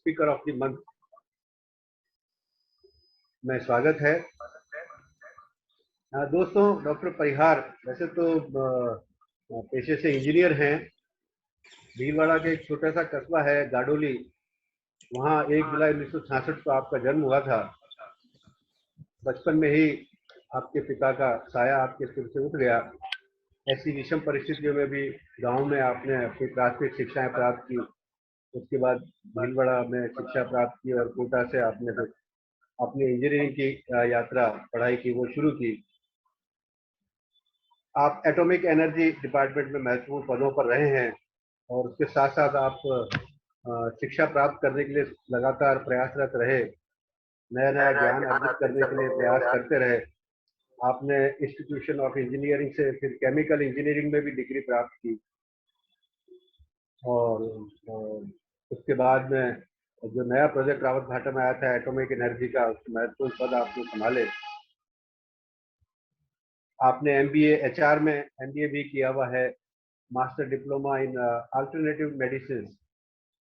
Speaker of the month में स्वागत है। दोस्तों, डॉक्टर परिहार वैसे तो पेशे से इंजीनियर हैं। भीलवाड़ा के एक छोटा सा कस्बा है गाडोली, वहाँ 1 जुलाई 1966 को आपका जन्म हुआ था। बचपन में ही आपके पिता का साया आपके सिर से उठ गया। ऐसी विषम परिस्थितियों में भी गांव में आपने अपनी प्राथमिक शिक्षाएं प्राप्त की। उसके बाद भीलवाड़ा में शिक्षा प्राप्त की और कोटा से आपने फिर अपनी इंजीनियरिंग की यात्रा पढ़ाई की वो शुरू की। आप एटॉमिक एनर्जी डिपार्टमेंट में महत्वपूर्ण पदों पर रहे हैं और उसके साथ साथ आप शिक्षा प्राप्त करने के लिए लगातार प्रयासरत रहे, नया नया ज्ञान अर्जित करने के लिए प्रयास करते रहे। आपने इंस्टीट्यूशन ऑफ इंजीनियरिंग से फिर केमिकल इंजीनियरिंग में भी डिग्री प्राप्त की और उसके बाद में जो नया प्रोजेक्ट रावत भाटा में आया था एटॉमिक एनर्जी का, उसके महत्वपूर्ण पद आपने संभाले। आपने एमबीए एचआर में एमबीए भी किया हुआ है, master diploma in alternative medicine.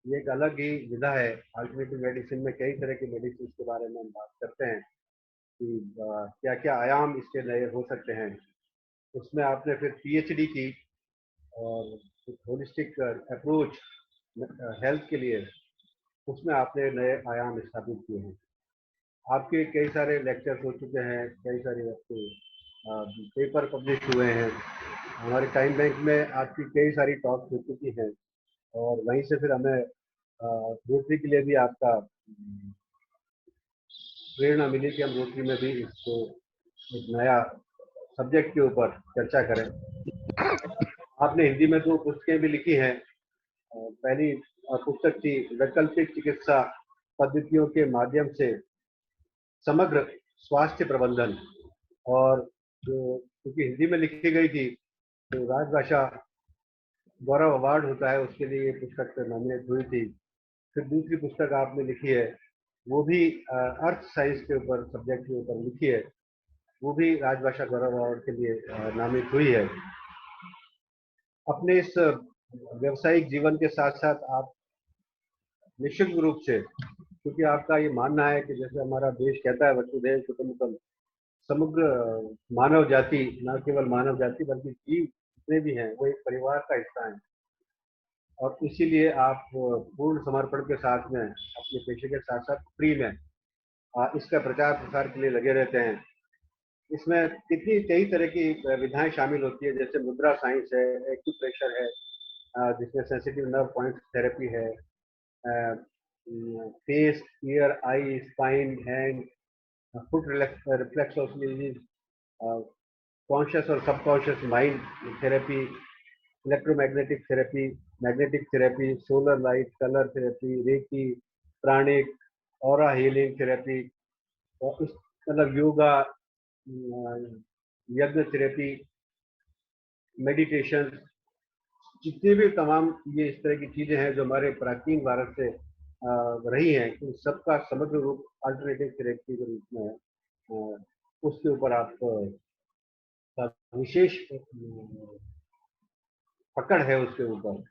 ये एक अलग ही विधा है। अल्टरनेटिव मेडिसिन में कई तरह की मेडिसिन के बारे में हम बात करते हैं कि क्या क्या आयाम इसके नए हो सकते हैं। उसमें आपने फिर पीएचडी की और होलिस्टिक अप्रोच हेल्थ के लिए, उसमें आपने नए आयाम स्थापित किए हैं। आपके कई सारे लेक्चर्स हो चुके हैं, कई सारे आपके पेपर पब्लिश हुए हैं। हमारे टाइम बैंक में आपकी कई सारी टॉक्स हो चुकी हैं और वहीं से फिर हमें रोटरी के लिए भी आपका प्रेरणा मिली कि हम रोटरी में भी इसको एक नया सब्जेक्ट के ऊपर चर्चा करें। आपने हिंदी में 2 पुस्तकें भी लिखी हैं। पहली पुस्तक थी वैकल्पिक चिकित्सा पद्धतियों के माध्यम से समग्र स्वास्थ्य प्रबंधन, और जो क्योंकि हिंदी में लिखी गई थी तो राजभाषा गौरव अवार्ड होता है, उसके लिए ये पुस्तक नॉमिनेट हुई थी। फिर दूसरी पुस्तक आपने लिखी है, वो भी अर्थ साइंस के ऊपर सब्जेक्ट के ऊपर लिखी है, वो भी राजभाषा गौरव अवार्ड के लिए नामित हुई है। अपने इस व्यवसायिक जीवन के साथ साथ आप निश्चित रूप से, क्योंकि आपका ये मानना है कि जैसे हमारा देश कहता है वसुधैव कुटुंबकम, समग्र मानव जाति, न केवल मानव जाति बल्कि जीव जितने भी हैं वो एक परिवार का हिस्सा है, और इसीलिए आप पूर्ण समर्पण के साथ में अपने पेशे के साथ साथ फ्री में इसका प्रचार प्रसार के लिए लगे रहते हैं। इसमें कितनी कई तरह की विधाएं शामिल होती है, जैसे मुद्रा साइंस है, एक्यूप्रेशर है, जिसमें सेंसिटिव नर्व पॉइंट थेरेपी है, face, ear, eye, spine, hand, foot reflexology, conscious और subconscious mind therapy, electromagnetic therapy, magnetic therapy, solar light, colour therapy, reiki, pranic, aura healing therapy, और इस मतलब योगा, यज्ञ थेरेपी, मेडिटेशन, जितनी भी तमाम ये इस तरह की चीजें हैं जो हमारे प्राचीन भारत से रही हैं, उन सबका समग्र रूप अल्टरनेटिव थेरेपी के रूप में है। उसके ऊपर आप विशेष पकड़ है उसके ऊपर।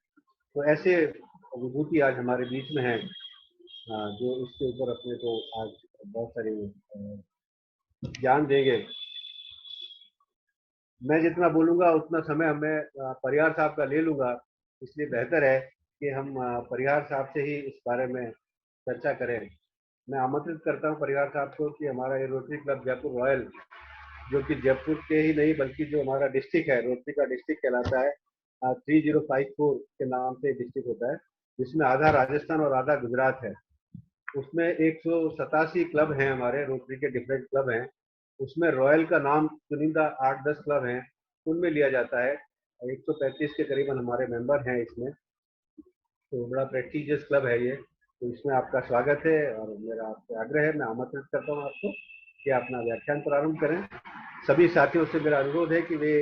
तो ऐसे विभूति आज हमारे बीच में है जो इसके ऊपर अपने को आज बहुत सारे ज्ञान देंगे। मैं जितना बोलूंगा उतना समय हमें परिहार साहब का ले लूंगा, इसलिए बेहतर है कि हम परिहार साहब से ही इस बारे में चर्चा करें। मैं आमंत्रित करता हूं परिहार साहब को कि हमारा ये रोटरी क्लब जयपुर रॉयल, जो कि जयपुर के ही नहीं बल्कि जो हमारा डिस्ट्रिक्ट है, रोटरी का डिस्ट्रिक्ट कहलाता है, 3054 के नाम से डिस्ट्रिक्ट होता है, जिसमें आधा राजस्थान और आधा गुजरात है। उसमें 187 क्लब हैं, हमारे रोटरी के डिफरेंट क्लब हैं। उसमें रॉयल का नाम चुनिंदा 8-10 क्लब हैं उनमें लिया जाता है। 135 के करीबन हमारे मेंबर हैं इसमें, तो बड़ा प्रेस्टिजियस क्लब है ये। तो इसमें आपका स्वागत है और मेरा आपसे आग्रह है, मैं आमंत्रित करता हूँ आपको कि अपना व्याख्यान प्रारंभ करें। सभी साथियों से मेरा अनुरोध है कि वे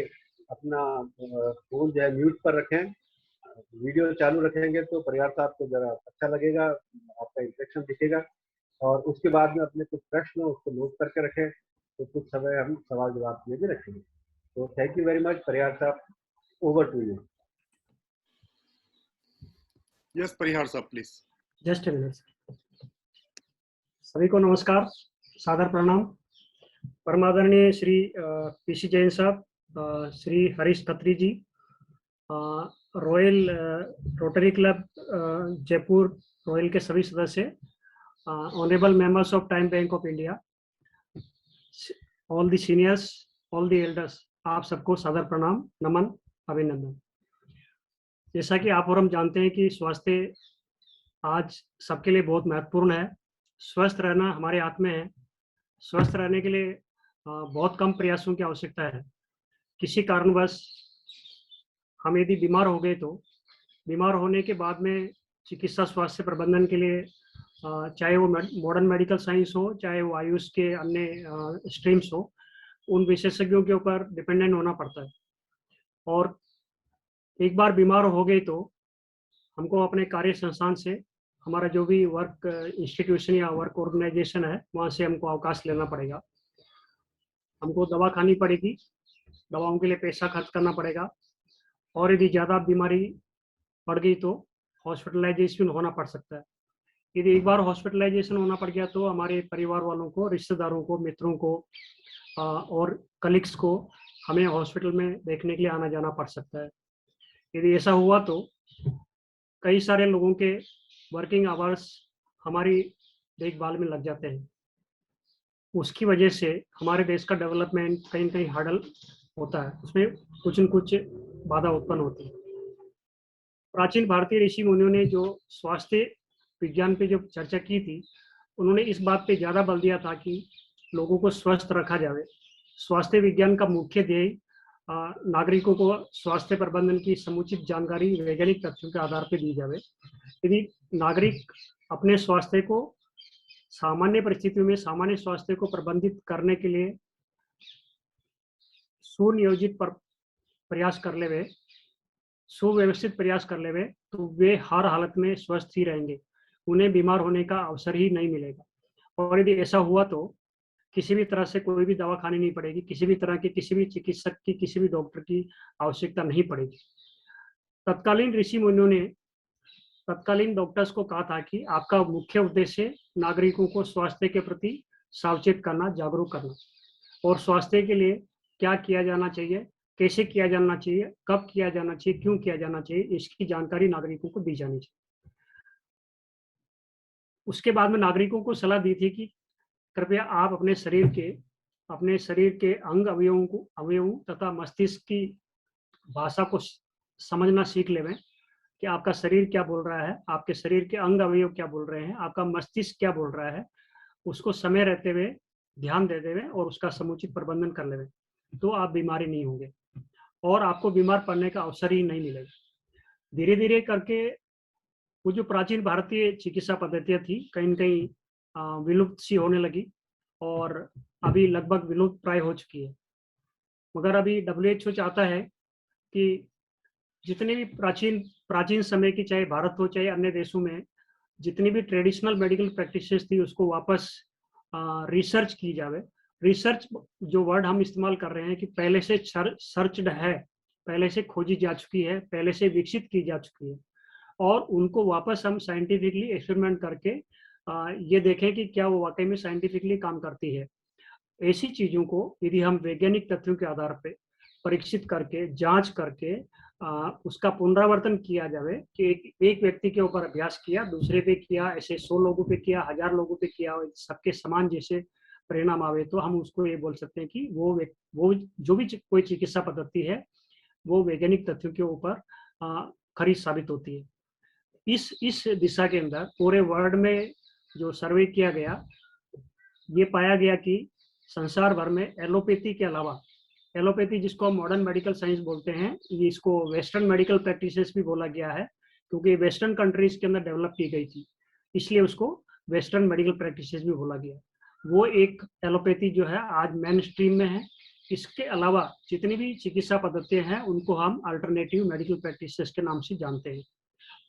अपना फोन जो है म्यूट पर रखें। वीडियो चालू रखेंगे तो परिवार साहब को जरा अच्छा लगेगा, आपका इंटरेक्शन दिखेगा, और उसके बाद में अपने कुछ प्रश्न उसको नोट करके रखें, तो कुछ समय हम सवाल जवाब के लिए भी रखेंगे। तो thank you very much Parihar साहब, over to you. Yes, Parihar sir, please. Just a minute. सभी को नमस्कार, सादर प्रणाम। परमादरणीय Shri PC Jain sahab, Shri Harish Khatri ji, royal Rotary club Jaipur royal के सभी सदस्य, honourable members of time bank of India, all the seniors, all the elders, आप सबको सादर प्रणाम, नमन, अभिनंदन। जैसा कि आप और हम जानते हैं कि स्वास्थ्य आज सबके लिए बहुत महत्वपूर्ण है। स्वस्थ रहना हमारे हाथ में है। स्वस्थ रहने के लिए बहुत कम प्रयासों की आवश्यकता है। किसी कारणवश हम यदि बीमार हो गए तो बीमार होने के बाद में चिकित्सा स्वास्थ्य प्रबंधन के लिए चाहे वो मॉडर्न मेडिकल साइंस हो, चाहे वो आयुष के अन्य स्ट्रीम्स हो, उन विशेषज्ञों के ऊपर डिपेंडेंट होना पड़ता है। और एक बार बीमार हो गए तो हमको अपने कार्य संस्थान से, हमारा जो भी वर्क इंस्टीट्यूशन या वर्क ऑर्गेनाइजेशन है, वहाँ से हमको अवकाश लेना पड़ेगा। हमको दवा खानी पड़ेगी, दवाओं के लिए पैसा खर्च करना पड़ेगा। और यदि ज़्यादा बीमारी बढ़ गई तो हॉस्पिटलाइजेशन होना पड़ सकता है। यदि एक बार हॉस्पिटलाइजेशन होना पड़ गया तो हमारे परिवार वालों को, रिश्तेदारों को, मित्रों को और कलीग्स को हमें हॉस्पिटल में देखने के लिए आना जाना पड़ सकता है। यदि ऐसा हुआ तो कई सारे लोगों के वर्किंग आवर्स हमारी देखभाल में लग जाते हैं। उसकी वजह से हमारे देश का डेवलपमेंट कहीं कहीं हर्डल होता है, उसमें कुछ न कुछ बाधा उत्पन्न होती है। प्राचीन भारतीय ऋषि मुनियों ने जो स्वास्थ्य विज्ञान पे जो चर्चा की थी, उन्होंने इस बात पे ज़्यादा बल दिया था कि लोगों को स्वस्थ रखा जाए। स्वास्थ्य विज्ञान का मुख्य ध्येय नागरिकों को स्वास्थ्य प्रबंधन की समुचित जानकारी वैज्ञानिक तथ्यों के आधार पर दी जाए। यदि नागरिक अपने स्वास्थ्य को सामान्य परिस्थितियों में सामान्य स्वास्थ्य को प्रबंधित करने के लिए सुनियोजित प्रयास कर ले, वे सुव्यवस्थित प्रयास कर ले, तो वे हर हालत में स्वस्थ ही रहेंगे, उन्हें बीमार होने का अवसर ही नहीं मिलेगा। और यदि ऐसा हुआ तो किसी भी तरह से कोई भी दवा खानी नहीं पड़ेगी, किसी भी तरह के किसी भी चिकित्सक की, किसी भी डॉक्टर की आवश्यकता नहीं पड़ेगी। तत्कालीन ऋषि मुनियों ने तत्कालीन डॉक्टर्स को कहा था कि आपका मुख्य उद्देश्य नागरिकों को स्वास्थ्य के प्रति सावचेत करना, जागरूक करना, और स्वास्थ्य के लिए क्या किया जाना चाहिए, कैसे किया जाना चाहिए, कब किया जाना चाहिए, क्यों किया जाना चाहिए, इसकी जानकारी नागरिकों को दी जानी चाहिए। उसके बाद में नागरिकों को सलाह दी थी कि कृपया आप अपने शरीर के अंग अवयवों तथा मस्तिष्क की भाषा को समझना सीख लें कि आपका शरीर क्या बोल रहा है, आपके शरीर के अंग अवयव क्या बोल रहे हैं, आपका मस्तिष्क क्या बोल रहा है। उसको समय रहते हुए ध्यान दे देवे और उसका समुचित प्रबंधन कर लेवे, तो आप बीमारी नहीं होंगे और आपको बीमार पड़ने का अवसर ही नहीं मिलेगा। धीरे धीरे करके वो जो प्राचीन भारतीय चिकित्सा पद्धतियाँ थी, कहीं न कहीं विलुप्त सी होने लगी और अभी लगभग विलुप्त प्राय हो चुकी है। मगर अभी WHO चाहता है कि जितने भी प्राचीन समय की, चाहे भारत हो चाहे अन्य देशों में, जितनी भी ट्रेडिशनल मेडिकल प्रैक्टिसेस थी, उसको वापस रिसर्च की जावे। रिसर्च जो वर्ड हम इस्तेमाल कर रहे हैं कि पहले से सर्चड है, पहले से खोजी जा चुकी है, पहले से विकसित की जा चुकी है, और उनको वापस हम साइंटिफिकली एक्सपेरिमेंट करके ये देखें कि क्या वो वाकई में साइंटिफिकली काम करती है। ऐसी चीज़ों को यदि हम वैज्ञानिक तथ्यों के आधार पर परीक्षित करके, जांच करके उसका पुनरावर्तन किया जाए कि एक व्यक्ति के ऊपर अभ्यास किया, दूसरे पे किया, ऐसे 100 लोगों पे किया, 1000 लोगों पे किया, सबके समान जैसे परिणाम आवे, तो हम उसको ये बोल सकते हैं कि वो जो भी कोई चिकित्सा पद्धति है वो वैज्ञानिक तथ्यों के ऊपर खरी साबित होती है। इस दिशा के अंदर पूरे वर्ल्ड में जो सर्वे किया गया, ये पाया गया कि संसार भर में एलोपैथी के अलावा, एलोपैथी जिसको हम मॉडर्न मेडिकल साइंस बोलते हैं, ये इसको वेस्टर्न मेडिकल प्रैक्टिसेस भी बोला गया है, क्योंकि वेस्टर्न कंट्रीज के अंदर डेवलप की गई थी, इसलिए उसको वेस्टर्न मेडिकल प्रैक्टिसेस भी बोला गया। वो एक एलोपैथी जो है आज मेन स्ट्रीम में है। इसके अलावा जितनी भी चिकित्सा पद्धतियां हैं उनको हम अल्टरनेटिव मेडिकल प्रैक्टिसेस के नाम से जानते हैं।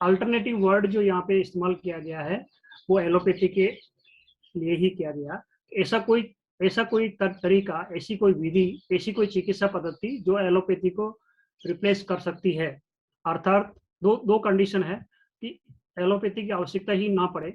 अल्टरनेटिव वर्ड जो यहाँ पे इस्तेमाल किया गया है वो एलोपैथी के लिए ही किया गया। ऐसा कोई तरीका, ऐसी कोई विधि, ऐसी कोई चिकित्सा पद्धति जो एलोपैथी को रिप्लेस कर सकती है। अर्थात दो कंडीशन है कि एलोपैथी की आवश्यकता ही ना पड़े,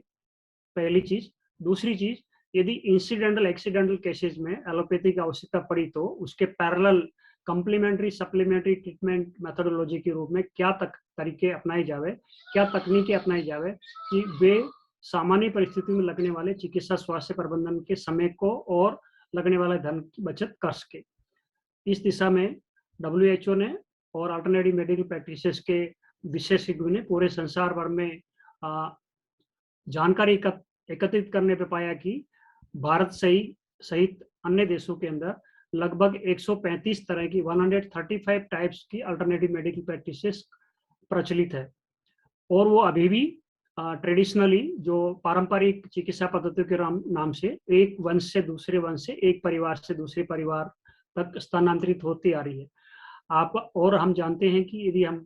पहली चीज। दूसरी चीज, यदि इंसिडेंटल एक्सीडेंटल केसेस में एलोपैथी की आवश्यकता पड़ी तो उसके parallel complementary supplementary treatment methodology के रूप में क्या तरीके अपनाए जावे, क्या तकनीकें अपनाई जावे कि वे सामान्य परिस्थितियों में लगने वाले चिकित्सा स्वास्थ्य प्रबंधन के समय को और लगने वाले धन की बचत कर सके। इस दिशा में WHO ने और अल्टरनेटिव मेडिकल प्रैक्टिसेस के विशेषज्ञों ने पूरे संसार भर में जानकारी एकत्रित करने पर पाया कि भारत सहित अन्य देशों के अंदर लगभग 135 तरह की 135 टाइप्स की अल्टरनेटिव मेडिकल प्रैक्टिसेस प्रचलित है और वो अभी भी ट्रेडिशनली जो पारंपरिक चिकित्सा पद्धतियों के नाम से एक वंश से दूसरे वंश से, एक परिवार से दूसरे परिवार तक स्थानांतरित होती आ रही है। और हम जानते हैं कि यदि हम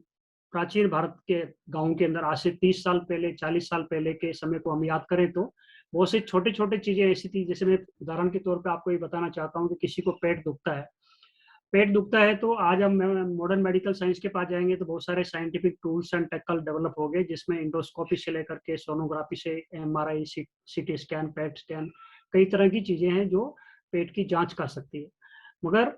प्राचीन भारत के गांव के अंदर आज से 30 साल पहले 40 साल पहले के समय को हम याद करें तो बहुत से छोटे छोटे चीजें ऐसी थी, जैसे मैं उदाहरण के तौर पे आपको ये बताना चाहता हूँ कि किसी को पेट दुखता है तो आज हम मॉडर्न मेडिकल साइंस के पास जाएंगे तो बहुत सारे scientific tools and technical develop हो गए, जिसमें इंडोस्कोपी से लेकर के सोनोग्राफी से MRI, CT scan, PET scan, कई तरह की चीजें हैं जो पेट की जांच कर सकती है। मगर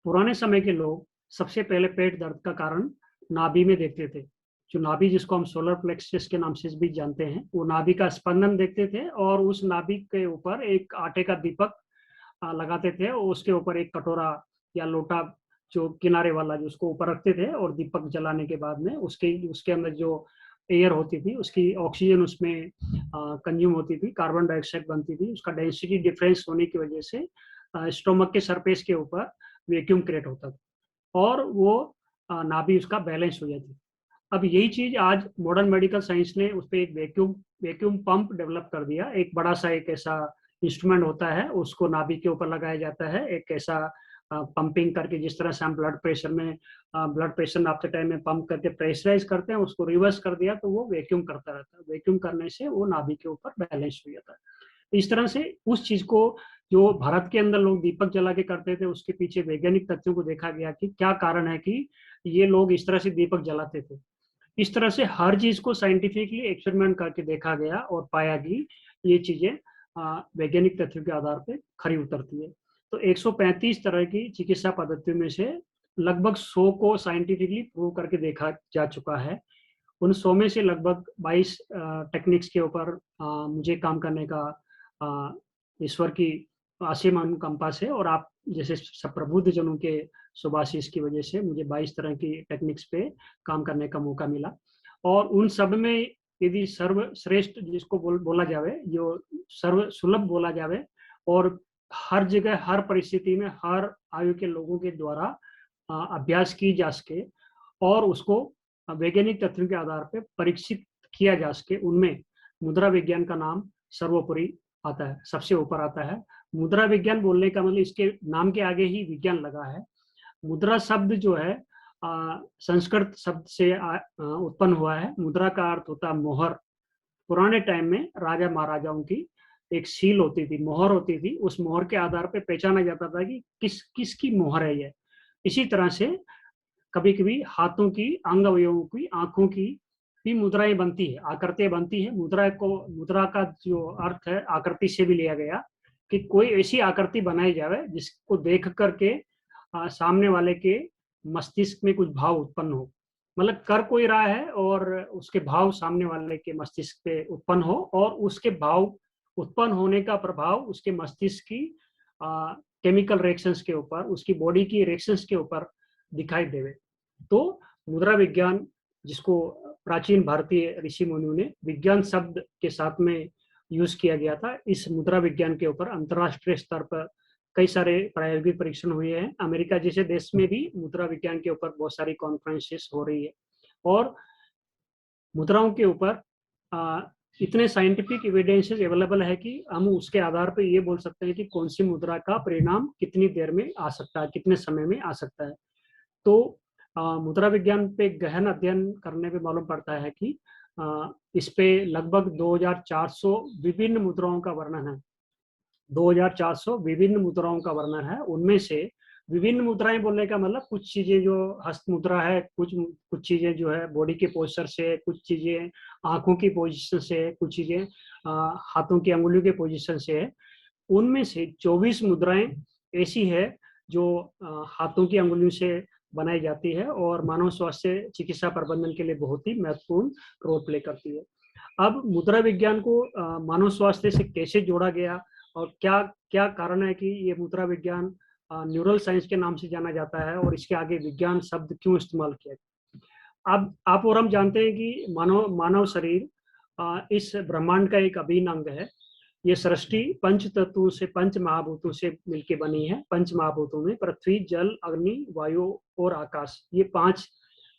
पुराने समय के लोग सबसे पहले पेट दर्द का कारण नाभि में देखते थे। जो नाभि जिसको हम सोलर प्लेक्सस के नाम से भी जानते हैं, वो नाभि का स्पंदन देखते थे और उस नाभि के ऊपर एक आटे का दीपक लगाते थे और उसके ऊपर एक कटोरा या लोटा जो किनारे वाला जो उसको ऊपर रखते थे और दीपक जलाने के बाद में उसके अंदर जो एयर होती थी उसकी ऑक्सीजन उसमें कंज्यूम होती थी, कार्बन डाइऑक्साइड बनती थी, उसका डेंसिटी डिफरेंस होने की वजह से स्टोमक के सरफेस के ऊपर वैक्यूम क्रिएट होता था और वो नाभि उसका बैलेंस हो जाती थी। अब यही चीज आज मॉडर्न मेडिकल साइंस ने उस पर एक वैक्यूम पंप डेवलप कर दिया। एक बड़ा सा एक ऐसा इंस्ट्रूमेंट होता है, उसको नाभि के ऊपर लगाया जाता है, एक ऐसा पंपिंग करके, जिस तरह से हम ब्लड प्रेशर नापते टाइम में पंप करके प्रेशराइज करते हैं, उसको रिवर्स कर दिया तो वो वैक्यूम करता रहता है। वैक्यूम करने से वो नाभि के ऊपर बैलेंस हो जाता है। इस तरह से उस चीज को जो भारत के अंदर लोग दीपक जला के करते थे, उसके पीछे वैज्ञानिक तथ्यों को देखा गया कि क्या कारण है कि ये लोग इस तरह से दीपक जलाते थे। इस तरह से हर चीज को साइंटिफिकली एक्सपेरिमेंट करके देखा गया और पाया कि ये चीजें वैज्ञानिक तथ्यों के आधार पर खरी उतरती है। तो 135 तरह की चिकित्सा पद्धतियों में से लगभग 100 को साइंटिफिकली प्रूव करके देखा जा चुका है। उन 100 में से लगभग 22 टेक्निक्स के ऊपर मुझे काम करने का ईश्वर की असीम अनुकंपा से और आप जैसे सब प्रबुद्ध जनों के सुभाषिष की वजह से मुझे 22 तरह की टेक्निक्स पे काम करने का मौका मिला। और उन सब में यदि सर्वश्रेष्ठ जिसको बोला जावे, जो सर्व सुलभ बोला जावे और हर जगह हर परिस्थिति में हर आयु के लोगों के द्वारा अभ्यास की जा सके और उसको वैज्ञानिक तथ्यों के आधार पर परीक्षित किया जा सके, उनमें मुद्रा विज्ञान का नाम सर्वोपरि आता है, सबसे ऊपर आता है। मुद्रा विज्ञान बोलने का मतलब इसके नाम के आगे ही विज्ञान लगा है। मुद्रा शब्द जो है संस्कृत शब्द से उत्पन्न हुआ है। मुद्रा का अर्थ होता है मोहर। पुराने टाइम में राजा महाराजाओं की एक सील होती थी, मोहर होती थी, उस मोहर के आधार पर पहचाना जाता था कि किसकी मोहर है ये। इसी तरह से कभी कभी हाथों की, अंग अवयवों की, आंखों की भी मुद्राएं बनती है, आकृतियां बनती है। मुद्रा का जो अर्थ है आकृति से भी लिया गया कि कोई ऐसी आकृति बनाई जाए जिसको देख करके सामने वाले के मस्तिष्क में कुछ भाव उत्पन्न हो। मतलब कर कोई रहा है और उसके भाव सामने वाले के मस्तिष्क पे उत्पन्न हो और उसके भाव उत्पन्न होने का प्रभाव उसके मस्तिष्क की केमिकल रिएक्शंस के ऊपर, उसकी बॉडी की रिएक्शंस के ऊपर दिखाई देवे। तो मुद्रा विज्ञान, जिसको प्राचीन भारतीय ऋषि मुनियों ने विज्ञान शब्द के साथ में यूज किया गया था, इस मुद्रा विज्ञान के ऊपर अंतरराष्ट्रीय स्तर पर कई सारे प्रायोगिक परीक्षण हुए हैं। अमेरिका जैसे देश में भी मुद्रा विज्ञान के ऊपर बहुत सारी कॉन्फ्रेंसेस हो रही है और मुद्राओं के ऊपर इतने साइंटिफिक एविडेंसेस अवेलेबल है कि हम उसके आधार पर ये बोल सकते हैं कि कौन सी मुद्रा का परिणाम कितनी देर में आ सकता है, कितने समय में आ सकता है। तो मुद्रा विज्ञान पे गहन अध्ययन करने पे मालूम पड़ता है कि इस पे लगभग 2400 विभिन्न मुद्राओं का वर्णन है। 2400 विभिन्न मुद्राओं का वर्णन है। उनमें से विभिन्न मुद्राएं बोलने का मतलब कुछ चीजें जो हस्त मुद्रा है, कुछ चीजें जो है बॉडी के पोस्चर से, कुछ चीजें आंखों की पोजीशन से, कुछ चीजें हाथों की अंगुलियों के पोजीशन से है। उनमें से 24 मुद्राएं ऐसी है जो हाथों की अंगुलियों से बनाई जाती है और मानव स्वास्थ्य चिकित्सा प्रबंधन के लिए बहुत ही महत्वपूर्ण रोल प्ले करती है। अब मुद्रा विज्ञान को मानव स्वास्थ्य से कैसे जोड़ा गया और क्या क्या कारण है कि ये मुद्रा विज्ञान न्यूरल साइंस के नाम से जाना जाता है और इसके आगे विज्ञान शब्द क्यों इस्तेमाल किया। अब आप और हम जानते हैं कि मानव शरीर इस ब्रह्मांड का एक अभिन्न अंग है। ये सृष्टि पंच तत्वों से, पंच महाभूतों से मिलकर बनी है। पंच महाभूतों में पृथ्वी, जल, अग्नि, वायु और आकाश, ये 5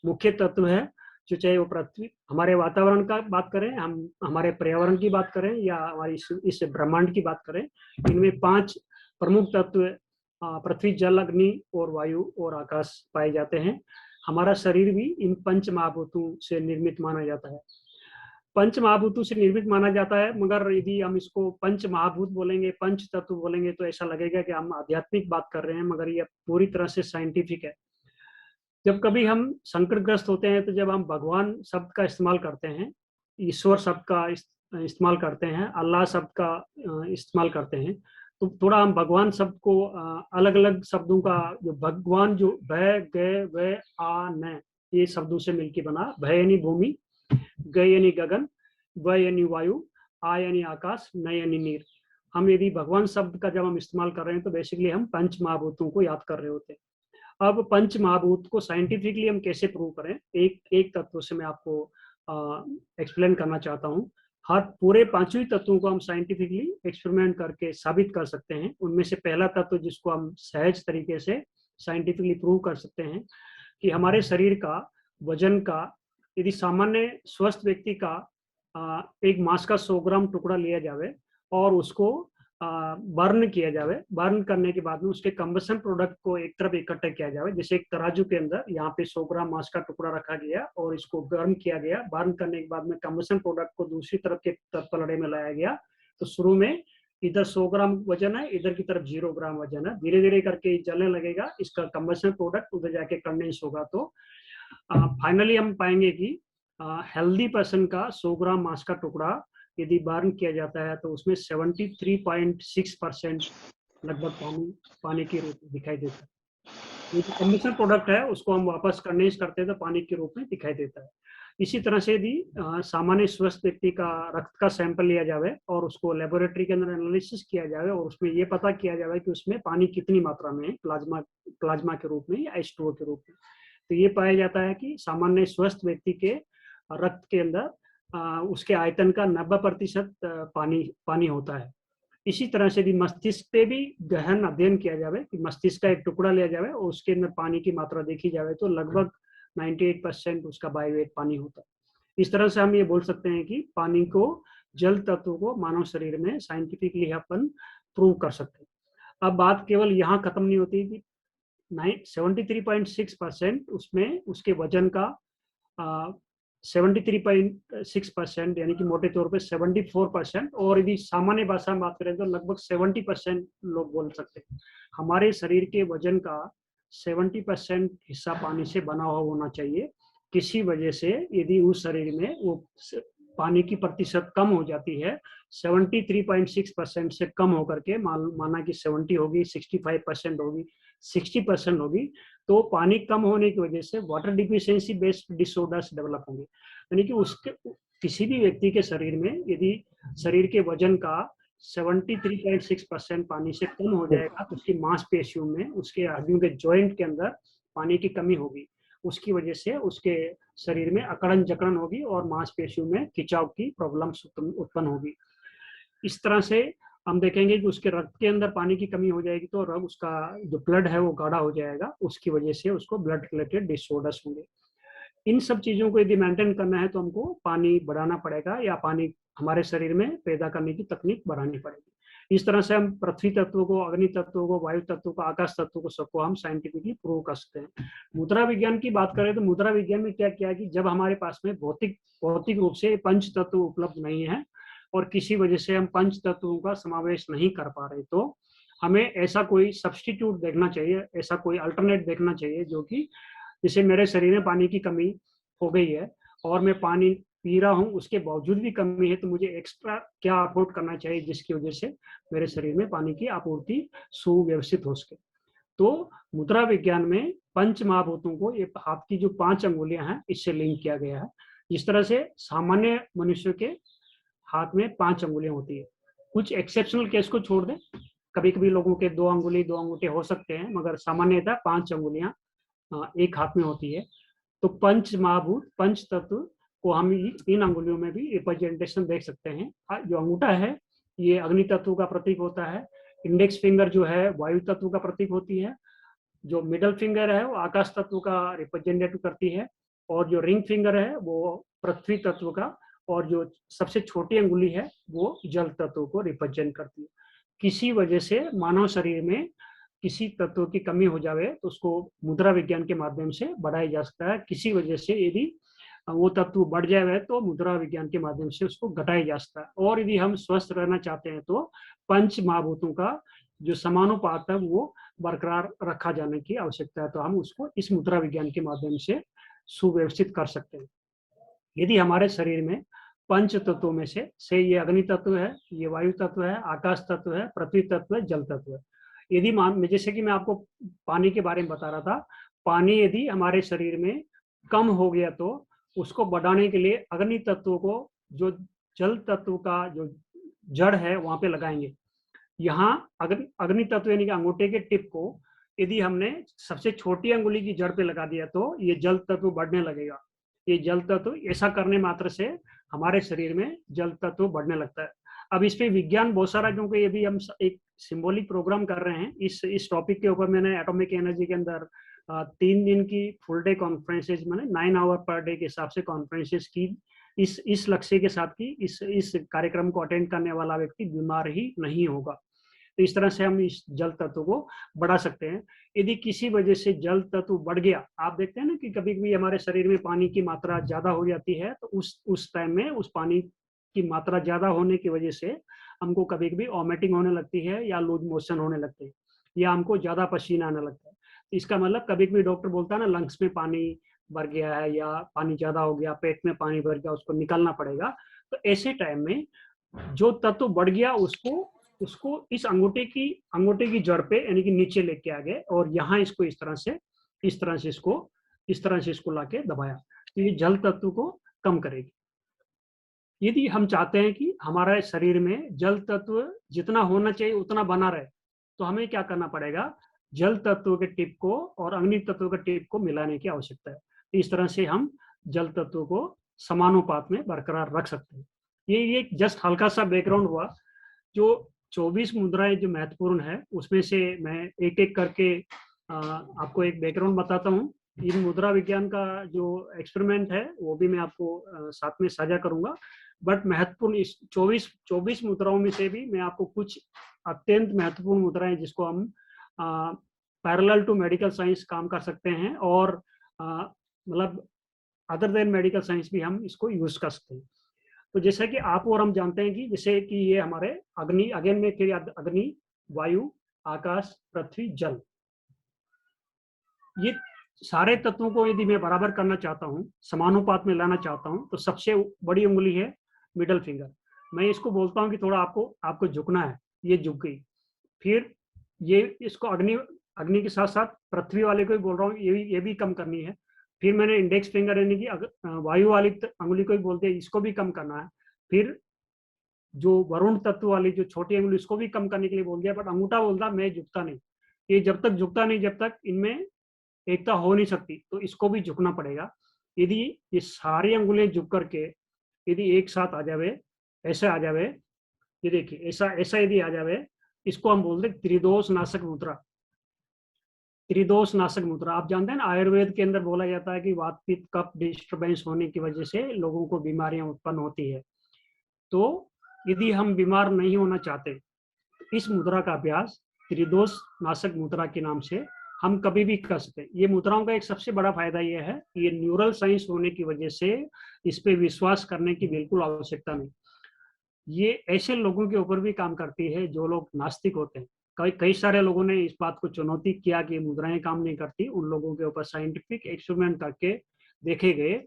मुख्य तत्व है। जो चाहे वो पृथ्वी, हमारे वातावरण का बात करें, हम हमारे पर्यावरण की बात करें या हमारी इस ब्रह्मांड की बात करें, इनमें 5 प्रमुख तत्व पृथ्वी, जल, अग्नि और वायु और आकाश पाए जाते हैं। हमारा शरीर भी इन पंच महाभूतों से निर्मित माना जाता है। पंच महाभूतों से निर्मित माना जाता है, मगर यदि हम इसको पंच महाभूत बोलेंगे, पंच तत्व बोलेंगे तो ऐसा लगेगा कि हम आध्यात्मिक बात कर रहे हैं, मगर यह पूरी तरह से साइंटिफिक है। जब कभी हम संकटग्रस्त होते हैं तो जब हम भगवान शब्द का इस्तेमाल करते हैं, ईश्वर शब्द का इस्तेमाल करते हैं, अल्लाह शब्द का इस्तेमाल करते हैं, तो थोड़ा हम भगवान शब्द को अलग अलग शब्दों का, जो भगवान, जो भय, गय, वय, आ, न, ये शब्दों से मिलकर बना। भय यानी भूमि, ग यानी गगन, व यानी वायु, आ यानी आकाश, न यानी नीर। हम यदि भगवान शब्द का जब हम इस्तेमाल कर रहे हैं तो बेसिकली हम पंच महाभूतों को याद कर रहे होते हैं। अब पंच महाभूत को साइंटिफिकली हम कैसे प्रूव करें, एक तत्व से मैं आपको एक्सप्लेन करना चाहता हूँ। हर पूरे 5 तत्वों को हम साइंटिफिकली एक्सपेरिमेंट करके साबित कर सकते हैं। उनमें से पहला तत्व जिसको हम सहज तरीके से साइंटिफिकली प्रूव कर सकते हैं कि हमारे शरीर का वजन का, यदि सामान्य स्वस्थ व्यक्ति का एक मांस का 100 ग्राम टुकड़ा लिया जाए और उसको बर्न किया जाए, बर्न करने के बाद में उसके कंबशन प्रोडक्ट को एक तरफ इकट्ठा किया जाए, जैसे एक तराजू के अंदर यहाँ पे 100 ग्राम मांस का टुकड़ा रखा गया और इसको बर्न किया गया। बर्न करने के बाद में कंबशन प्रोडक्ट को दूसरी तरफ के पलड़े में लाया गया, तो शुरू में इधर 100 ग्राम वजन है, इधर की तरफ 0 ग्राम वजन है। धीरे धीरे करके जलने लगेगा, इसका कंबशन प्रोडक्ट उधर जाके कंडेंस होगा, तो फाइनली हम पाएंगे कि हेल्दी पर्सन का 100 ग्राम मांस का टुकड़ा यदि बर्न किया जाता है तो उसमें 73.6% लगभग पानी के रूप में दिखाई देता है। ये जो कंबशन प्रोडक्ट है उसको हम वापस कंडेंस करते हैं तो पानी के रूप में दिखाई देता है। इसी तरह से यदि सामान्य स्वस्थ व्यक्ति का रक्त का सैंपल लिया जाए और उसको लेबोरेटरी के अंदर एनालिसिस किया जाए और उसमें ये पता किया जाए कि उसमें पानी कितनी मात्रा में है, प्लाज्मा के रूप में या H2O के रूप में, तो ये पाया जाता है कि सामान्य स्वस्थ व्यक्ति के रक्त के अंदर उसके आयतन का 90% पानी होता है। इसी तरह से यदि मस्तिष्क पे भी गहन अध्ययन किया जाए कि मस्तिष्क का एक टुकड़ा लिया जाए और उसके अंदर पानी की मात्रा देखी जाए तो लगभग 98% उसका बायोवेट पानी होता है। इस तरह से हम ये बोल सकते हैं कि पानी को, जल तत्व को मानव शरीर में साइंटिफिकली अपन प्रूव कर सकते हैं। अब बात केवल यहाँ खत्म नहीं होती कि 73.6% उसमें उसके वजन का 73.6% यानी कि मोटे तौर पे 74%, और यदि सामान्य भाषा में बात करें तो लगभग 70% लोग बोल सकते हैं। हमारे शरीर के वजन का 70% हिस्सा पानी से बना हुआ होना चाहिए। किसी वजह से यदि उस शरीर में वो पानी की प्रतिशत कम हो जाती है, 73.6% से कम होकर के माना कि 70 होगी, 65% होगी, 60% होगी, तो पानी कम होने की वजह से water deficiency based disorders develop होंगे। यानी कि उसके किसी भी व्यक्ति के शरीर में यदि शरीर के वजन का 73.6% पानी से कम हो जाएगा तो उसकी मांसपेशियों में, उसके हड्डियों के जॉइंट के अंदर पानी की कमी होगी। उसकी वजह से उसके शरीर में अकड़न जकड़न होगी और मांसपेशियों में खिंचाव की प्रॉब्लम्स उत्पन्न होगी। इस तरह से हम देखेंगे कि उसके रक्त के अंदर पानी की कमी हो जाएगी तो रक्त, उसका जो ब्लड है वो गाढ़ा हो जाएगा, उसकी वजह से उसको ब्लड रिलेटेड डिसऑर्डर्स होंगे। इन सब चीजों को यदि मेंटेन करना है तो हमको पानी बढ़ाना पड़ेगा या पानी हमारे शरीर में पैदा करने की तकनीक बढ़ानी पड़ेगी। इस तरह से हम पृथ्वी तत्वों को, अग्नि तत्वों को, वायु तत्वों को, आकाश तत्वों को, सबको हम साइंटिफिकली प्रूव कर सकते हैं। मुद्रा विज्ञान की बात करें तो मुद्रा विज्ञान में क्या किया कि जब हमारे पास में भौतिक रूप से पंच तत्व उपलब्ध नहीं है और किसी वजह से हम पंच तत्वों का समावेश नहीं कर पा रहे, तो हमें ऐसा कोई सब्स्टिट्यूट देखना चाहिए, ऐसा कोई अल्टरनेट देखना चाहिए जो कि जैसे मेरे शरीर में पानी की कमी हो गई है और मैं पानी पी रहा हूँ, उसके बावजूद भी कमी है, तो मुझे एक्स्ट्रा क्या अफोर्ड करना चाहिए जिसकी वजह से मेरे शरीर में पानी की आपूर्ति सुव्यवस्थित हो सके। तो मुद्रा विज्ञान में पंच महाभूतों को, ये हाथ की जो 5 अंगुलियां हैं, इससे लिंक किया गया है। जिस तरह से सामान्य मनुष्य के हाथ में 5 अंगुलियां होती है, कुछ एक्सेप्शनल केस को छोड़ दें, कभी कभी लोगों के 2 अंगुली 2 अंगूठे हो सकते हैं, मगर सामान्यतः 5 अंगुलियां एक हाथ में होती है। तो पंच महाभूत, पंच तत्व को हम इन अंगुलियों में भी रिप्रेजेंटेशन देख सकते हैं। जो अंगूठा है ये अग्नि तत्व का प्रतीक होता है, इंडेक्स फिंगर जो है वायु तत्व का प्रतीक होती है, जो मिडल फिंगर है वो आकाश तत्व का रिप्रेजेंटेटिव करती है, और जो रिंग फिंगर है वो पृथ्वी तत्व का, और जो सबसे छोटी अंगुली है वो जल तत्व को रिप्रेजेंट करती है। किसी वजह से मानव शरीर में किसी तत्व की कमी हो जावे तो उसको मुद्रा विज्ञान के माध्यम से बढ़ाया जा सकता है। किसी वजह से यदि वो तत्व बढ़ जाए तो मुद्रा विज्ञान के माध्यम से उसको घटाया जा सकता है। और यदि हम स्वस्थ रहना चाहते हैं तो पंच महाभूतों का जो समानुपात है वो बरकरार रखा जाने की आवश्यकता है। तो हम उसको इस मुद्रा विज्ञान के माध्यम से सुव्यवस्थित कर सकते हैं। यदि हमारे शरीर में पंच तत्वों में से ये अग्नि तत्व है, ये वायु तत्व है, आकाश तत्व है, पृथ्वी तत्व है, जल तत्व है। यदि जैसे कि मैं आपको पानी के बारे में बता रहा था, पानी यदि हमारे शरीर में कम हो गया तो उसको बढ़ाने के लिए अग्नि तत्व को, जो जल तत्व का जो जड़ है वहां पे लगाएंगे। यहाँ अग्नि तत्व यानी कि अंगूठे के टिप को यदि हमने सबसे छोटी अंगुली की जड़ पे लगा दिया तो ये जल तत्व बढ़ने लगेगा। ये जल तत्व ऐसा करने मात्र से हमारे शरीर में जल तत्व बढ़ने लगता है। अब इस पे विज्ञान बहुत सारा, क्योंकि यदि हम एक सिंबॉलिक प्रोग्राम कर रहे हैं इस टॉपिक के ऊपर, मैंने एटॉमिक एनर्जी के अंदर 3 दिन की फुल डे कॉन्फ्रेंसेज, मैंने 9 आवर पर डे के हिसाब से कॉन्फ्रेंसेज की, इस लक्ष्य के साथ की इस कार्यक्रम को अटेंड करने वाला व्यक्ति बीमार ही नहीं होगा। तो इस तरह से हम इस जल तत्व को बढ़ा सकते हैं। यदि किसी वजह से जल तत्व बढ़ गया, आप देखते हैं ना कि कभी कभी हमारे शरीर में पानी की मात्रा ज्यादा हो जाती है, तो उस टाइम में उस पानी की मात्रा ज्यादा होने की वजह से हमको कभी कभी वॉमिटिंग होने लगती है या लूज मोशन होने लगते हैं, या हमको ज्यादा पसीना आने लगता है। तो इसका मतलब कभी कभी डॉक्टर बोलता है ना लंग्स में पानी भर गया है या पानी ज्यादा हो गया, पेट में पानी भर गया, उसको निकालना पड़ेगा। तो ऐसे टाइम में जो तत्व बढ़ गया उसको इस अंगूठे की जड़ पे यानी कि नीचे लेके आ गए, और यहाँ इसको इस तरह से इसको लाके दबाया, तो ये जल तत्व को कम करेगी। यदि हम चाहते हैं कि हमारे शरीर में जल तत्व जितना होना चाहिए उतना बना रहे, तो हमें क्या करना पड़ेगा, जल तत्व के टिप को और अग्नि तत्व के टिप को मिलाने की आवश्यकता है। इस तरह से हम जल तत्व को समानुपात में बरकरार रख सकते हैं। ये जस्ट हल्का सा बैकग्राउंड हुआ। जो 24 मुद्राएं जो महत्वपूर्ण है उसमें से मैं एक एक करके आपको एक बैकग्राउंड बताता हूँ। इन मुद्रा विज्ञान का जो एक्सपेरिमेंट है वो भी मैं आपको साथ में साझा करूंगा। बट महत्वपूर्ण इस 24 मुद्राओं में से भी मैं आपको कुछ अत्यंत महत्वपूर्ण मुद्राएं जिसको हम पैरेलल टू मेडिकल साइंस काम कर सकते हैं, और मतलब अदर देन मेडिकल साइंस भी हम इसको यूज कर सकते हैं। तो जैसा कि आप और हम जानते हैं कि जैसे कि ये हमारे अग्नि, अगेन में फिर अग्नि, वायु, आकाश, पृथ्वी, जल, ये सारे तत्वों को यदि मैं बराबर करना चाहता हूँ, समानुपात में लाना चाहता हूँ, तो सबसे बड़ी उंगली है मिडल फिंगर। मैं इसको बोलता हूँ कि थोड़ा आपको झुकना है, ये झुक गई। फिर ये इसको अग्नि के साथ साथ पृथ्वी वाले को भी बोल रहा हूँ, ये भी कम करनी है। फिर मैंने इंडेक्स फिंगर यानी कि वायु वाली अंगुली को भी बोलते हैं, इसको भी कम करना है। फिर जो वरुण तत्व वाली जो छोटी अंगुली, इसको भी कम करने के लिए बोल दिया, बट अंगूठा बोलता मैं झुकता नहीं। ये जब तक झुकता नहीं, जब तक इनमें एकता हो नहीं सकती, तो इसको भी झुकना पड़ेगा। यदि ये सारी अंगुलियां झुक करके यदि एक साथ आ जावे, ऐसे आ जावे, ये देखिए ऐसा यदि आ जावे, इसको हम बोलते त्रिदोष नाशक मुद्रा। त्रिदोष नाशक मुद्रा आप जानते हैं ना, आयुर्वेद के अंदर बोला जाता है कि वात पित्त कफ डिस्टर्बेंस होने की वजह से लोगों को बीमारियां उत्पन्न होती है। तो यदि हम बीमार नहीं होना चाहते, इस मुद्रा का अभ्यास त्रिदोष नाशक मुद्रा के नाम से हम कभी भी कर सकते हैं। ये मुद्राओं का एक सबसे बड़ा फायदा यह है, ये न्यूरल साइंस होने की वजह से इस पे विश्वास करने की बिल्कुल आवश्यकता नहीं। ये ऐसे लोगों के ऊपर भी काम करती है जो लोग नास्तिक होते हैं। कई कई सारे लोगों ने इस बात को चुनौती किया कि मुद्राएं काम नहीं करती। उन लोगों के ऊपर साइंटिफिक एक्सपेरिमेंट करके देखे गए।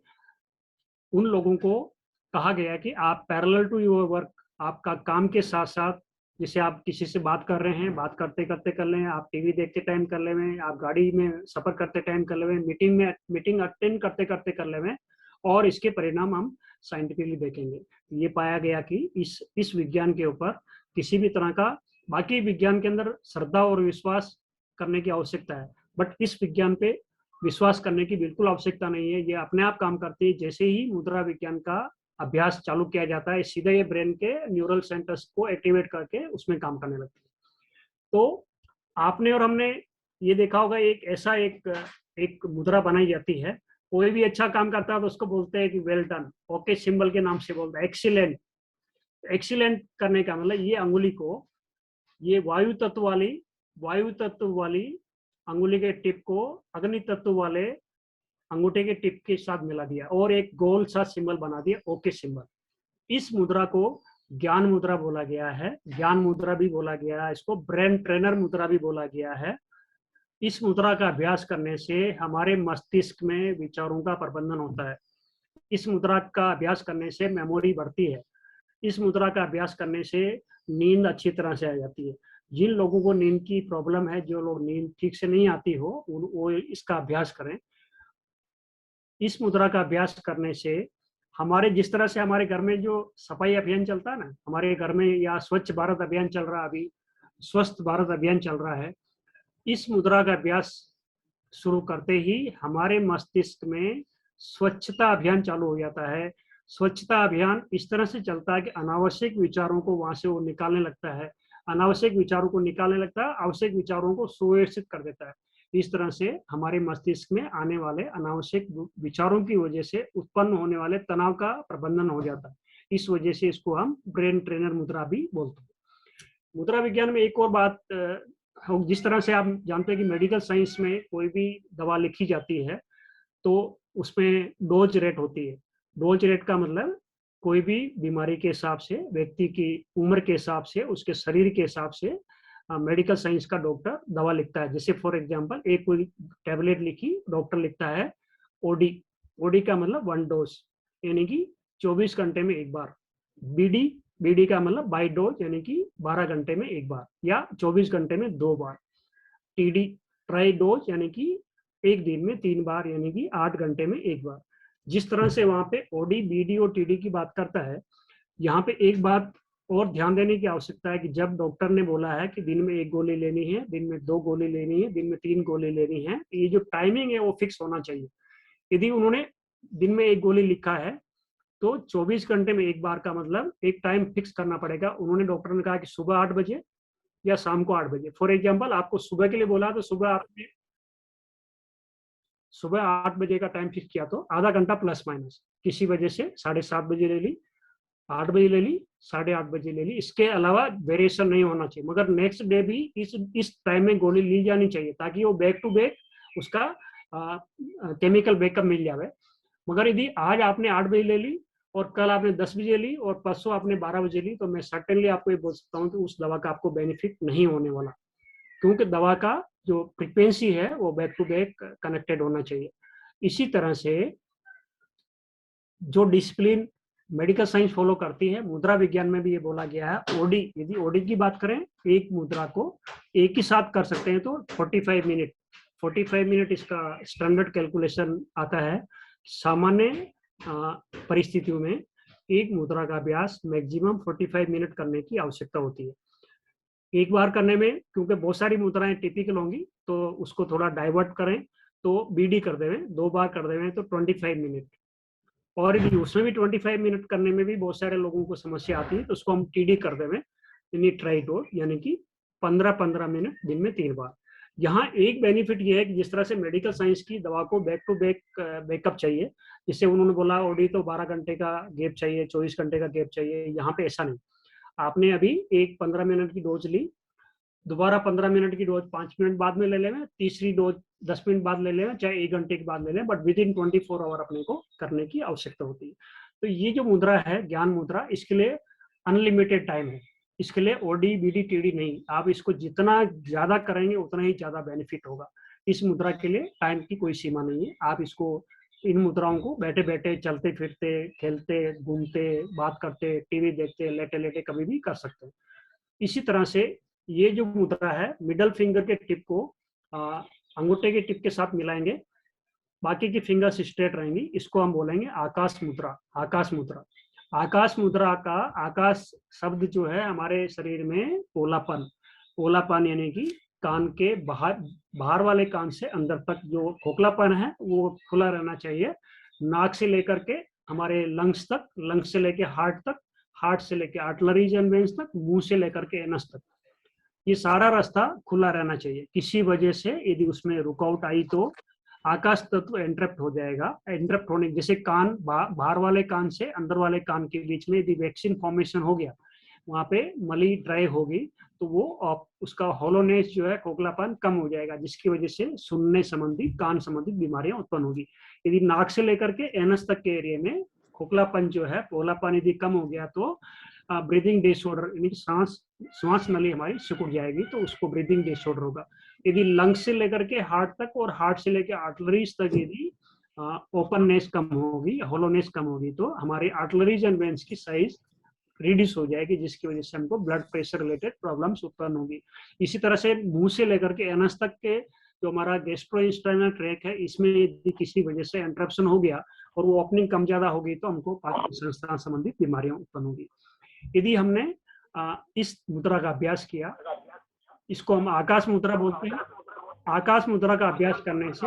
उन लोगों को कहा गया कि आप पैरेलल टू योर वर्क, आपका काम के साथ साथ, जैसे आप किसी से बात कर रहे हैं, बात करते करते कर लें, आप टीवी देखते टाइम कर लें, आप गाड़ी में सफर करते टाइम कर लें, मीटिंग अटेंड करते करते कर लें, और इसके परिणाम हम साइंटिफिकली देखेंगे। ये पाया गया कि इस विज्ञान के ऊपर किसी भी तरह का, बाकी विज्ञान के अंदर श्रद्धा और विश्वास करने की आवश्यकता है, बट इस विज्ञान पे विश्वास करने की बिल्कुल आवश्यकता नहीं है। ये अपने आप काम करती है। जैसे ही मुद्रा विज्ञान का अभ्यास चालू किया जाता है, सीधे ये ब्रेन के न्यूरल सेंटर्स को एक्टिवेट करके उसमें काम करने लगती है। तो आपने और हमने ये देखा होगा, एक मुद्रा बनाई जाती है। कोई भी अच्छा काम करता है तो उसको बोलते हैं कि वेल डन, ओके सिंबल के नाम से बोलते हैं, एक्सीलेंट। एक्सीलेंट करने का मतलब ये अंगुली को, ये वायु तत्व वाली अंगुली के टिप को अग्नि तत्व वाले अंगूठे के टिप के साथ मिला दिया और एक गोल सा सिंबल बना दिया, ओके सिंबल। इस मुद्रा को ज्ञान मुद्रा बोला गया है, ज्ञान मुद्रा भी बोला गया है, इसको ब्रेन ट्रेनर मुद्रा भी बोला गया है। इस मुद्रा का अभ्यास करने से हमारे मस्तिष्क में विचारों का प्रबंधन होता है। इस मुद्रा का अभ्यास करने से मेमोरी बढ़ती है। इस मुद्रा का अभ्यास करने से नींद अच्छी तरह से आ जाती है। जिन लोगों को नींद की प्रॉब्लम है, जो लोग नींद ठीक से नहीं आती हो, वो इसका अभ्यास करें। इस मुद्रा का अभ्यास करने से हमारे, जिस तरह से हमारे घर में जो सफाई अभियान चलता है ना, हमारे घर में, या स्वच्छ भारत अभियान चल रहा है, अभी स्वस्थ भारत अभियान चल रहा है, इस मुद्रा का अभ्यास शुरू करते ही हमारे मस्तिष्क में स्वच्छता अभियान चालू हो जाता है। स्वच्छता अभियान इस तरह से चलता है कि अनावश्यक विचारों को वहां से वो निकालने लगता है, अनावश्यक विचारों को निकालने लगता है, आवश्यक विचारों को सुव्यवस्थित कर देता है। इस तरह से हमारे मस्तिष्क में आने वाले अनावश्यक विचारों की वजह से उत्पन्न होने वाले तनाव का प्रबंधन हो जाता है। इस वजह से इसको हम ब्रेन ट्रेनर मुद्रा भी बोलते हैं। मुद्रा विज्ञान में एक और बात, जिस तरह से आप जानते हैं कि मेडिकल साइंस में कोई भी दवा लिखी जाती है तो उसमें डोज रेट होती है। डोज रेट का मतलब कोई भी बीमारी के हिसाब से, व्यक्ति की उम्र के हिसाब से, उसके शरीर के हिसाब से मेडिकल साइंस का डॉक्टर दवा लिखता है। जैसे फॉर एग्जांपल, एक कोई टैबलेट लिखी, डॉक्टर लिखता है ओडी। ओडी का मतलब 1 डोज, यानी कि 24 घंटे में एक बार। बीडी, बीडी का मतलब बाई डोज, यानी कि 12 घंटे में एक बार या 24 घंटे में 2 बार। टीडी, ट्राई डोज, यानी कि एक दिन में 3 बार, यानी कि 8 घंटे में एक बार। जिस तरह से वहां पे ओडी, बीडी और टीडी की बात करता है, यहाँ पे एक बात और ध्यान देने की आवश्यकता है कि जब डॉक्टर ने बोला है कि दिन में 1 गोली लेनी है, दिन में 2 गोली लेनी है, दिन में 3 गोली लेनी है, ये जो टाइमिंग है वो फिक्स होना चाहिए। यदि उन्होंने दिन में 1 गोली लिखा है तो 24 घंटे में एक बार का मतलब एक टाइम फिक्स करना पड़ेगा। उन्होंने, डॉक्टर ने कहा कि सुबह 8 बजे या शाम को 8 बजे। फॉर एग्जाम्पल, आपको सुबह के लिए बोला तो सुबह 8 बजे का टाइम फिक्स किया तो आधा घंटा प्लस माइनस, किसी वजह से 7:30 बजे ले ली, 8 बजे ले ली, 8:30 बजे ले ली, इसके अलावा वेरिएशन नहीं होना चाहिए। मगर नेक्स्ट डे भी इस टाइम में गोली ली जानी चाहिए ताकि वो बैक टू बैक उसका केमिकल बैकअप मिल जाए। मगर यदि आज आपने 8 बजे ले ली और कल आपने 10 बजे ली और परसों आपने 12 बजे ली, तो मैं सर्टेनली आपको ये बोल सकता हूँ कि उस दवा का आपको बेनिफिट नहीं होने वाला, क्योंकि दवा का जो फ्रिक्वेंसी है वो बैक टू बैक कनेक्टेड होना चाहिए। इसी तरह से जो डिसिप्लिन मेडिकल साइंस फॉलो करती है, मुद्रा विज्ञान में भी ये बोला गया है। ओडी, यदि ओडी की बात करें, एक मुद्रा को एक ही साथ कर सकते हैं तो 45 मिनट इसका स्टैंडर्ड कैलकुलेशन आता है। सामान्य परिस्थितियों में एक मुद्रा का अभ्यास मैक्सिमम 45 मिनट करने की आवश्यकता होती है। एक बार करने में, क्योंकि बहुत सारी मुद्राएं टिपिकल होंगी, तो उसको थोड़ा डाइवर्ट करें तो बीडी कर देवें, 2 बार कर देवें तो 25 मिनट। और यदि उसमें भी 25 मिनट करने में भी बहुत सारे लोगों को समस्या आती है तो उसको हम टीडी कर देवें, यानी ट्राई डोज, यानी कि 15-15 मिनट दिन में 3 बार। यहाँ एक बेनिफिट ये है कि जिस तरह से मेडिकल साइंस की दवा को बैक टू बैक बैकअप चाहिए, जिससे उन्होंने बोला ओडी तो 12 घंटे का गैप चाहिए, 24 घंटे का गैप चाहिए, यहाँ पे ऐसा नहीं। आपने अभी एक 15 मिनट की डोज ली, दोबारा 15 मिनट की डोज 5 मिनट बाद में ले लें, तीसरी डोज 10 मिनट बाद ले लें, चाहे 1 घंटे के बाद ले लें, बट विद इन 24 आवर अपने को करने की आवश्यकता होती है। तो ये जो मुद्रा है, ज्ञान मुद्रा, इसके लिए अनलिमिटेड टाइम है। इसके लिए ओडी बीडी टीडी नहीं, आप इसको जितना ज्यादा करेंगे उतना ही ज्यादा बेनिफिट होगा। इस मुद्रा के लिए टाइम की कोई सीमा नहीं है, आप इसको इन मुद्राओं को बैठे बैठे, चलते फिरते, खेलते, घूमते, बात करते, टीवी देखते, लेटे लेटे कभी भी कर सकते हैं। इसी तरह से ये जो मुद्रा है, मिडल फिंगर के टिप को अंगूठे के टिप के साथ मिलाएंगे, बाकी की फिंगर्स स्ट्रेट रहेंगी, इसको हम बोलेंगे आकाश मुद्रा। आकाश मुद्रा, आकाश मुद्रा का आकाश शब्द जो है हमारे शरीर में पोलापन, पोलापन यानी कि कान के बाहर वाले कान से अंदर तक जो खोखलापन है वो खुला रहना चाहिए। नाक से लेकर के हमारे लंग्स तक, लंग्स से लेकर हार्ट तक, हार्ट से लेकर आर्टलरीज एंड वेन्स तक, मुंह से लेकर के एनस तक, ये सारा रास्ता खुला रहना चाहिए। किसी वजह से यदि उसमें रुकावट आई तो आकाश तत्व एंट्रप्ट हो जाएगा। एंट्रप्ट होने, जैसे कान बाहर वाले कान से अंदर वाले कान के बीच में यदि वैक्सीन फॉर्मेशन हो गया, वहां पे मली ड्राई होगी तो वो उसका होलोनेस जो है, खोखलापन कम हो जाएगा, जिसकी वजह से सुनने संबंधी, कान संबंधित बीमारियां उत्पन्न होगी। यदि नाक से लेकर के एनस तक के एरिया में खोखलापन जो है, पोलापन यदि कम हो गया तो ब्रीदिंग डिसऑर्डर, यानी श्वास नली हमारी सिकुड़ जाएगी, तो उसको ब्रीदिंग डिसऑर्डर होगा। यदि लंग्स से लेकर के हार्ट तक और हार्ट से लेकर आर्टलरीज तक यदि ओपननेस कम होगी, होलोनेस कम होगी, तो हमारे आर्टलरीज एंड वेन्स की साइज रिड्यूस हो जाएगी, जिसकी वजह से हमको ब्लड प्रेशर रिलेटेड प्रॉब्लम्स उत्पन्न होगी। इसी तरह से मुंह से लेकर के एनस तक के जो हमारा गैस्ट्रोइंटेस्टाइनल ट्रैक है, इसमें यदि किसी वजह से इंटरप्शन हो गया और वो ओपनिंग कम ज्यादा होगी तो हमको पाचन संस्थान संबंधित बीमारियां उत्पन्न होगी। यदि हमने इस मुद्रा का अभ्यास किया, इसको हम आकाश मुद्रा बोलते हैं। आकाश मुद्रा का अभ्यास करने से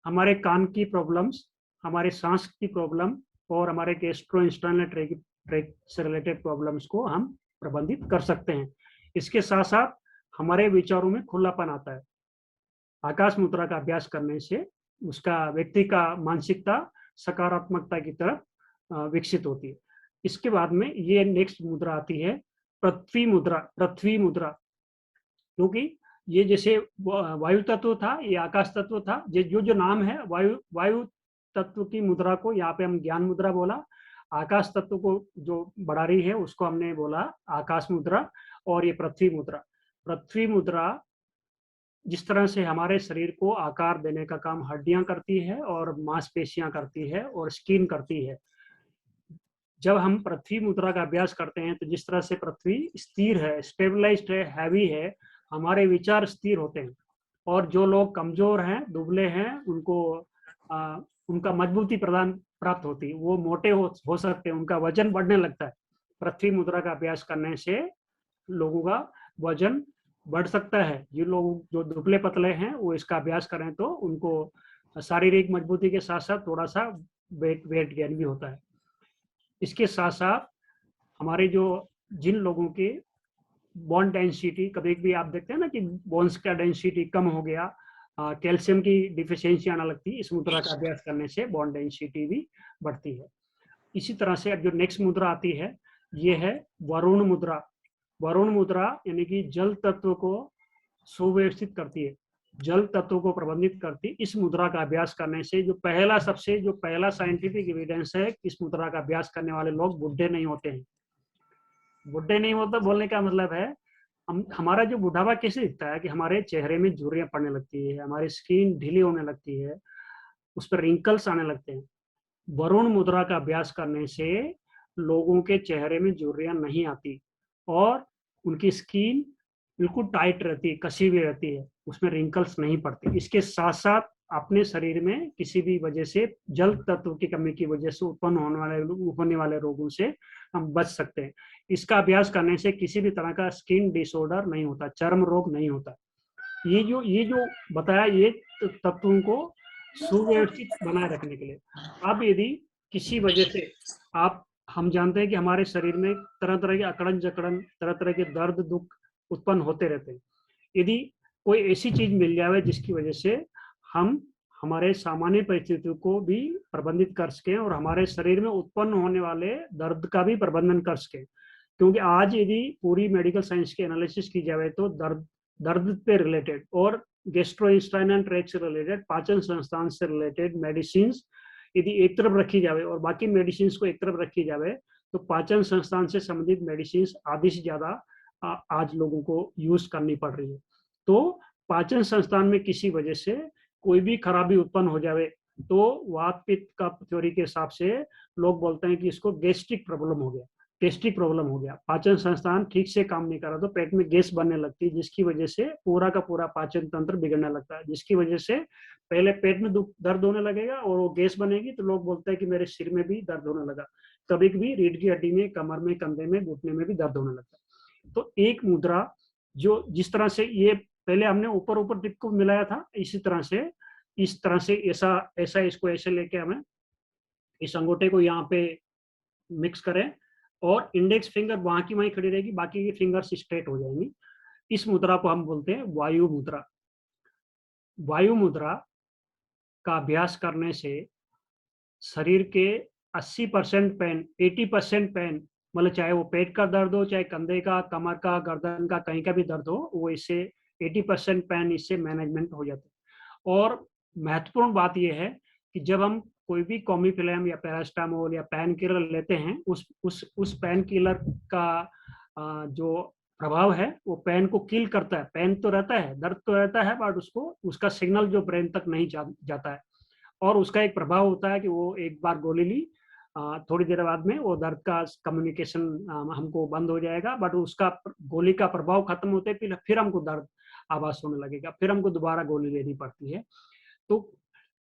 हमारे कान की प्रॉब्लम्स, हमारे सांस की प्रॉब्लम और हमारे गैस्ट्रोइंटेस्टाइनल ट्रैक से रिलेटेड प्रॉब्लम्स को हम प्रबंधित कर सकते हैं। इसके साथ साथ हमारे विचारों में खुलापन आता है। आकाश मुद्रा का अभ्यास करने से उसका व्यक्ति का मानसिकता सकारात्मकता की तरफ विकसित होती है। इसके बाद में ये नेक्स्ट मुद्रा आती है पृथ्वी मुद्रा। पृथ्वी मुद्रा, क्योंकि ये जैसे वायु तत्व था, ये आकाश तत्व था, जो नाम है वायु तत्व की मुद्रा को यहाँ पे हम ज्ञान मुद्रा बोला, आकाश तत्व को जो बढ़ा रही है उसको हमने बोला आकाश मुद्रा, और ये पृथ्वी मुद्रा। पृथ्वी मुद्रा जिस तरह से हमारे शरीर को आकार देने का काम हड्डियां करती है और मांसपेशियां करती है और स्किन करती है, जब हम पृथ्वी मुद्रा का अभ्यास करते हैं तो जिस तरह से पृथ्वी स्थिर है, स्टेबलाइज्ड है, हैवी है, हमारे विचार स्थिर होते हैं। और जो लोग कमजोर हैं, दुबले हैं, उनको उनका मजबूती प्रदान प्राप्त होती है, वो मोटे हो सकते हैं, उनका वजन बढ़ने लगता है। पृथ्वी मुद्रा का अभ्यास करने से लोगों का वजन बढ़ सकता है। जो लोग जो दुबले पतले हैं वो इसका अभ्यास करें तो उनको शारीरिक मजबूती के साथ साथ थोड़ा सा वेट गेन भी होता है। इसके साथ साथ हमारे जो जिन लोगों के बोन डेंसिटी, कभी भी आप देखते हैं ना कि बोन्स का डेंसिटी कम हो गया, कैल्शियम की डिफिशियंसी आने लगती है, इस मुद्रा का अभ्यास करने से बोन डेंसिटी भी बढ़ती है। इसी तरह से अब जो नेक्स्ट मुद्रा आती है ये है वरुण मुद्रा। वरुण मुद्रा यानी कि जल तत्व को सुव्यवस्थित करती है, जल तत्व को प्रबंधित करती है। इस मुद्रा का अभ्यास करने से जो पहला साइंटिफिक एविडेंस है, इस मुद्रा का अभ्यास करने वाले लोग बुढ़े नहीं होते हैं। बुढ़े नहीं होता बोलने का मतलब है हमारा जो बुढ़ापा कैसे दिखता है कि हमारे चेहरे में झुर्रियां पड़ने लगती है, हमारी स्किन ढीली होने लगती है, उस पर रिंकल्स आने लगते हैं। वरुण मुद्रा का अभ्यास करने से लोगों के चेहरे में झुर्रियां नहीं आती और उनकी स्किन बिल्कुल टाइट रहती है, कसी हुई रहती है, उसमें रिंकल्स नहीं पड़ते। इसके साथ साथ अपने शरीर में किसी भी वजह से जल तत्व की कमी की वजह से उत्पन्न होने वाले रोगों से हम बच सकते हैं। इसका अभ्यास करने से किसी भी तरह का स्किन डिसऑर्डर नहीं होता, चर्म रोग नहीं होता। ये जो बताया ये तत्वों को सुव्यवस्थित बनाए रखने के लिए। अब यदि किसी वजह से हम जानते हैं कि हमारे शरीर में तरह तरह के अकड़न जकड़न, तरह तरह के दर्द दुख उत्पन्न होते रहते हैं। यदि कोई ऐसी चीज मिल जाए जिसकी वजह से हम हमारे सामान्य परिस्थितियों को भी प्रबंधित कर सकें और हमारे शरीर में उत्पन्न होने वाले दर्द का भी प्रबंधन कर सकें, क्योंकि आज यदि पूरी मेडिकल साइंस की एनालिसिस की जाए तो दर्द पे रिलेटेड और गैस्ट्रोइंटेस्टाइनल ट्रैक्ट से रिलेटेड, पाचन संस्थान से रिलेटेड मेडिसिन यदि एक तरफ रखी जाए और बाकी मेडिसिन को एक तरफ रखी जाए तो पाचन संस्थान से संबंधित मेडिसिन आधी से ज्यादा आज लोगों को यूज करनी पड़ रही है। तो पाचन संस्थान में किसी वजह से कोई भी खराबी उत्पन्न हो जाए तो वात पित्त का थ्योरी के हिसाब से लोग बोलते हैं कि इसको गैस्ट्रिक प्रॉब्लम हो गया, गैस्ट्रिक प्रॉब्लम हो गया। पाचन संस्थान ठीक से काम नहीं कर रहा तो पेट में गैस बनने लगती है, जिसकी वजह से पूरा का पूरा पाचन तंत्र बिगड़ने लगता है, जिसकी वजह से पहले पेट में दर्द होने लगेगा और वो गैस बनेगी तो लोग बोलते हैं कि मेरे सिर में भी दर्द होने लगा, कभी कभी रीढ़ की हड्डी में, कमर में, कंधे में, घुटने में भी दर्द होने लगता है। तो एक मुद्रा जो जिस तरह से ये पहले हमने ऊपर ऊपर टिप को मिलाया था, इस तरह से ऐसा ऐसा इसको ऐसे लेके हमें इस अंगूठे को यहाँ पे मिक्स करें और इंडेक्स फिंगर वहां की वहीं खड़ी रहेगी, बाकी की फिंगर्स स्ट्रेट हो जाएंगी। इस मुद्रा को हम बोलते हैं वायु मुद्रा। वायु मुद्रा का अभ्यास करने से शरीर के 80% पेन, 80% पेन, मतलब चाहे वो पेट का दर्द हो, चाहे कंधे का, कमर का, गर्दन का, कहीं का भी दर्द हो, वो इससे 80% पेन इससे मैनेजमेंट हो जाता है। और महत्वपूर्ण बात यह है कि जब हम कोई भी कॉमिफ्लेम या पैरास्टामोल या पेन किलर लेते हैं, उस पेन किलर का जो प्रभाव है वो पेन को किल करता है। पेन तो रहता है, दर्द तो रहता है, बट उसका सिग्नल जो ब्रेन तक नहीं जाता है। और उसका एक प्रभाव होता है कि वो एक बार गोली ली, थोड़ी देर बाद में वो दर्द का कम्युनिकेशन हमको बंद हो जाएगा, बट उसका गोली का प्रभाव खत्म होते फिर हमको दर्द आभास होने लगेगा, फिर हमको दोबारा गोली लेनी पड़ती है। तो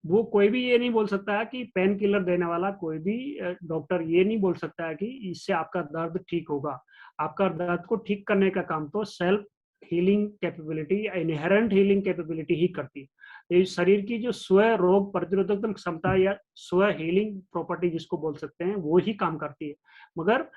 वो कोई भी ये नहीं बोल सकता है कि पेन किलर देने वाला कोई भी डॉक्टर ये नहीं बोल सकता है कि इससे आपका दर्द ठीक होगा। आपका दर्द को ठीक करने का काम तो self healing capability, inherent healing capability ही करती है। ये शरीर की जो स्व रोग प्रतिरोधक क्षमता या स्व हीलिंग प्रॉपर्टी जिसको बोल सकते हैं, वो ही काम करती है। मगर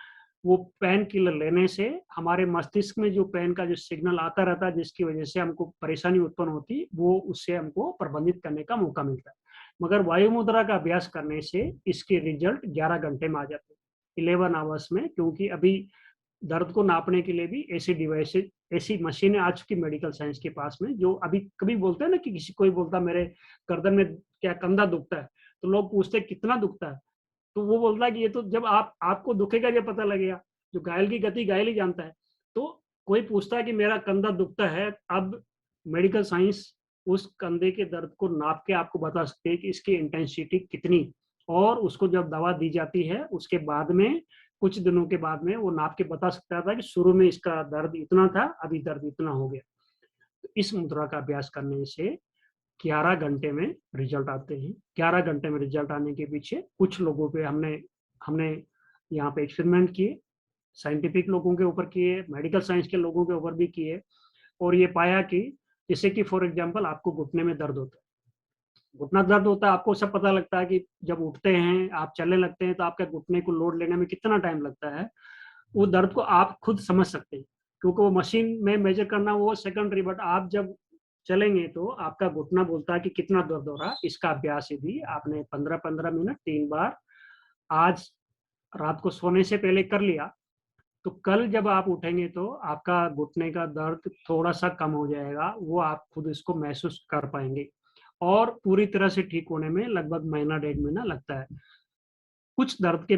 वो पेन किलर लेने से हमारे मस्तिष्क में जो पेन का जो सिग्नल आता रहता है, जिसकी वजह से हमको परेशानी उत्पन्न होती, वो उससे हमको प्रबंधित करने का मौका मिलता है। मगर वायु मुद्रा का अभ्यास करने से इसके रिजल्ट 11 घंटे में आ जाते हैं, 11 आवर्स में। क्योंकि अभी दर्द को नापने के लिए भी ऐसी डिवाइसेज, ऐसी मशीनें आ चुकी मेडिकल साइंस के पास में, जो अभी कभी बोलते हैं ना कि किसी कोई बोलता मेरे गर्दन में क्या कंधा दुखता है, तो लोग पूछते कितना दुखता है, तो वो बोलता है कि ये तो जब आपको दुखेगा जब पता लगेगा, जो घायल की गति घायल ही जानता है। तो कोई पूछता है कि मेरा कंधा दुखता है, अब मेडिकल साइंस उस कंधे के दर्द को नाप के आपको बता सकते हैं कि इसकी इंटेंसिटी कितनी, और उसको जब दवा दी जाती है उसके बाद में कुछ दिनों के बाद में वो नाप के बता सकता था कि शुरू में इसका दर्द इतना था, अभी दर्द इतना हो गया। तो इस मुद्रा का अभ्यास करने से 11 घंटे में रिजल्ट आते हैं। 11 घंटे में रिजल्ट आने के पीछे कुछ लोगों पे हमने यहाँ पे एक्सपेरिमेंट किए, साइंटिफिक लोगों के ऊपर किए, मेडिकल साइंस के लोगों के ऊपर भी किए, और ये पाया कि जैसे कि फॉर एग्जांपल आपको घुटने में दर्द होता है, घुटना दर्द होता है, आपको सब पता लगता है कि जब उठते हैं, आप चलने लगते हैं, तो आपके घुटने को लोड लेने में कितना टाइम लगता है, वो दर्द को आप खुद समझ सकते हैं। क्योंकि वो मशीन में मेजर करना वो सेकेंडरी, बट आप जब चलेंगे तो आपका घुटना बोलता है कि कितना दर्द हो रहा है। इसका अभ्यास यदि आपने 15-15 मिनट 3 बार आज रात को सोने से पहले कर लिया, तो कल जब आप उठेंगे तो आपका घुटने का दर्द थोड़ा सा कम हो जाएगा, वो आप खुद इसको महसूस कर पाएंगे। और पूरी तरह से ठीक होने में लगभग महीना 1.5 महीना लगता है। कुछ दर्द के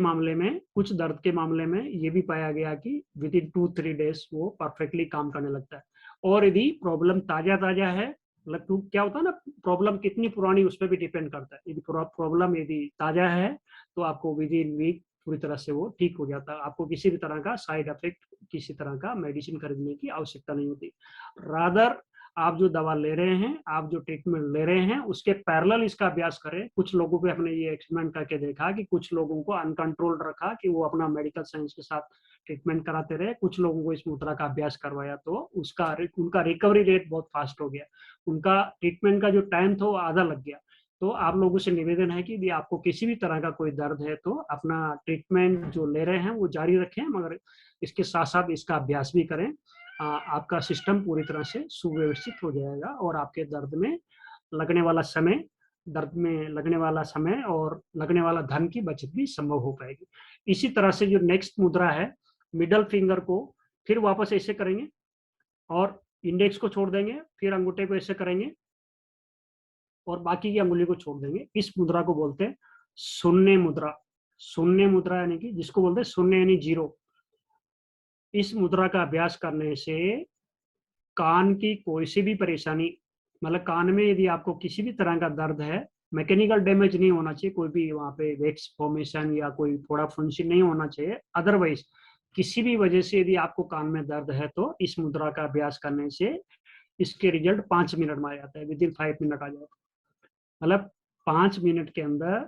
मामले में ये भी पाया गया कि विद इन 2-3 डेज वो परफेक्टली काम करने लगता है। और यदि प्रॉब्लम ताजा है, मतलब क्या होता है ना, प्रॉब्लम कितनी पुरानी उस पर भी डिपेंड करता है। यदि प्रॉब्लम यदि ताजा है तो आपको विद इन वीक पूरी तरह से वो ठीक हो जाता है। आपको किसी भी तरह का साइड इफेक्ट, किसी तरह का मेडिसिन खरीदने की आवश्यकता नहीं होती। रादर आप जो दवा ले रहे हैं, आप जो ट्रीटमेंट ले रहे हैं, उसके पैरेलल इसका अभ्यास करें। कुछ लोगों पे हमने ये एक्सपेरिमेंट करके देखा कि कुछ लोगों को अनकंट्रोल्ड रखा कि वो अपना मेडिकल साइंस के साथ ट्रीटमेंट कराते रहे, कुछ लोगों को इस मुद्रा का अभ्यास करवाया तो उनका रिकवरी रेट बहुत फास्ट हो गया, उनका ट्रीटमेंट का जो टाइम था वो आधा लग गया। तो आप लोगों से निवेदन है कि यदि आपको किसी भी तरह का कोई दर्द है तो अपना ट्रीटमेंट जो ले रहे हैं वो जारी रखें, मगर इसके साथ साथ इसका अभ्यास भी करें। आपका सिस्टम पूरी तरह से सुव्यवस्थित हो जाएगा और आपके लगने वाला समय दर्द में लगने वाला समय और लगने वाला धन की बचत भी संभव हो पाएगी। इसी तरह से जो नेक्स्ट मुद्रा है, मिडल फिंगर को फिर वापस ऐसे करेंगे और इंडेक्स को छोड़ देंगे, फिर अंगूठे को ऐसे करेंगे और बाकी की अंगुली को छोड़ देंगे। इस मुद्रा को बोलते हैं शून्य मुद्रा। शून्य मुद्रा यानी कि जिसको बोलते हैं शून्य यानी जीरो, इस मुद्रा का अभ्यास करने से कान की कोई सी भी परेशानी, मतलब कान में यदि आपको किसी भी तरह का दर्द है, मैकेनिकल डैमेज नहीं होना चाहिए, कोई भी वहाँ पे वैक्स फॉर्मेशन या कोई थोड़ा फुंसी नहीं होना चाहिए, अदरवाइज किसी भी वजह से यदि आपको कान में दर्द है तो इस मुद्रा का अभ्यास करने से इसके रिजल्ट 5 मिनट में आ जाता है, विद इन 5 मिनट आ जाता है। मतलब 5 मिनट के अंदर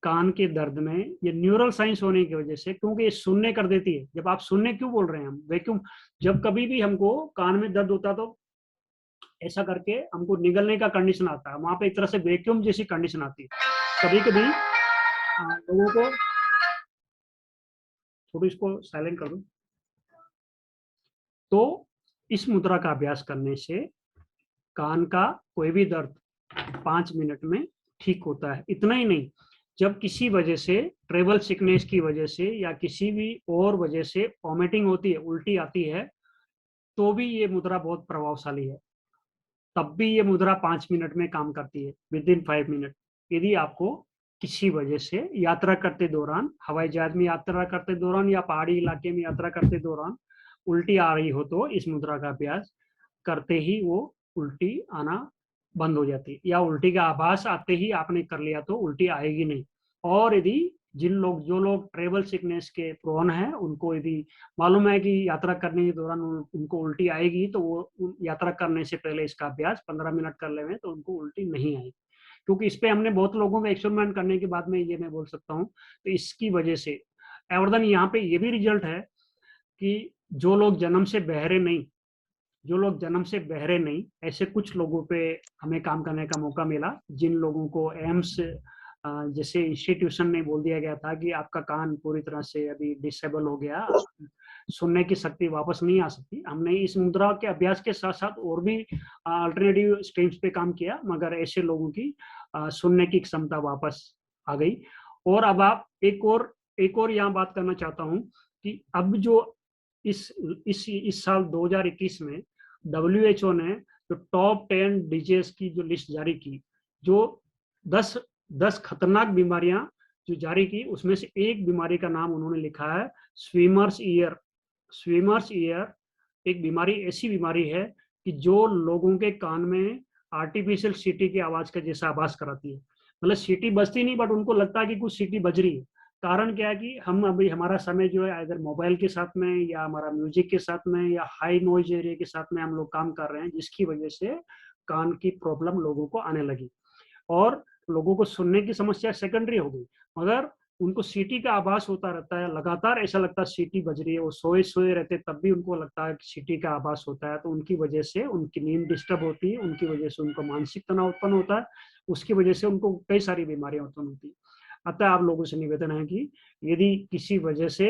कान के दर्द में, ये न्यूरल साइंस होने की वजह से, क्योंकि ये सुनने कर देती है। जब आप सुनने क्यों बोल रहे हैं, हम वैक्यूम, जब कभी भी हमको कान में दर्द होता है तो ऐसा करके हमको निगलने का कंडीशन आता है, वहां पे एक तरह से वैक्यूम जैसी कंडीशन आती है। कभी कभी लोगों को, थोड़ी इसको साइलेंट कर दो। तो इस मुद्रा का अभ्यास करने से कान का कोई भी दर्द 5 मिनट में ठीक होता है। इतना ही नहीं, जब किसी वजह से, ट्रेवल सिकनेस की वजह से या किसी भी और वजह से वॉमिटिंग होती है, उल्टी आती है, तो भी ये मुद्रा बहुत प्रभावशाली है। तब भी ये मुद्रा 5 मिनट में काम करती है, विद इन 5 मिनट। यदि आपको किसी वजह से यात्रा करते दौरान, हवाई जहाज में यात्रा करते दौरान या पहाड़ी इलाके में यात्रा करते दौरान उल्टी आ रही हो तो इस मुद्रा का अभ्यास करते ही वो उल्टी आना बंद हो जाती है, या उल्टी का आभास आते ही आपने कर लिया तो उल्टी आएगी नहीं। और यदि जो लोग ट्रेवल सिकनेस के प्रोन हैं, उनको यदि मालूम है कि यात्रा करने के दौरान उनको उल्टी आएगी, तो वो यात्रा करने से पहले इसका अभ्यास 15 मिनट कर लें तो उनको उल्टी नहीं आएगी। क्योंकि इस पे हमने बहुत लोगों में एक्सपेरिमेंट करने के बाद में ये मैं बोल सकता हूँ, तो इसकी वजह से और यहाँ पे ये भी रिजल्ट है कि जो लोग जन्म से बहरे नहीं, ऐसे कुछ लोगों पे हमें काम करने का मौका मिला, जिन लोगों को एम्स जैसे इंस्टीट्यूशन में बोल दिया गया था कि आपका कान पूरी तरह से अभी डिसेबल हो गया, सुनने की शक्ति वापस नहीं आ सकती। हमने इस मुद्रा के अभ्यास के साथ साथ और भी अल्टरनेटिव स्ट्रीम्स पे काम किया, मगर ऐसे लोगों की सुनने की क्षमता वापस आ गई। और अब आप एक और यहाँ बात करना चाहता हूँ कि अब जो इस साल 2021 में WHO ने जो टॉप 10 डिजीज की जो लिस्ट जारी की, जो 10 खतरनाक बीमारियां जो जारी की, उसमें से एक बीमारी का नाम उन्होंने लिखा है स्विमर्स ईयर। स्विमर्स ईयर एक बीमारी, ऐसी बीमारी है कि जो लोगों के कान में आर्टिफिशियल सीटी की आवाज का जैसा आभास कराती है। मतलब सीटी बजती नहीं, बट उनको लगता है कि कुछ सीटी बज रही है। कारण क्या है कि हम अभी, हमारा समय जो है अगर मोबाइल के साथ में या हमारा म्यूजिक के साथ में या हाई नॉइज एरिया के साथ में हम लोग काम कर रहे हैं, जिसकी वजह से कान की प्रॉब्लम लोगों को आने लगी और लोगों को सुनने की समस्या सेकेंडरी हो गई। मगर उनको सीटी का आभास होता रहता है, लगातार ऐसा लगता है सीटी बज रही है, वो सोए सोए रहते तब भी उनको लगता है कि सीटी का आभास होता है, तो उनकी वजह से उनकी नींद डिस्टर्ब होती है, उनकी वजह से उनको मानसिक तनाव उत्पन्न होता है, उसकी वजह से उनको कई सारी बीमारियां उत्पन्न होती है। अतः आप लोगों से निवेदन है कि यदि किसी वजह से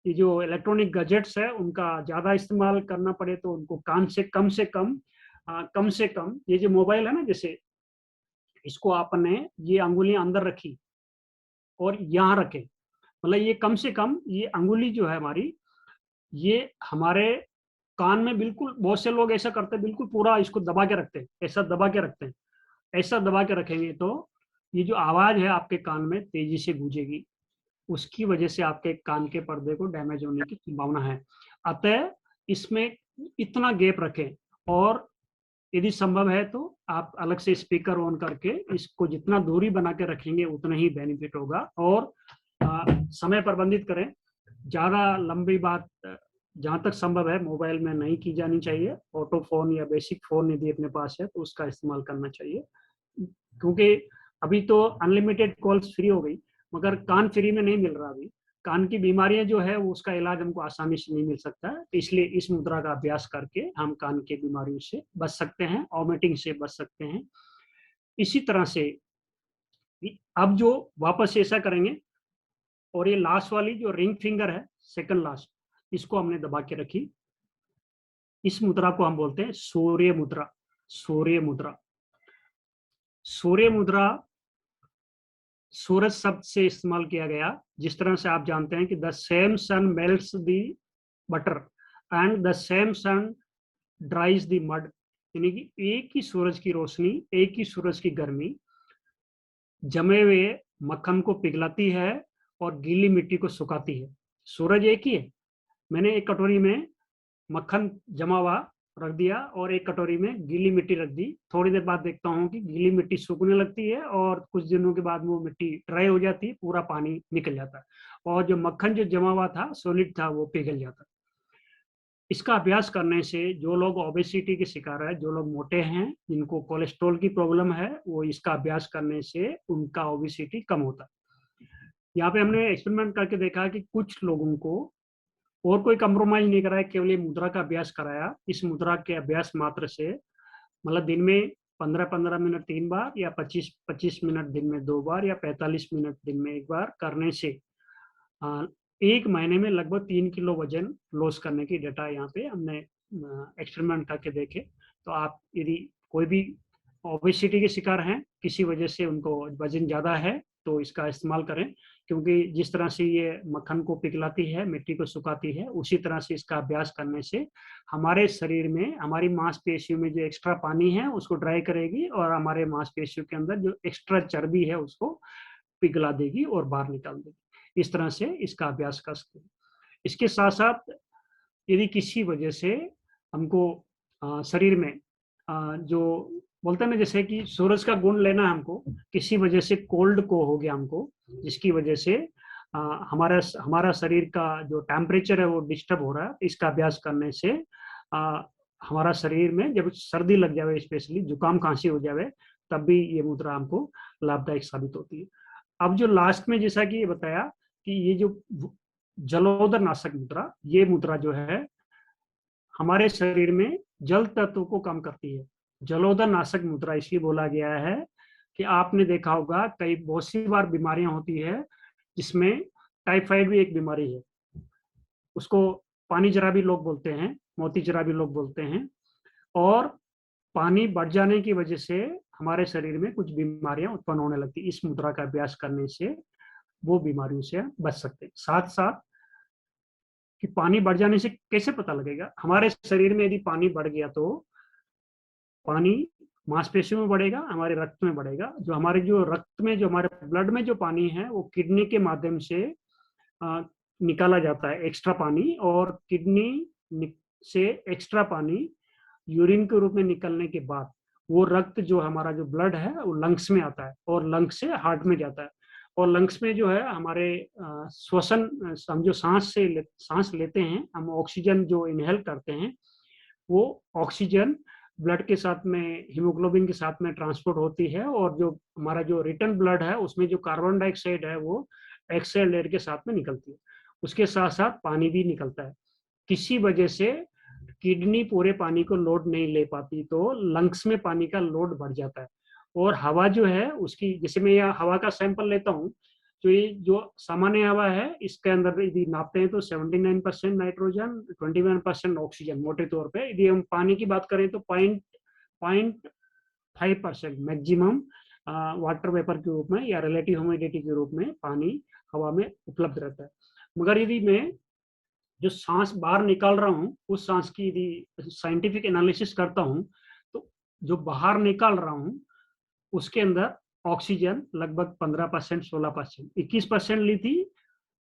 ये जो इलेक्ट्रॉनिक गैजेट्स है उनका ज्यादा इस्तेमाल करना पड़े, तो उनको कान से कम ये जो मोबाइल है ना, जैसे इसको आपने ये अंगुलियां अंदर रखी और यहाँ रखें, मतलब ये कम से कम ये अंगुली जो है हमारी, ये हमारे कान में बिल्कुल, बहुत से लोग ऐसा करते हैं बिल्कुल पूरा इसको दबा के रखते हैं, ऐसा दबा के रखते हैं। ऐसा दबा के रखेंगे तो ये जो आवाज है आपके कान में तेजी से गूंजेगी, उसकी वजह से आपके कान के पर्दे को डैमेज होने की संभावना है। अतः इसमें इतना गैप रखें, और यदि संभव है तो आप अलग से स्पीकर ऑन करके इसको जितना दूरी बना के रखेंगे उतना ही बेनिफिट होगा। और समय प्रबंधित करें, ज्यादा लंबी बात जहां तक संभव है मोबाइल में नहीं की जानी चाहिए। ऑटो फोन या बेसिक फोन यदि अपने पास है तो उसका इस्तेमाल करना चाहिए, क्योंकि अभी तो अनलिमिटेड कॉल्स फ्री हो गई, मगर कान फ्री में नहीं मिल रहा। अभी कान की बीमारियां जो है उसका इलाज हमको आसानी से नहीं मिल सकता है, तो इसलिए इस मुद्रा का अभ्यास करके हम कान की बीमारियों से बच सकते हैं, वॉमिटिंग से बच सकते हैं। इसी तरह से अब जो वापस ऐसा करेंगे, और ये लास्ट वाली जो रिंग फिंगर है, सेकंड लास्ट, इसको हमने दबा के रखी। इस मुद्रा को हम बोलते हैं सूर्य मुद्रा। सूर्य मुद्रा, सूर्य मुद्रा सूरज शब्द से इस्तेमाल किया गया। जिस तरह से आप जानते हैं कि the same sun melts the butter and the same sun dries the mud, यानी कि एक ही सूरज की रोशनी, एक ही सूरज की गर्मी जमे हुए मक्खन को पिघलाती है और गीली मिट्टी को सुखाती है। सूरज एक ही है। मैंने एक कटोरी में मक्खन जमा हुआ रख दिया और एक कटोरी में गीली मिट्टी रख दी। थोड़ी देर बाद देखता हूँ कि गीली मिट्टी सूखने लगती है और कुछ दिनों के बाद वो मिट्टी ड्राई हो जाती है, पूरा पानी निकल जाता है और जो मक्खन जो जमा हुआ था, सॉलिड था, वो पिघल जाता है। इसका अभ्यास करने से जो लोग ओबेसिटी के शिकार है, जो लोग मोटे हैं, जिनको कोलेस्ट्रॉल की प्रॉब्लम है, वो इसका अभ्यास करने से उनका ओबेसिटी कम होता है। यहाँ पे हमने एक्सपेरिमेंट करके देखा कि कुछ लोगों को और कोई कंप्रोमाइज नहीं कराया, केवल ये मुद्रा का अभ्यास कराया। इस मुद्रा के अभ्यास मात्र से, मतलब दिन में 15-15 मिनट 3 बार या 25-25 मिनट दिन में 2 बार या 45 मिनट दिन में 1 बार करने से एक महीने में लगभग 3 किलो वजन लॉस करने की डेटा यहाँ पे हमने एक्सपेरिमेंट करके देखे। तो आप यदि कोई भी ओबेसिटी के शिकार हैं, किसी वजह से उनको वजन ज़्यादा है, तो इसका इस्तेमाल करें, क्योंकि जिस तरह से ये मक्खन को पिघलाती है, मिट्टी को सुखाती है, उसी तरह से इसका अभ्यास करने से हमारे शरीर में, हमारी मांसपेशियों में जो एक्स्ट्रा पानी है उसको ड्राई करेगी और हमारे मांसपेशियों के अंदर जो एक्स्ट्रा चर्बी है उसको पिघला देगी और बाहर निकाल देगी। इस तरह से इसका अभ्यास कर सकते हैं। इसके साथ साथ यदि किसी वजह से हमको शरीर में जो बोलते हैं ना, जैसे कि सूरज का गुण लेना है हमको, किसी वजह से कोल्ड को हो गया हमको, जिसकी वजह से हमारा हमारा शरीर का जो टेम्परेचर है वो डिस्टर्ब हो रहा है, इसका अभ्यास करने से हमारा शरीर में जब सर्दी लग जाए, स्पेशली जुकाम खांसी हो जाए, तब भी ये मुद्रा हमको लाभदायक साबित होती है। अब जो लास्ट में जैसा कि ये बताया कि ये जो जलोदर नाशक मुद्रा, ये मुद्रा जो है हमारे शरीर में जल तत्व को कम करती है। जलोदर नाशक मुद्रा इसलिए बोला गया है कि आपने देखा होगा कई बहुत सी बार बीमारियां होती है, जिसमें टाइफाइड भी एक बीमारी है। उसको पानी जराबी लोग बोलते हैं, मोती जराबी लोग बोलते हैं। और पानी बढ़ जाने की वजह से हमारे शरीर में कुछ बीमारियां उत्पन्न होने लगती। इस मुद्रा का अभ्यास करने से वो बीमारियों से बच सकते हैं। साथ साथ कि पानी बढ़ जाने से कैसे पता लगेगा, हमारे शरीर में यदि पानी बढ़ गया तो पानी मांसपेशियों में बढ़ेगा, हमारे रक्त में बढ़ेगा। जो हमारे जो रक्त में, जो हमारे ब्लड में जो पानी है वो किडनी के माध्यम से निकाला जाता है एक्स्ट्रा पानी, और किडनी से एक्स्ट्रा पानी यूरिन के रूप में निकलने के बाद वो रक्त जो हमारा जो ब्लड है वो लंग्स में आता है और लंग्स से हार्ट में जाता है। और लंग्स में जो है हमारे श्वसन, हम जो सांस लेते हैं, हम ऑक्सीजन जो इनहेल करते हैं, वो ऑक्सीजन ब्लड के साथ में, हीमोग्लोबिन के साथ में ट्रांसपोर्ट होती है, और जो हमारा जो रिटर्न ब्लड है उसमें जो कार्बन डाइऑक्साइड है वो एक्सेल एयर के साथ में निकलती है। उसके साथ साथ पानी भी निकलता है। किसी वजह से किडनी पूरे पानी को लोड नहीं ले पाती तो लंग्स में पानी का लोड बढ़ जाता है। और हवा जो है उसकी, जैसे मैं यहाँ हवा का सैंपल लेता हूँ, तो ये जो सामान्य हवा है इसके अंदर यदि नापते हैं तो 79% नाइट्रोजन, 21% ऑक्सीजन मोटे तौर पे। यदि हम पानी की बात करें तो 0.5% मैक्सिमम वाटर वेपर के रूप में या रिलेटिव ह्यूमिडिटी के रूप में पानी हवा में उपलब्ध रहता है। मगर यदि मैं जो सांस बाहर निकाल रहा हूँ उस सांस की यदि साइंटिफिक एनालिसिस करता हूँ, तो जो बाहर निकाल रहा हूँ उसके अंदर ऑक्सीजन लगभग 15%, 16%, 21% ली थी,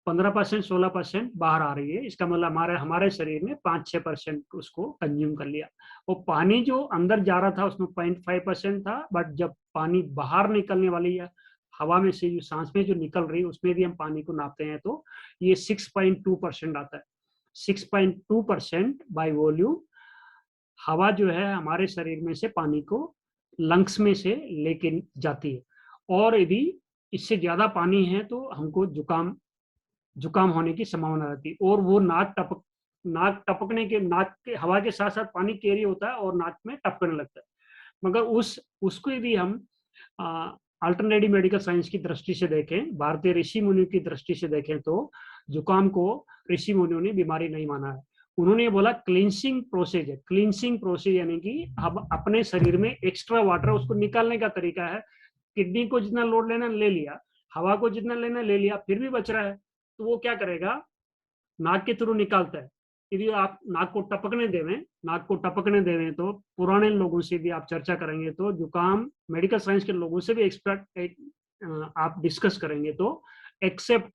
15%, 16% बाहर आ रही है। इसका मतलब हमारे शरीर ने 5-6% उसको कंज्यूम कर लिया। और पानी जो अंदर जा रहा था उसमें 0.5% था, बट जब पानी बाहर निकलने वाली है हवा में से, जो सांस में जो निकल रही है, उसमें भी हम पानी को नापते हैं तो ये 6.2% आता है। 6.2% बाय वॉल्यूम हवा जो है हमारे शरीर में से पानी को लंग्स में से लेके जाती है। और यदि इससे ज्यादा पानी है तो हमको जुकाम होने की संभावना रहती है। और वो नाक टपकने के, नाक के हवा के साथ साथ पानी कैरी होता है और नाक में टपकने लगता है। मगर उसको यदि हम अल्टरनेटिव मेडिकल साइंस की दृष्टि से देखें, भारतीय ऋषि मुनियों की दृष्टि से देखें, तो जुकाम को ऋषि मुनियों ने बीमारी नहीं माना है। उन्होंने ये बोला क्लींसिंग प्रोसेस है। क्लींसिंग प्रोसेस यानी कि हम अपने शरीर में एक्स्ट्रा वाटर उसको निकालने का तरीका है। किडनी को जितना लोड लेना ले लिया, हवा को जितना लेना ले लिया, फिर भी बच रहा है, तो वो क्या करेगा, नाक के थ्रू निकालता है। यदि आप नाक को टपकने देवें तो पुराने लोगों से भी आप चर्चा करेंगे तो जुकाम, मेडिकल साइंस के लोगों से भी एक्सपर्ट आप डिस्कस करेंगे तो एक्सेप्ट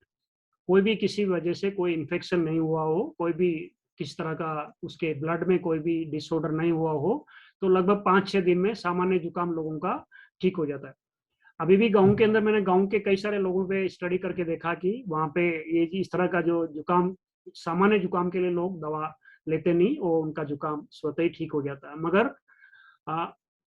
कोई भी किसी वजह से कोई इन्फेक्शन नहीं हुआ हो, कोई भी किस तरह का उसके ब्लड में कोई भी डिसऑर्डर नहीं हुआ हो, तो लगभग 5-6 दिन में सामान्य जुकाम लोगों का ठीक हो जाता है। अभी भी गाँव के अंदर मैंने गाँव के कई सारे लोगों पे स्टडी करके देखा कि वहाँ पे ये इस तरह का जो जुकाम, सामान्य जुकाम के लिए लोग दवा लेते नहीं और उनका जुकाम स्वतः ही ठीक हो जाता है। मगर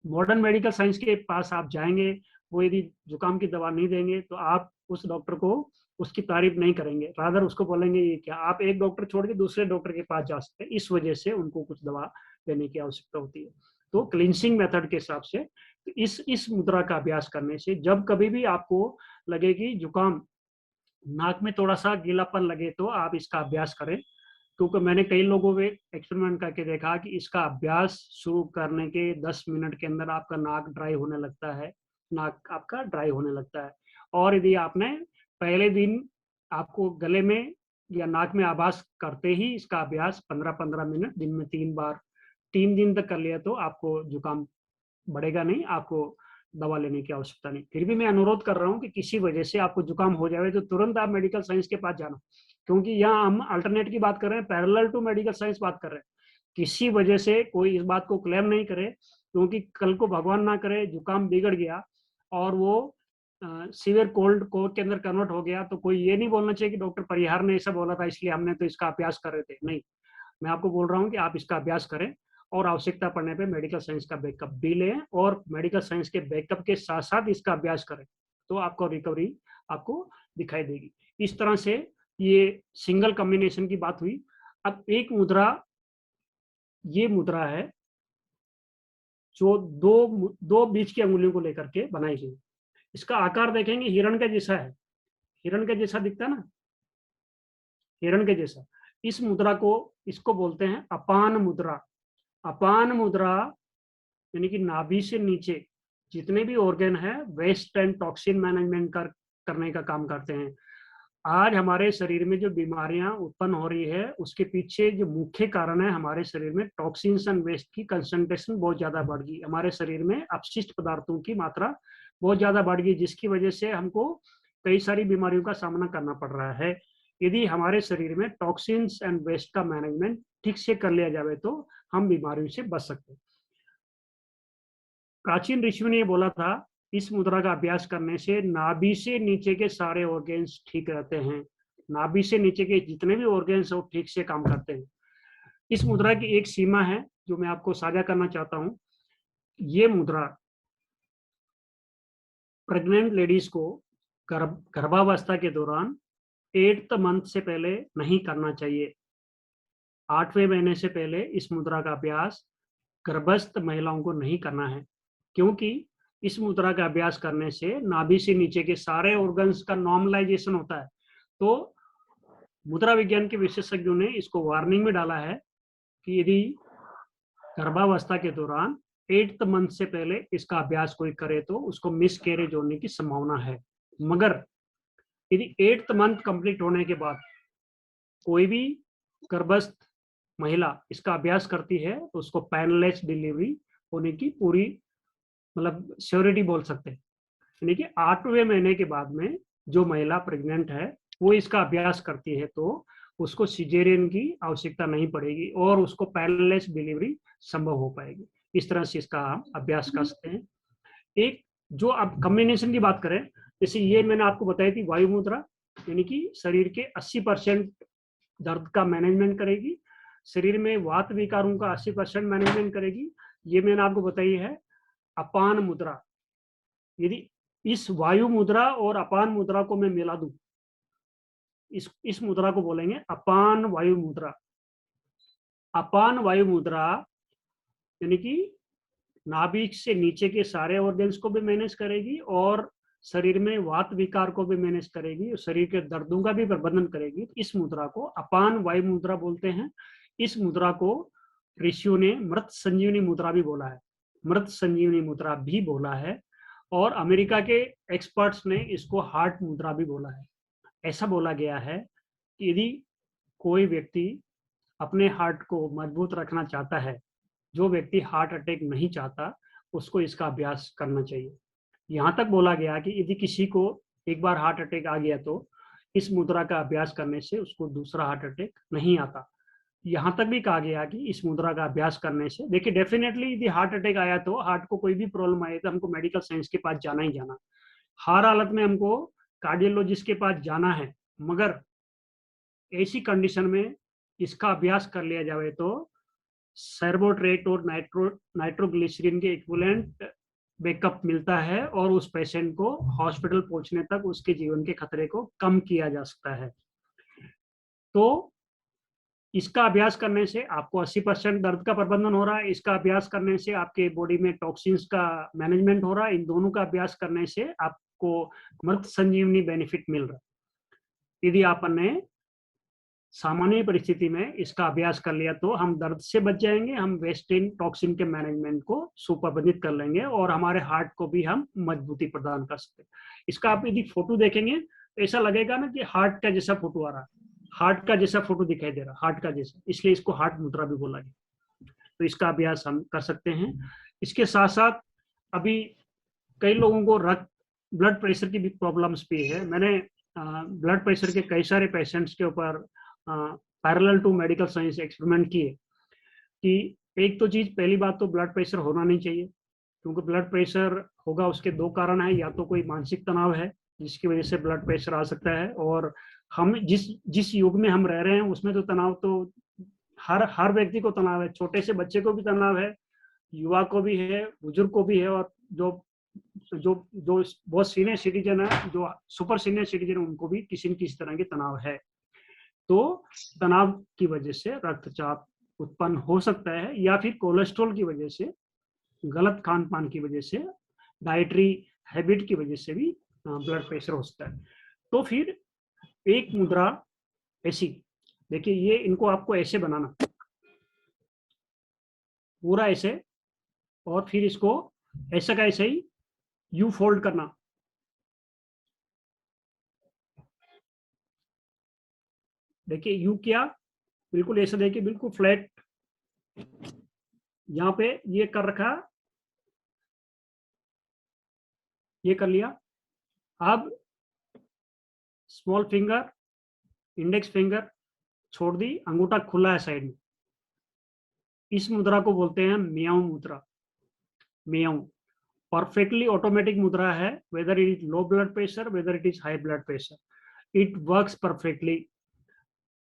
मॉडर्न मेडिकल साइंस के पास आप जाएंगे, वो यदि जुकाम की दवा नहीं देंगे तो आप उस डॉक्टर को उसकी तारीफ नहीं करेंगे, रादर उसको बोलेंगे ये क्या, आप एक डॉक्टर छोड़ के दूसरे डॉक्टर के पास जा सकते हैं। इस वजह से उनको कुछ दवा देने की आवश्यकता होती है। तो क्लिनसिंग मेथड के हिसाब से इस मुद्रा का अभ्यास करने से जब कभी भी आपको लगे कि जुकाम, नाक में थोड़ा सा गीलापन लगे, तो आप इसका अभ्यास करें। क्योंकि मैंने कई लोगों में एक्सपेरिमेंट करके देखा कि इसका अभ्यास शुरू करने के 10 मिनट के अंदर आपका नाक ड्राई होने लगता है, नाक आपका ड्राई होने लगता है। और यदि आपने पहले दिन आपको गले में या नाक में आभास करते ही इसका अभ्यास 15-15 मिनट दिन में 3 बार 3 दिन तक कर लिया, तो आपको जुकाम बढ़ेगा नहीं, आपको दवा लेने की आवश्यकता नहीं। फिर भी मैं अनुरोध कर रहा हूँ कि किसी वजह से आपको जुकाम हो जाए तो तुरंत आप मेडिकल साइंस के पास जाना, क्योंकि यहाँ हम अल्टरनेट की बात कर रहे हैं, पैरेलल टू मेडिकल साइंस बात कर रहे हैं। किसी वजह से कोई इस बात को क्लेम नहीं करे, क्योंकि कल को भगवान ना करे जुकाम बिगड़ गया और वो सीवियर कोल्ड कोर के अंदर कन्वर्ट हो गया, तो कोई ये नहीं बोलना चाहिए कि डॉक्टर परिहार ने ऐसा बोला था इसलिए हमने तो इसका अभ्यास कर रहे थे। नहीं, मैं आपको बोल रहा हूँ कि आप इसका अभ्यास करें और आवश्यकता पड़ने पे मेडिकल साइंस का बैकअप भी लें, और मेडिकल साइंस के बैकअप के साथ साथ इसका अभ्यास करें, तो आपको रिकवरी आपको दिखाई देगी। इस तरह से ये सिंगल कॉम्बिनेशन की बात हुई। अब एक मुद्रा, ये मुद्रा है जो दो बीच की अंगुलियों को लेकर के बनाई गई। इसका आकार देखेंगे हिरण के जैसा है, हिरण के जैसा दिखता है ना, हिरण के जैसा। इस मुद्रा को, इसको बोलते हैं अपान मुद्रा। अपान मुद्रा यानी कि नाभि से नीचे जितने भी ऑर्गन है वेस्ट एंड टॉक्सिन मैनेजमेंट करने का काम करते हैं। आज हमारे शरीर में जो बीमारियां उत्पन्न हो रही है उसके पीछे जो मुख्य कारण है, हमारे शरीर में टॉक्सिन्स एंड वेस्ट की कंसंट्रेशन बहुत ज्यादा बढ़ गई, हमारे शरीर में अपशिष्ट पदार्थों की मात्रा बहुत ज्यादा बढ़ गई, जिसकी वजह से हमको कई सारी बीमारियों का सामना करना पड़ रहा है। यदि हमारे शरीर में टॉक्सिन्स एंड वेस्ट का मैनेजमेंट ठीक से कर लिया जाए तो हम बीमारियों से बच सकते हैं। प्राचीन ऋषियों ने बोला था इस मुद्रा का अभ्यास करने से नाभि से नीचे के सारे ऑर्गन्स ठीक रहते हैं, नाभि से नीचे के जितने भी ऑर्गन्स वो ठीक से काम करते हैं। इस मुद्रा की एक सीमा है जो मैं आपको साझा करना चाहता हूं। ये मुद्रा प्रेग्नेंट लेडीज को गर्भावस्था के दौरान 8th मंथ से पहले नहीं करना चाहिए। 8वें महीने से पहले इस मुद्रा का अभ्यास गर्भस्थ महिलाओं को नहीं करना है, क्योंकि इस मुद्रा का अभ्यास करने से नाभि से नीचे के सारे ऑर्गन्स का नॉर्मलाइजेशन होता है। तो मुद्रा विज्ञान के विशेषज्ञों ने इसको वार्निंग में डाला है कि यदि गर्भावस्था के दौरान 8th मंथ से पहले इसका अभ्यास कोई करे तो उसको मिस कैरेज होने की संभावना है। मगर यदि 8th मंथ कंप्लीट होने के बाद कोई भी गर्भस्थ महिला इसका अभ्यास करती है तो उसको पैनलेस डिलीवरी होने की पूरी मतलब श्योरिटी बोल सकते हैं। यानी कि 8वें महीने के बाद में जो महिला प्रेग्नेंट है वो इसका अभ्यास करती है तो उसको सिजेरियन की आवश्यकता नहीं पड़ेगी और उसको पैनलेस डिलीवरी संभव हो पाएगी। इस तरह से इसका हम अभ्यास कर सकते हैं। एक जो अब कॉम्बिनेशन की बात करें, जैसे ये मैंने आपको बताई थी वायु मुद्रा, यानी कि शरीर के 80% दर्द का मैनेजमेंट करेगी, शरीर में वात विकारों का 80% मैनेजमेंट करेगी। ये मैंने आपको बताई है अपान मुद्रा। यदि इस वायु मुद्रा और अपान मुद्रा को मैं मिला दूं, इस मुद्रा को बोलेंगे अपान वायु मुद्रा। अपान वायु मुद्रा यानी कि नाभिक से नीचे के सारे ऑर्गन्स को भी मैनेज करेगी और शरीर में वात विकार को भी मैनेज करेगी और शरीर के दर्दों का भी प्रबंधन करेगी। इस मुद्रा को अपान वायु मुद्रा बोलते हैं। इस मुद्रा को ऋषियों ने मृत संजीवनी मुद्रा भी बोला है, मृत संजीवनी मुद्रा भी बोला है, और अमेरिका के एक्सपर्ट्स ने इसको हार्ट मुद्रा भी बोला है। ऐसा बोला गया है कि यदि कोई व्यक्ति अपने हार्ट को मजबूत रखना चाहता है, जो व्यक्ति हार्ट अटैक नहीं चाहता, उसको इसका अभ्यास करना चाहिए। यहाँ तक बोला गया कि यदि किसी को एक बार हार्ट अटैक आ गया तो इस मुद्रा का अभ्यास करने से उसको दूसरा हार्ट अटैक नहीं आता। यहाँ तक भी कहा गया कि इस मुद्रा का अभ्यास करने से, देखिए डेफिनेटली यदि हार्ट अटैक आया तो, हार्ट को कोई भी प्रॉब्लम आए तो हमको मेडिकल साइंस के पास जाना ही जाना, हर हालत में हमको कार्डियोलॉजिस्ट के पास जाना है। मगर ऐसी कंडीशन में इसका अभ्यास कर लिया जाए तो सर्बोट्रेट और नाइट्रोग्लिसरीन के इक्विवेलेंट बैकअप मिलता है और उस पेशेंट को हॉस्पिटल पहुंचने तक उसके जीवन के खतरे को कम किया जा सकता है। तो इसका अभ्यास करने से आपको 80% दर्द का प्रबंधन हो रहा है। इसका अभ्यास करने से आपके बॉडी में टॉक्सिन्स का मैनेजमेंट हो रहा है। इन दोनों का अभ्यास करने से आपको मृत संजीवनी बेनिफिट मिल रहा है। यदि आपने सामान्य परिस्थिति में इसका अभ्यास कर लिया तो हम दर्द से बच जाएंगे, हम वेस्टिन टॉक्सिन के मैनेजमेंट को सुप्रबंधित कर लेंगे और हमारे हार्ट को भी हम मजबूती प्रदान कर सकते हैं। इसका आप यदि फोटो देखेंगे तो ऐसा लगेगा ना कि हार्ट का जैसा फोटो आ रहा है, हार्ट का जैसा फोटो दिखाई दे रहा है, हार्ट का जैसा, इसलिए इसको हार्ट मुद्रा भी बोला गया। तो इसका अभ्यास हम कर सकते हैं। इसके साथ साथ अभी कई लोगों को ब्लड प्रेशर की भी प्रॉब्लम्स भी है। मैंने ब्लड प्रेशर के कई सारे पेशेंट्स के ऊपर parallel to medical science experiment किए कि एक तो चीज, पहली बात तो ब्लड प्रेशर होना नहीं चाहिए, क्योंकि ब्लड प्रेशर होगा उसके दो कारण है, या तो कोई मानसिक तनाव है जिसकी वजह से ब्लड प्रेशर आ सकता है, और हम जिस युग में हम रह रहे हैं उसमें तो तनाव तो हर व्यक्ति को तनाव है, छोटे से बच्चे को भी तनाव है, युवा को भी है, बुजुर्ग को भी है, और जो जो जो बहुत सीनियर सिटीजन है, जो सुपर सीनियर सिटीजन है, उनको भी किसी न किसी तरह के तनाव है। तो तनाव की वजह से रक्तचाप उत्पन्न हो सकता है, या फिर कोलेस्ट्रॉल की वजह से, गलत खान पान की वजह से, डाइटरी हैबिट की वजह से भी ब्लड प्रेशर हो सकता है। तो फिर एक मुद्रा ऐसी, देखिए ये इनको आपको ऐसे बनाना, पूरा ऐसे, और फिर इसको ऐसा का ऐसे ही यू फोल्ड करना। देखिए यू किया, बिल्कुल ऐसा, देखिए बिल्कुल फ्लैट, यहाँ पे ये कर रखा, ये कर लिया। अब स्मॉल फिंगर, इंडेक्स फिंगर छोड़ दी, अंगूठा खुला है साइड में। इस मुद्रा को बोलते हैं मियाऊ मुद्रा। मियाऊ परफेक्टली ऑटोमेटिक मुद्रा है, whether it is low blood pressure, whether it is high blood pressure, it works perfectly.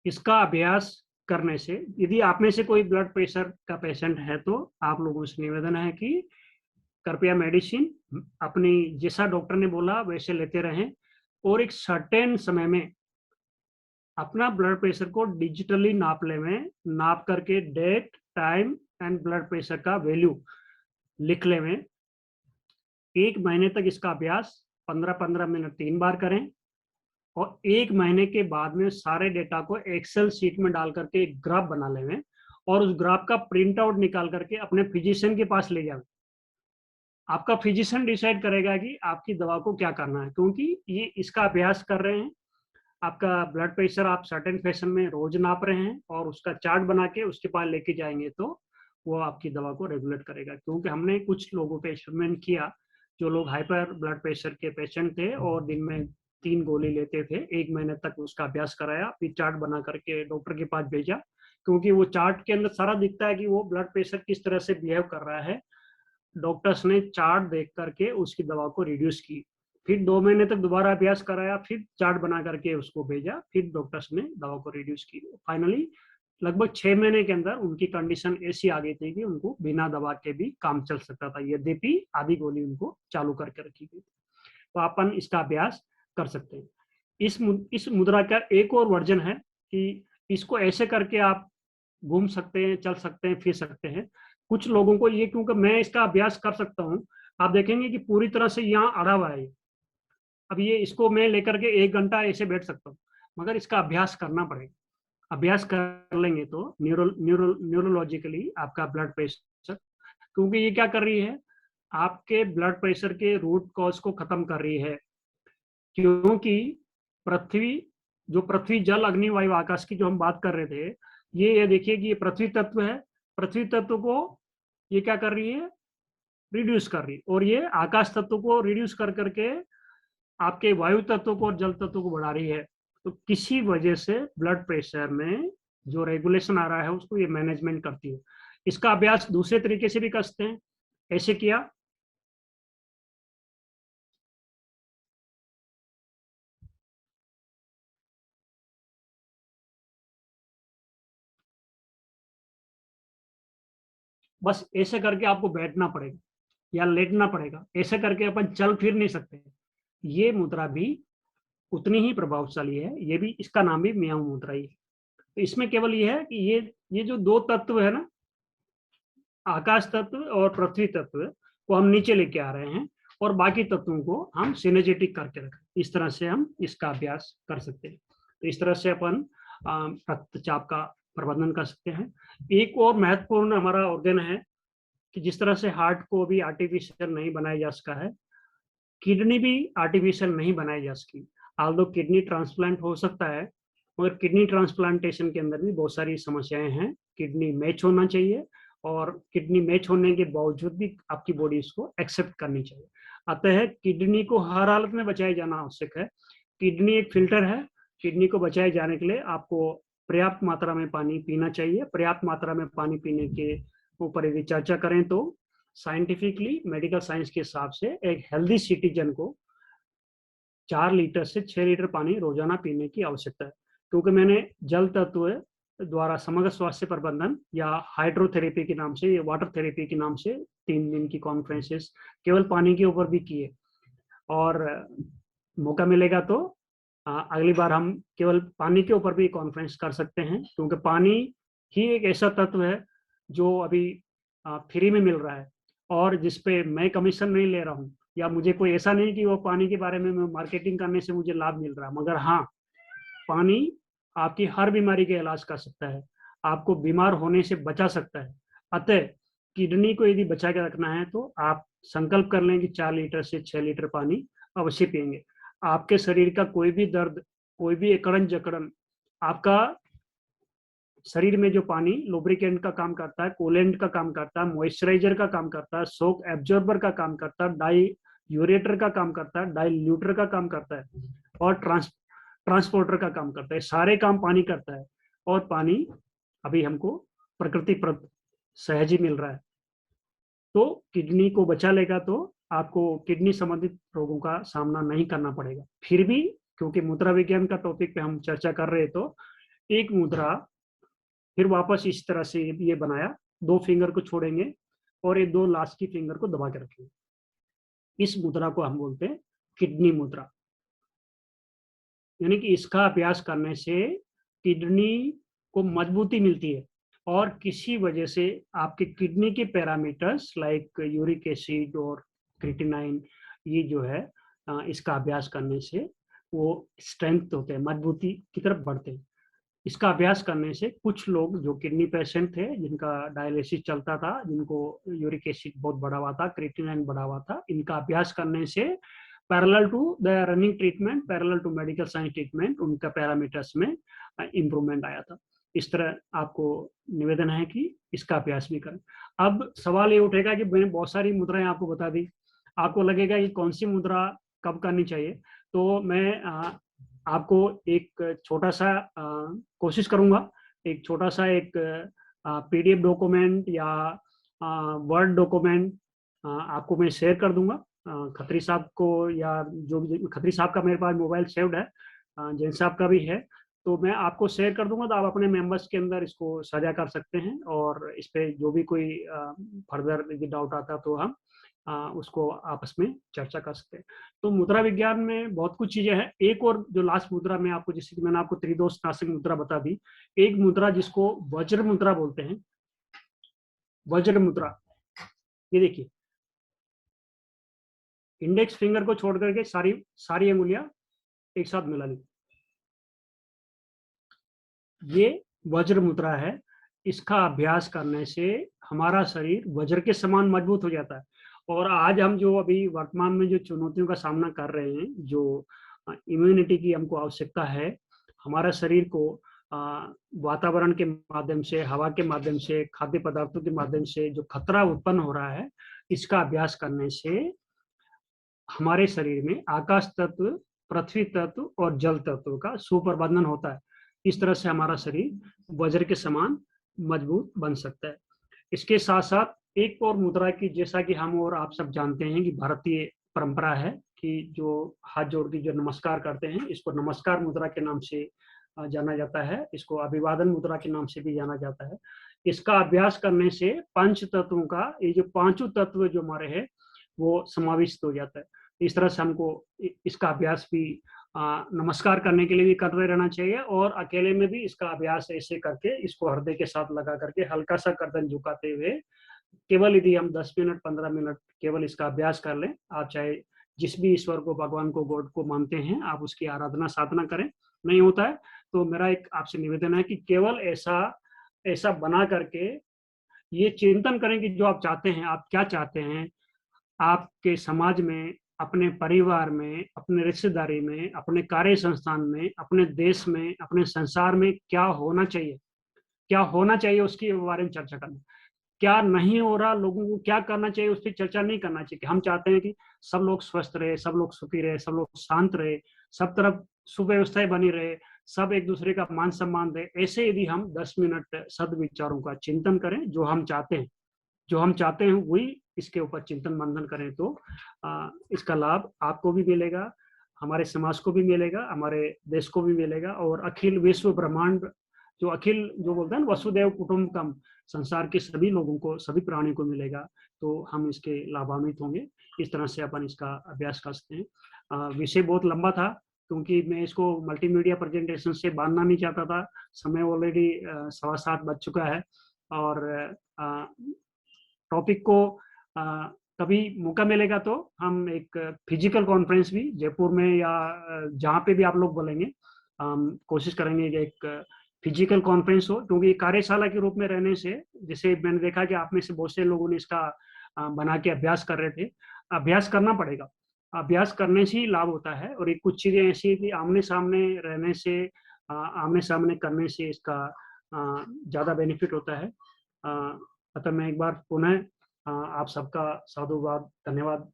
इसका अभ्यास करने से, यदि आप में से कोई ब्लड प्रेशर का पेशेंट है तो आप लोगों से निवेदन है कि कृपया मेडिसिन अपनी जैसा डॉक्टर ने बोला वैसे लेते रहें, और एक सर्टेन समय में अपना ब्लड प्रेशर को डिजिटली नाप लें, नाप करके date, time and blood pressure का वैल्यू लिख लें। 1 महीने तक इसका अभ्यास 15-15 मिनट 3 बार करें, और 1 महीने के बाद में सारे डेटा को एक्सेल शीट में डाल करके एक ग्राफ बना लें, और उस ग्राफ का प्रिंट आउट निकाल करके अपने फिजिशियन के पास ले जाएं। आपका फिजिशियन डिसाइड करेगा कि आपकी दवा को क्या करना है, क्योंकि ये इसका अभ्यास कर रहे हैं। आपका ब्लड प्रेशर आप सर्टेन फैशन में रोज नाप रहे हैं और उसका चार्ट बना के उसके पास लेके जाएंगे तो वो आपकी दवा को रेगुलेट करेगा। क्योंकि हमने कुछ लोगों पे एक्सपेरिमेंट किया, जो लोग हाइपर ब्लड प्रेशर के पेशेंट थे और दिन में 3 गोली लेते थे, 1 महीने तक उसका अभ्यास कराया, फिर चार्ट बना करके डॉक्टर के पास भेजा, क्योंकि वो चार्ट के अंदर सारा दिखता है कि वो ब्लड प्रेशर किस तरह से बिहेव कर रहा है। डॉक्टर्स ने चार्ट देख करके उसकी दवा को रिड्यूस की, फिर 2 महीने तक दोबारा अभ्यास कराया, फिर चार्ट बना करके उसको भेजा, फिर डॉक्टर्स ने दवा को रिड्यूस की। फाइनली लगभग 6 महीने के अंदर उनकी कंडीशन ऐसी आ गई थी कि उनको बिना दवा के भी काम चल सकता था, यद्यपि आधी गोली उनको चालू करके रखी गई। तो अपन इसका अभ्यास कर सकते हैं। इस मुद्रा का एक और वर्जन है कि इसको ऐसे करके आप घूम सकते हैं, चल सकते हैं, फिर सकते हैं। कुछ लोगों को ये, क्योंकि मैं इसका अभ्यास कर सकता हूँ, आप देखेंगे कि पूरी तरह से यहाँ अड़ा हुआ है। अब ये इसको मैं लेकर के 1 घंटा ऐसे बैठ सकता हूँ, मगर इसका अभ्यास करना पड़ेगा। अभ्यास कर लेंगे तो न्यूरोलॉजिकली आपका ब्लड प्रेशर, क्योंकि ये क्या कर रही है, आपके ब्लड प्रेशर के रूट कॉज को खत्म कर रही है। क्योंकि पृथ्वी जल अग्नि वायु आकाश की जो हम बात कर रहे थे, ये देखिए कि ये पृथ्वी तत्व है, पृथ्वी तत्व को ये क्या कर रही है, रिड्यूस कर रही है, और ये आकाश तत्व को रिड्यूस कर करके आपके वायु तत्व को और जल तत्व को बढ़ा रही है। तो किसी वजह से ब्लड प्रेशर में जो रेगुलेशन आ रहा है उसको ये मैनेजमेंट करती है। इसका अभ्यास दूसरे तरीके से भी कर सकते हैं। ऐसे किया, बस ऐसे करके आपको बैठना पड़ेगा या लेटना पड़ेगा, ऐसे करके अपन चल फिर नहीं सकते। ये मुद्रा भी उतनी ही प्रभावशाली है, ये भी, इसका नाम भी म्याऊ मुद्रा ही है। तो इसमें केवल ये है कि ये जो दो तत्व है ना, आकाश तत्व और पृथ्वी तत्व को हम नीचे लेके आ रहे हैं और बाकी तत्वों को हम सिनर्जेटिक करके रखें। इस तरह से हम इसका अभ्यास कर सकते हैं। तो इस तरह से अपन रक्तचाप का प्रबंधन कर सकते हैं। एक और महत्वपूर्ण हमारा ऑर्गन है कि जिस तरह से हार्ट को भी आर्टिफिशियल नहीं बनाया जा सका है, किडनी भी आर्टिफिशियल नहीं बनाई जा सकी। आल्दो किडनी ट्रांसप्लांट हो सकता है, और किडनी ट्रांसप्लांटेशन के अंदर भी बहुत सारी समस्याएं हैं। किडनी मैच होना चाहिए, और किडनी मैच होने के बावजूद भी आपकी बॉडी इसको एक्सेप्ट करनी चाहिए। अतः किडनी को हर हालत में बचाया जाना आवश्यक है। किडनी एक फिल्टर है। किडनी को बचाए जाने के लिए आपको पर्याप्त मात्रा में पानी पीना चाहिए। पर्याप्त मात्रा में पानी पीने के ऊपर यदि चर्चा करें तो साइंटिफिकली, मेडिकल साइंस के हिसाब से एक हेल्दी सिटीजन को 4 लीटर से 6 लीटर पानी रोजाना पीने की आवश्यकता है। क्योंकि मैंने जल तत्व द्वारा समग्र स्वास्थ्य प्रबंधन या हाइड्रोथेरेपी के नाम से, वाटर थेरेपी के नाम से 3 दिन की कॉन्फ्रेंसेस केवल पानी के ऊपर भी किए, और मौका मिलेगा तो अगली बार हम केवल पानी के ऊपर भी कॉन्फ्रेंस कर सकते हैं। क्योंकि पानी ही एक ऐसा तत्व है जो अभी फ्री में मिल रहा है, और जिसपे मैं कमीशन नहीं ले रहा हूँ, या मुझे कोई ऐसा नहीं कि वो पानी के बारे में मार्केटिंग करने से मुझे लाभ मिल रहा है। मगर हाँ, पानी आपकी हर बीमारी का इलाज कर सकता है, आपको बीमार होने से बचा सकता है। अतः किडनी को यदि बचा के रखना है तो आप संकल्प कर लें कि 4 लीटर से 6 लीटर पानी अवश्य पिएंगे। आपके शरीर का कोई भी दर्द, कोई भी अकड़न जकड़न, आपका शरीर में जो पानी लुब्रिकेंट का काम करता है, कूलेंट का काम करता है, मॉइस्चराइजर का काम करता है, शॉक एब्जॉर्बर का काम करता है, डाई यूरेटर का काम करता है, डाइल्यूटर का काम करता है, और ट्रांसपोर्टर का काम करता है। सारे काम पानी करता है, और पानी अभी हमको प्रकृति प्रद सहज ही मिल रहा है। तो किडनी को बचा लेगा तो आपको किडनी संबंधित रोगों का सामना नहीं करना पड़ेगा। फिर भी क्योंकि मुद्रा विज्ञान का टॉपिक पे हम चर्चा कर रहे हैं, तो एक मुद्रा फिर वापस इस तरह से ये बनाया, 2 फिंगर को छोड़ेंगे और ये 2 लास्ट की फिंगर को दबा के रखेंगे। इस मुद्रा को हम बोलते हैं किडनी मुद्रा। यानी कि इसका अभ्यास करने से किडनी को मजबूती मिलती है, और किसी वजह से आपके किडनी के पैरामीटर्स लाइक यूरिक एसिड और क्रिएटिनाइन, ये जो है इसका अभ्यास करने से वो स्ट्रेंथ होते हैं, मजबूती की तरफ बढ़ते हैं। इसका अभ्यास करने से कुछ लोग जो किडनी पेशेंट थे, जिनका डायलिसिस चलता था, जिनको यूरिक एसिड बहुत बढ़ा हुआ था, क्रिएटिनाइन बढ़ा हुआ था, इनका अभ्यास करने से parallel to the running treatment, parallel to medical science treatment, उनका पैरामीटर्स में इंप्रूवमेंट आया था। इस तरह आपको निवेदन है कि इसका अभ्यास भी करें। अब सवाल ये उठेगा कि मैंने बहुत सारी मुद्राएं आपको बता दी, आपको लगेगा कि कौन सी मुद्रा कब करनी चाहिए। तो मैं आपको एक छोटा सा कोशिश करूंगा, एक छोटा सा एक पीडीएफ डॉक्यूमेंट या वर्ड डॉक्यूमेंट आपको मैं शेयर कर दूंगा, खत्री साहब को, या जो भी खत्री साहब का मेरे पास मोबाइल सेव्ड है, जैन साहब का भी है, तो मैं आपको शेयर कर दूंगा। तो आप अपने मेंबर्स के अंदर इसको साझा कर सकते हैं, और इस पे जो भी कोई फर्दर यदि डाउट आता तो हम उसको आपस में चर्चा कर सकते हैं। तो मुद्रा विज्ञान में बहुत कुछ चीजें हैं। एक और जो लास्ट मुद्रा में आपको, जैसे कि मैंने आपको त्रिदोष नासिक मुद्रा बता दी, एक मुद्रा जिसको वज्र मुद्रा बोलते हैं, वज्र मुद्रा। ये देखिए, इंडेक्स फिंगर को छोड़ करके सारी अंगुलियां एक साथ मिला ली, ये वज्र मुद्रा है। इसका अभ्यास करने से हमारा शरीर वज्र के समान मजबूत हो जाता है। और आज हम जो अभी वर्तमान में जो चुनौतियों का सामना कर रहे हैं, जो इम्यूनिटी की हमको आवश्यकता है, हमारा शरीर को वातावरण के माध्यम से, हवा के माध्यम से, खाद्य पदार्थों के माध्यम से जो खतरा उत्पन्न हो रहा है, इसका अभ्यास करने से हमारे शरीर में आकाश तत्व, पृथ्वी तत्व और जल तत्व का सुप्रबंधन होता है। इस तरह से हमारा शरीर वज्र के समान मजबूत बन सकता है। इसके साथ साथ एक और मुद्रा की, जैसा कि हम और आप सब जानते हैं कि भारतीय परंपरा है कि जो हाथ जोड़ के जो नमस्कार करते हैं, इसको नमस्कार मुद्रा के नाम से जाना जाता है। इसको अभिवादन मुद्रा के नाम से भी जाना जाता है। इसका अभ्यास करने से पंच तत्वों का, ये जो पांचों तत्व जो हमारे हैं, वो समाविष्ट हो जाता है। इस तरह से हमको इसका अभ्यास भी नमस्कार करने के लिए भी करते रहना चाहिए, और अकेले में भी इसका अभ्यास ऐसे करके, इसको हृदय के साथ लगा करके हल्का सा गर्दन झुकाते हुए, केवल यदि हम 10 मिनट 15 मिनट केवल इसका अभ्यास कर लें, आप चाहे जिस भी ईश्वर को, भगवान को, गॉड को मानते हैं, आप उसकी आराधना साधना करें। नहीं होता है तो मेरा एक आपसे निवेदन है कि केवल ऐसा बना करके ये चिंतन करें कि जो आप चाहते हैं, आप क्या चाहते हैं, आपके समाज में, अपने परिवार में, अपने रिश्तेदारी में, अपने कार्य संस्थान में, अपने देश में, अपने संसार में क्या होना चाहिए, क्या होना चाहिए उसके बारे में चर्चा करना। क्या नहीं हो रहा, लोगों को क्या करना चाहिए, उस पर चर्चा नहीं करना चाहिए। हम चाहते हैं कि सब लोग स्वस्थ रहे, सब लोग सुखी रहे, सब लोग शांत रहे, सब तरफ सुव्यवस्थाएं बनी रहे, सब एक दूसरे का मान सम्मान दे। ऐसे यदि हम 10 मिनट सदविचारों का चिंतन करें, जो हम चाहते हैं वही इसके ऊपर चिंतन मंथन करें, तो इसका लाभ आपको भी मिलेगा, हमारे समाज को भी मिलेगा, हमारे देश को भी मिलेगा, और अखिल विश्व ब्रह्मांड जो बोलते हैं वसुदैव कुटुंबकम, संसार के सभी लोगों को, सभी प्राणियों को मिलेगा। तो हम इसके लाभान्वित होंगे। इस तरह से अपन इसका अभ्यास कर सकते हैं। विषय बहुत लंबा था, क्योंकि मैं इसको मल्टीमीडिया प्रेजेंटेशन से बांधना नहीं चाहता था। समय ऑलरेडी 7:15 बज चुका है, और टॉपिक को कभी मौका मिलेगा तो हम एक फिजिकल कॉन्फ्रेंस भी जयपुर में या जहाँ पे भी आप लोग बोलेंगे, कोशिश करेंगे कि एक फिजिकल कॉन्फ्रेंस हो, क्योंकि कार्यशाला के रूप में रहने से, जैसे मैंने देखा कि आप में से बहुत से लोगों ने इसका बना के अभ्यास कर रहे थे। अभ्यास करना पड़ेगा, अभ्यास करने से ही लाभ होता है। और एक कुछ चीजें ऐसी है कि आमने सामने रहने से, आमने सामने करने से इसका ज्यादा बेनिफिट होता है। अतः मैं एक बार पुनः आप सबका साधुवाद, धन्यवाद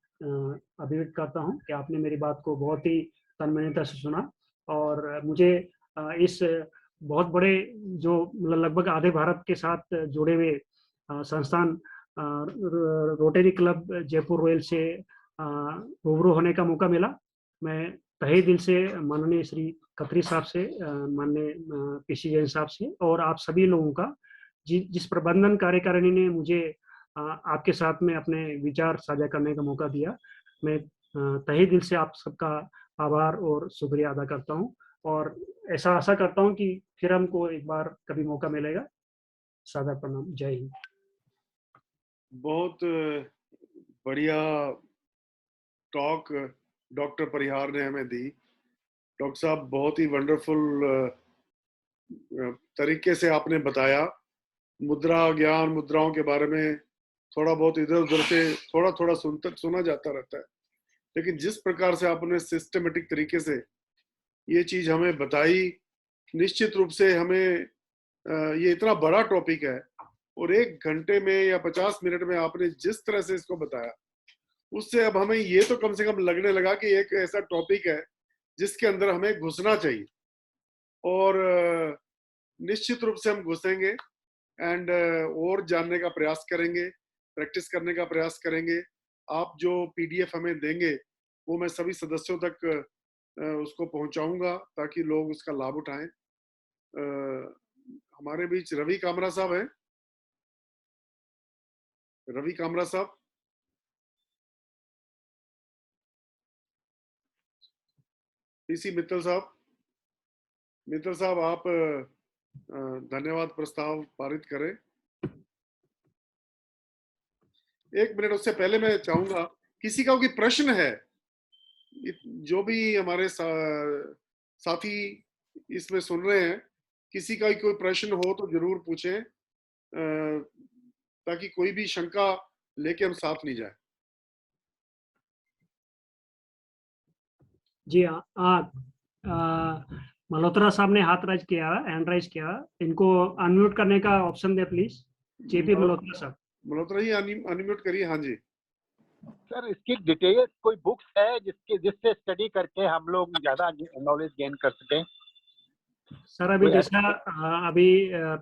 अभिव्यक्त करता हूँ कि आपने मेरी बात को बहुत ही तन्मयता से सुना, और मुझे इस बहुत बड़े, जो लगभग आधे भारत के साथ जुड़े हुए संस्थान रोटरी क्लब जयपुर रॉयल से रूबरू होने का मौका मिला। मैं तहे दिल से माननीय श्री खत्री साहब से, माननीय पीसी जैन साहब से, और आप सभी लोगों का, जिस प्रबंधन कार्यकारिणी ने मुझे आपके साथ में अपने विचार साझा करने का मौका दिया, मैं तहे दिल से आप सबका आभार और शुक्रिया अदा करता हूँ। और ऐसा आशा करता हूँ कि फिर हमको एक बार कभी मौका मिलेगा। सादर प्रणाम, जय हिंद। बहुत बढ़िया टॉक डॉक्टर परिहार ने हमें दी। डॉक्टर साहब, बहुत ही वंडरफुल तरीके से आपने बताया। मुद्रा ज्ञान, मुद्राओं के बारे में थोड़ा बहुत इधर उधर से थोड़ा सुना जाता रहता है, लेकिन जिस प्रकार से आपने सिस्टमेटिक तरीके से ये चीज हमें बताई, निश्चित रूप से हमें ये इतना बड़ा टॉपिक है, और 1 घंटे में या 50 मिनट में आपने जिस तरह से इसको बताया, उससे अब हमें ये तो कम से कम लगने लगा कि एक ऐसा टॉपिक है जिसके अंदर हमें घुसना चाहिए, और निश्चित रूप से हम घुसेंगे एंड और जानने का प्रयास करेंगे, प्रैक्टिस करने का प्रयास करेंगे। आप जो PDF हमें देंगे वो मैं सभी सदस्यों तक उसको पहुंचाऊंगा ताकि लोग उसका लाभ उठाएं। हमारे बीच रवि कामरा साहब हैं। रवि कामरा साहब, पीसी मित्तल साहब, आप धन्यवाद प्रस्ताव पारित करें। 1 मिनट, उससे पहले मैं चाहूंगा किसी का कोई प्रश्न है, जो भी हमारे साथी इसमें सुन रहे हैं, किसी का कोई प्रश्न हो तो जरूर पूछें, ताकि कोई भी शंका लेके हम साथ नहीं जाए। जी हाँ, मल्होत्रा साहब ने हाथ राइज किया, हैंड राइज किया। इनको अनम्यूट करने का option they please. JP Malhotra साहब। मल्होत्रा जी, अनम्यूट करिए। हाँ जी। सर इसकी डिटेल कोई बुक्स है जिससे स्टडी करके हम लोग ज्यादा नॉलेज गेन कर सकें? सर अभी कोई जैसा अभी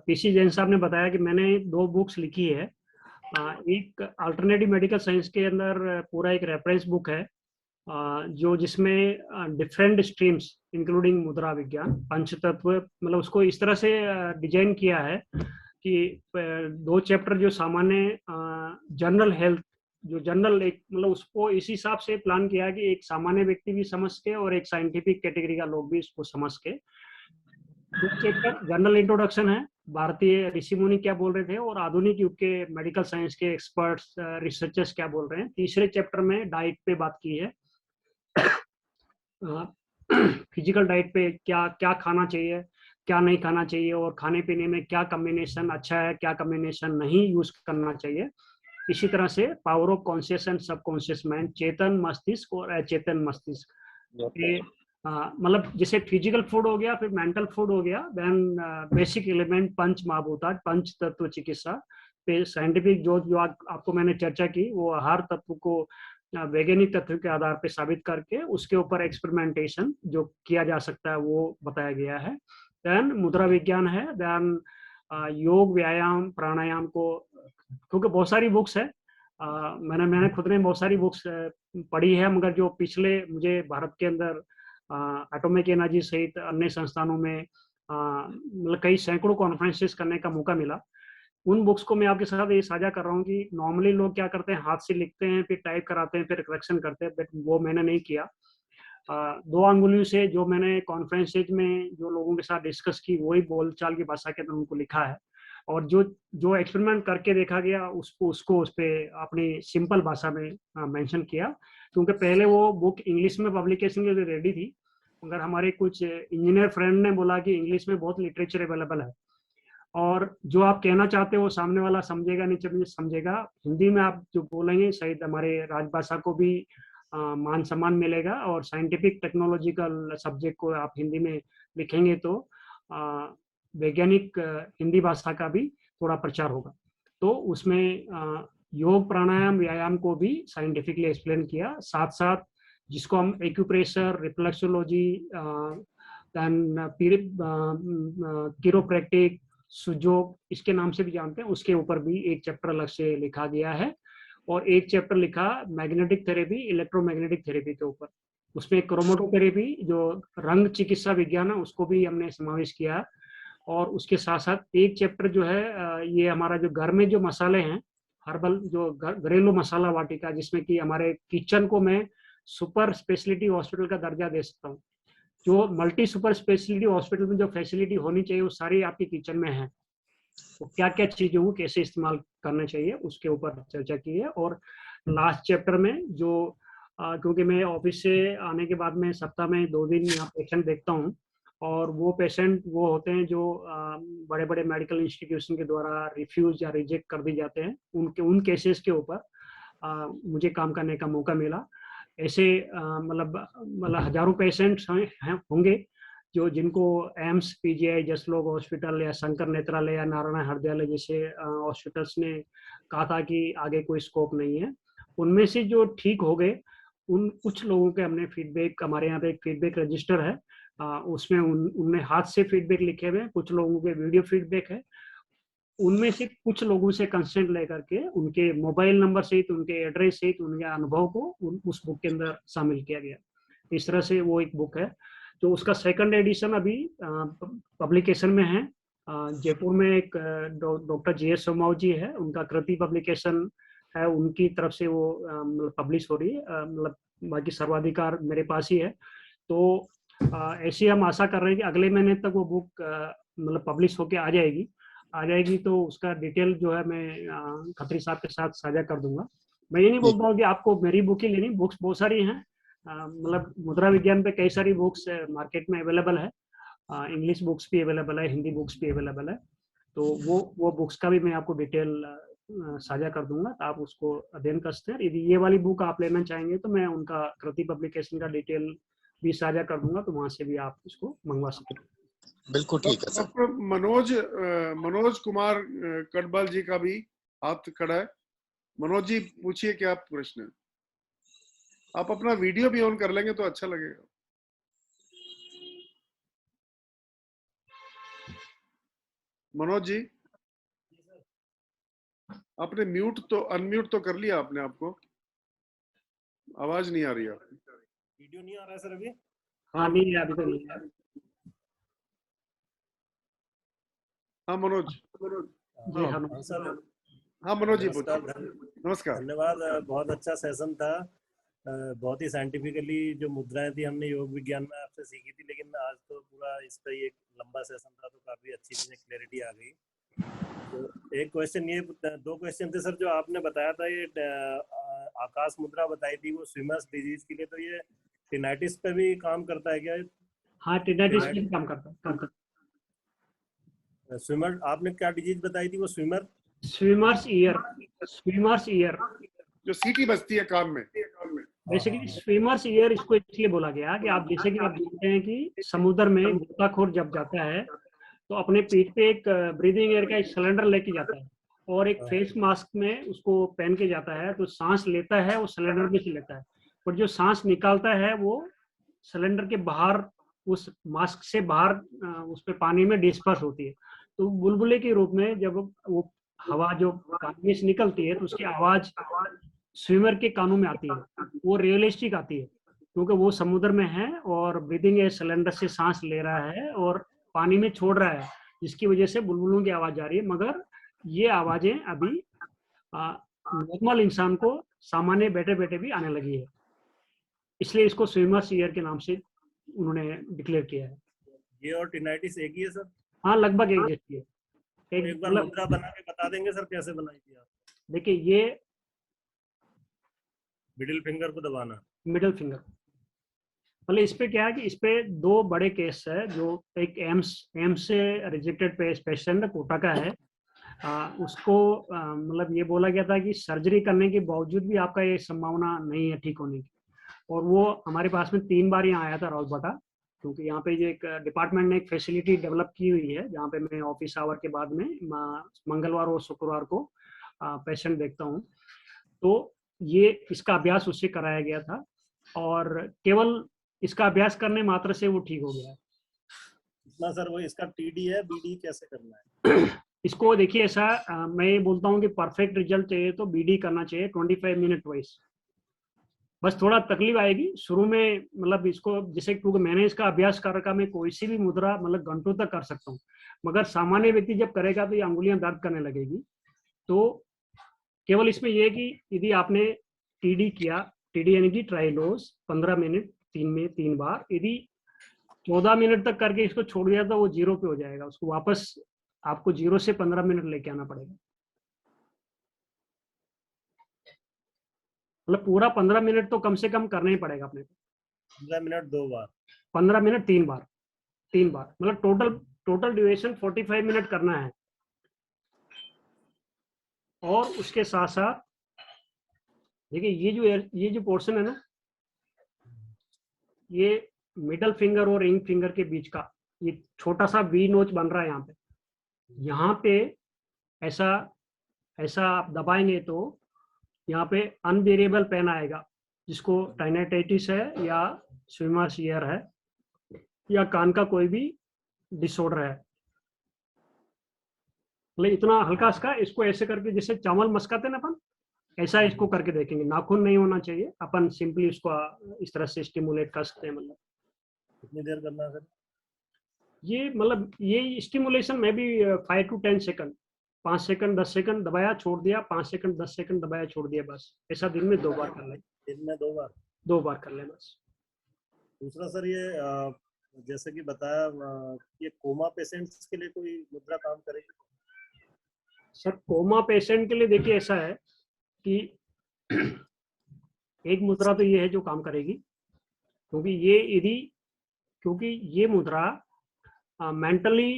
पीसी जैन साहब ने बताया कि मैंने 2 बुक्स लिखी है। एक अल्टरनेटिव मेडिकल साइंस के अंदर पूरा एक रेफरेंस बुक है, जो जिसमें डिफरेंट स्ट्रीम्स इंक्लूडिंग मुद्रा विज्ञान, पंचतत्व, मतलब उसको इस तरह से डिजाइन किया है कि 2 चैप्टर जो सामान्य जनरल हेल्थ, जो जनरल एक मतलब उसको इस हिसाब से प्लान किया कि एक सामान्य व्यक्ति भी समझ के और एक साइंटिफिक कैटेगरी का लोग भी इसको समझ के। 2 चैप्टर जनरल इंट्रोडक्शन है, भारतीय ऋषि मुनि क्या बोल रहे थे और आधुनिक युग के मेडिकल साइंस के एक्सपर्ट्स रिसर्चर्स क्या बोल रहे हैं। तीसरे चैप्टर में डाइट पे बात की है, फिजिकल डाइट पे क्या क्या खाना चाहिए, क्या नहीं खाना चाहिए, और खाने पीने में क्या कॉम्बिनेशन अच्छा है, क्या कॉम्बिनेशन नहीं यूज करना चाहिए। इसी तरह से power of conscious and subconscious mind, चेतन मस्तिष्क और अचेतन मस्तिष्क, ये मतलब जैसे फिजिकल फूड हो गया, फिर मेंटल फूड हो गया, देन बेसिक एलिमेंट पंच महाभूत, पंच तत्व चिकित्सा पे साइंटिफिक जो जो आपको मैंने चर्चा की, वो हर तत्व को वैज्ञानिक तथ्यों के आधार पर साबित करके उसके ऊपर एक्सपेरिमेंटेशन जो किया जा सकता है वो बताया गया है। देन मुद्रा विज्ञान है, देन योग व्यायाम प्राणायाम को, क्योंकि बहुत सारी बुक्स है, मैंने खुद ने बहुत सारी बुक्स पढ़ी है, मगर जो पिछले मुझे भारत के अंदर एटॉमिक एनर्जी सहित अन्य संस्थानों में मतलब कई सैकड़ों कॉन्फ्रेंसेस करने का मौका मिला, उन बुक्स को मैं आपके साथ ये साझा कर रहा हूँ कि नॉर्मली लोग क्या करते हैं, हाथ से लिखते हैं, फिर टाइप कराते हैं, फिर करेक्शन करते हैं, बट वो मैंने नहीं किया। 2 अंगुलियों से जो मैंने कॉन्फ्रेंसेज में जो लोगों के साथ डिस्कस की, वही बोलचाल की भाषा के अंदर उनको लिखा है, और जो जो एक्सपेरिमेंट करके देखा गया उसको उस पर अपनी सिंपल भाषा में मेंशन किया, क्योंकि पहले वो बुक इंग्लिश में पब्लिकेशन के लिए रेडी थी, मगर हमारे कुछ इंजीनियर फ्रेंड ने बोला कि इंग्लिश में बहुत लिटरेचर अवेलेबल है, और जो आप कहना चाहते हो सामने वाला समझेगा नहीं समझेगा, हिंदी में आप जो बोलेंगे शायद हमारे राजभाषा को भी मान सम्मान मिलेगा, और साइंटिफिक टेक्नोलॉजिकल सब्जेक्ट को आप हिंदी में लिखेंगे तो वैज्ञानिक हिंदी भाषा का भी थोड़ा प्रचार होगा। तो उसमें योग प्राणायाम व्यायाम को भी साइंटिफिकली एक्सप्लेन किया, साथ साथ जिसको हम एक्यूप्रेशर, रिफ्लेक्सोलॉजी, कीरोप्रैक्टिक, सुजोग इसके नाम से भी जानते हैं, उसके ऊपर भी एक चैप्टर अलग से लिखा गया है, और एक चैप्टर लिखा मैग्नेटिक थेरेपी, इलेक्ट्रोमैग्नेटिक थेरेपी के ऊपर। उसमें क्रोमेटोथेरेपी जो रंग चिकित्सा विज्ञान है उसको भी हमने समावेश किया, और उसके साथ साथ एक चैप्टर जो है ये हमारा जो घर में जो मसाले हैं, हर्बल जो घरेलू मसाला वाटिका, जिसमें कि हमारे किचन को मैं सुपर स्पेशलिटी हॉस्पिटल का दर्जा दे सकता हूँ। जो मल्टी सुपर स्पेशलिटी हॉस्पिटल में जो फैसिलिटी होनी चाहिए वो सारी आपके किचन में है, तो क्या क्या चीजों को कैसे इस्तेमाल करना चाहिए उसके ऊपर चर्चा की है। और लास्ट चैप्टर में जो क्योंकि मैं ऑफिस से आने के बाद में सप्ताह में 2 दिन यहाँ पेशेंट देखता हूँ, और वो पेशेंट वो होते हैं जो बड़े बड़े मेडिकल इंस्टीट्यूशन के द्वारा रिफ्यूज या रिजेक्ट कर दिए जाते हैं, उन केसेस के ऊपर मुझे काम करने का मौका मिला। ऐसे मतलब हजारों पेशेंट्स होंगे जो जिनको एम्स, पीजीआई, जसलोक हॉस्पिटल या शंकर नेत्रालय या नारायण हृदयालय जैसे हॉस्पिटल्स ने कहा था कि आगे कोई स्कोप नहीं है। उनमें से जो ठीक हो गए, उन कुछ लोगों के हमने फीडबैक, हमारे यहाँ पे एक फीडबैक रजिस्टर है, उसमें उनने हाथ से फीडबैक लिखे हुए, कुछ लोगों के वीडियो फीडबैक है। उनमें से कुछ लोगों से कंसेंट लेकर के उनके मोबाइल नंबर सहित, उनके एड्रेस सहित, उनके अनुभव को उस बुक के अंदर शामिल किया गया। इस तरह से वो एक बुक है, तो उसका सेकंड एडिशन अभी पब्लिकेशन में है। जयपुर में एक डॉक्टर JS सोमाव जी है, उनका कृति पब्लिकेशन है, उनकी तरफ से वो पब्लिश हो रही है, मतलब बाकी सर्वाधिकार मेरे पास ही है। तो ऐसे हम आशा कर रहे हैं कि अगले महीने तक वो बुक मतलब पब्लिश होके आ जाएगी, तो उसका डिटेल जो है मैं खत्री साहब के साथ साझा कर दूंगा। मैं ये नहीं बोलता हूँ कि आपको मेरी बुक ही लेनी, बुक्स बहुत सारी हैं, मतलब मुद्रा विज्ञान पे कई सारी बुक्स मार्केट में अवेलेबल है, इंग्लिश बुक्स भी अवेलेबल है, हिंदी बुक्स भी अवेलेबल है, तो वो बुक्स का भी मैं आपको डिटेल साझा कर दूंगा, तो आप उसको अध्ययन कर सकते हैं। यदि ये वाली बुक आप लेना चाहेंगे तो मैं उनका कृति पब्लिकेशन का डिटेल भी साझा कर दूंगा, तो वहां से भी आप इसको मंगवा सकते हैं। बिल्कुल ठीक है सर। डॉक्टर मनोज कुमार कटबल जी का भी हाथ खड़ा है। मनोज जी पूछिए क्या प्रश्न है। आप अपना वीडियो भी ऑन कर लेंगे तो अच्छा लगेगा। मनोज जी, आपने अनम्यूट तो कर लिया आपने आपको? आवाज नहीं आ रही है। वीडियो नहीं आ रहा है सर अभी? हाँ नहीं है, अभी तो नहीं है। हाँ मनोज। जी हाँ हाँ सर, हाँ मनोज जी नमस्कार। पूछिए। नमस्कार। धन्यवाद, बहुत अच्छा सेशन था। बहुत ही साइंटिफिकली जो मुद्राएं थी हमने योग विज्ञान में आपसे सीखी थी, लेकिन आज तो पूरा इसका ही एक लंबा सेशन था, तो काफी अच्छी चीजें क्लैरिटी आ गई। तो एक क्वेश्चन ये, दो क्वेश्चन थे सर। जो आपने बताया था ये आकाश मुद्रा बताई थी वो स्विमर्स डिजीज के लिए, तो ये टिनाइटिस पे भी काम करता है क्या? हाँ टिनाइटिस पे भी काम करता है। स्विमर, आपने क्या डिजीज बताई थी वो? स्विमर, स्विमर्स ईयर जो सीटी बजती है कान में। बेसिकली स्विमर्स ईयर इसको इसलिए बोला गया कि आप जैसे कि आप जानते हैं कि समुद्र में गोताखोर जब जाता है तो अपने पीठ पे एक ब्रीदिंग एयर का एक सिलेंडर लेके जाता है और एक फेस मास्क में उसको पहन के जाता है, तो सांस लेता है वो सिलेंडर में से लेता है, पर जो सांस निकालता है वो सिलेंडर के बाहर उस मास्क से बाहर उस पे पानी में डिस्पर्स होती है। तो बुलबुले के रूप में जब वो हवा जो पानी में से निकलती है तो उसकी आवाज स्विमर के कानों में आती है, वो रियलिस्टिक आती है क्योंकि वो समुद्र में है और ब्रीदिंग एयर सिलेंडर से सांस ले रहा है और पानी में छोड़ रहा है, जिसकी वजह से बुलबुलों की आवाज आ रही है। मगर ये आवाजें अभी नॉर्मल इंसान को सामान्य बैठे बैठे भी आने लगी है, इसलिए इसको स्विमर्स ईयर के नाम से उन्होंने डिक्लेयर किया है। ये और टिनाइटिस एक ही है सर? हाँ लगभग एक जैसी है। एक बार मुद्रा बना के बता देंगे सर, कैसे बनाई थी आप? देखिए ये मिडिल फिंगर को दबाना, मिडिल फिंगर, मतलब इस पे क्या है कि इस पे दो बड़े केस है। जो एक एम्स से रिजेक्टेड पेशेंट कोटा का है, उसको मतलब ये बोला गया था कि सर्जरी करने के बावजूद भी आपका ये संभावना नहीं है ठीक होने की, और वो हमारे पास में 3 बार यहाँ आया था राउरबाटा, क्योंकि यहाँ पे ये एक डिपार्टमेंट ने एक फैसिलिटी डेवलप की हुई है जहाँ पे मैं ऑफिस आवर के बाद में मंगलवार और शुक्रवार को पेशेंट देखता हूँ। तो ये इसका अभ्यास उससे कराया गया था और केवल इसका अभ्यास करने मात्र से वो ठीक हो गया है। इतना सर वो इसका टीडी है, बीडी कैसे करना है? इसको देखिए ऐसा मैं ये बोलता हूँ कि परफेक्ट रिजल्ट चाहिए तो बीडी करना चाहिए 25 मिनट वाइज। बस थोड़ा तकलीफ आएगी शुरू में, मतलब इसको जैसे क्योंकि मैंने इसका अभ्यास कर रखा, मैं कोई सी भी मुद्रा मतलब घंटों तक कर सकता हूँ, मगर सामान्य व्यक्ति जब करेगा तो ये अंगुलियां दर्द करने लगेगी। तो केवल इसमें यह कि यदि आपने टीडी किया, टीडी यानी कि ट्राइलोस 15 मिनट 3 बार, यदि 14 मिनट तक करके इसको छोड़ दिया तो वो 0 पे हो जाएगा, उसको वापस आपको 0 से 15 मिनट लेके आना पड़ेगा। मतलब पूरा 15 मिनट तो कम से कम करना ही पड़ेगा अपने को। 15 मिनट 2 बार, 15 मिनट 3 बार, मतलब टोटल ड्यूरेशन 45 मिनट करना है। और उसके साथ साथ देखिए ये जो पोर्शन है ना, ये मिडल फिंगर और रिंग फिंगर के बीच का ये छोटा सा वी नोच बन रहा है यहाँ पे ऐसा आप दबाएंगे तो यहाँ पे अनबेरेबल पेन आएगा, जिसको टाइनाइटिस है या स्विमर्स ईयर है या कान का कोई भी डिसऑर्डर है। मतलब इतना हल्का इसका, इसको ऐसे करके जैसे चावल मस्काते ना अपन, ऐसा इसको करके देखेंगे। नाखून नहीं होना चाहिए, अपन सिंपली उसको इस तरह से स्टिमुलेट कर सकते हैं। मतलब कितनी देर करना है सर? ये मतलब ये स्टिमुलेशन में भी 5 to 10 सेकंड, 5 सेकंड 10 सेकंड दबाया छोड़ दिया, 5 सेकंड 10 सेकंड दबाया छोड़ दिया, बस ऐसा दिन में 2 बार कर लें। दिन में 2 बार? 2 बार कर लें बस। दूसरा सर ये जैसे कि बताया ये कोमा पेशेंट्स के लिए कोई मुद्रा काम करेगी? सर कोमा पेशेंट के लिए देखिए ऐसा है कि एक मुद्रा तो ये है जो काम करेगी, क्योंकि ये मुद्रा मेंटली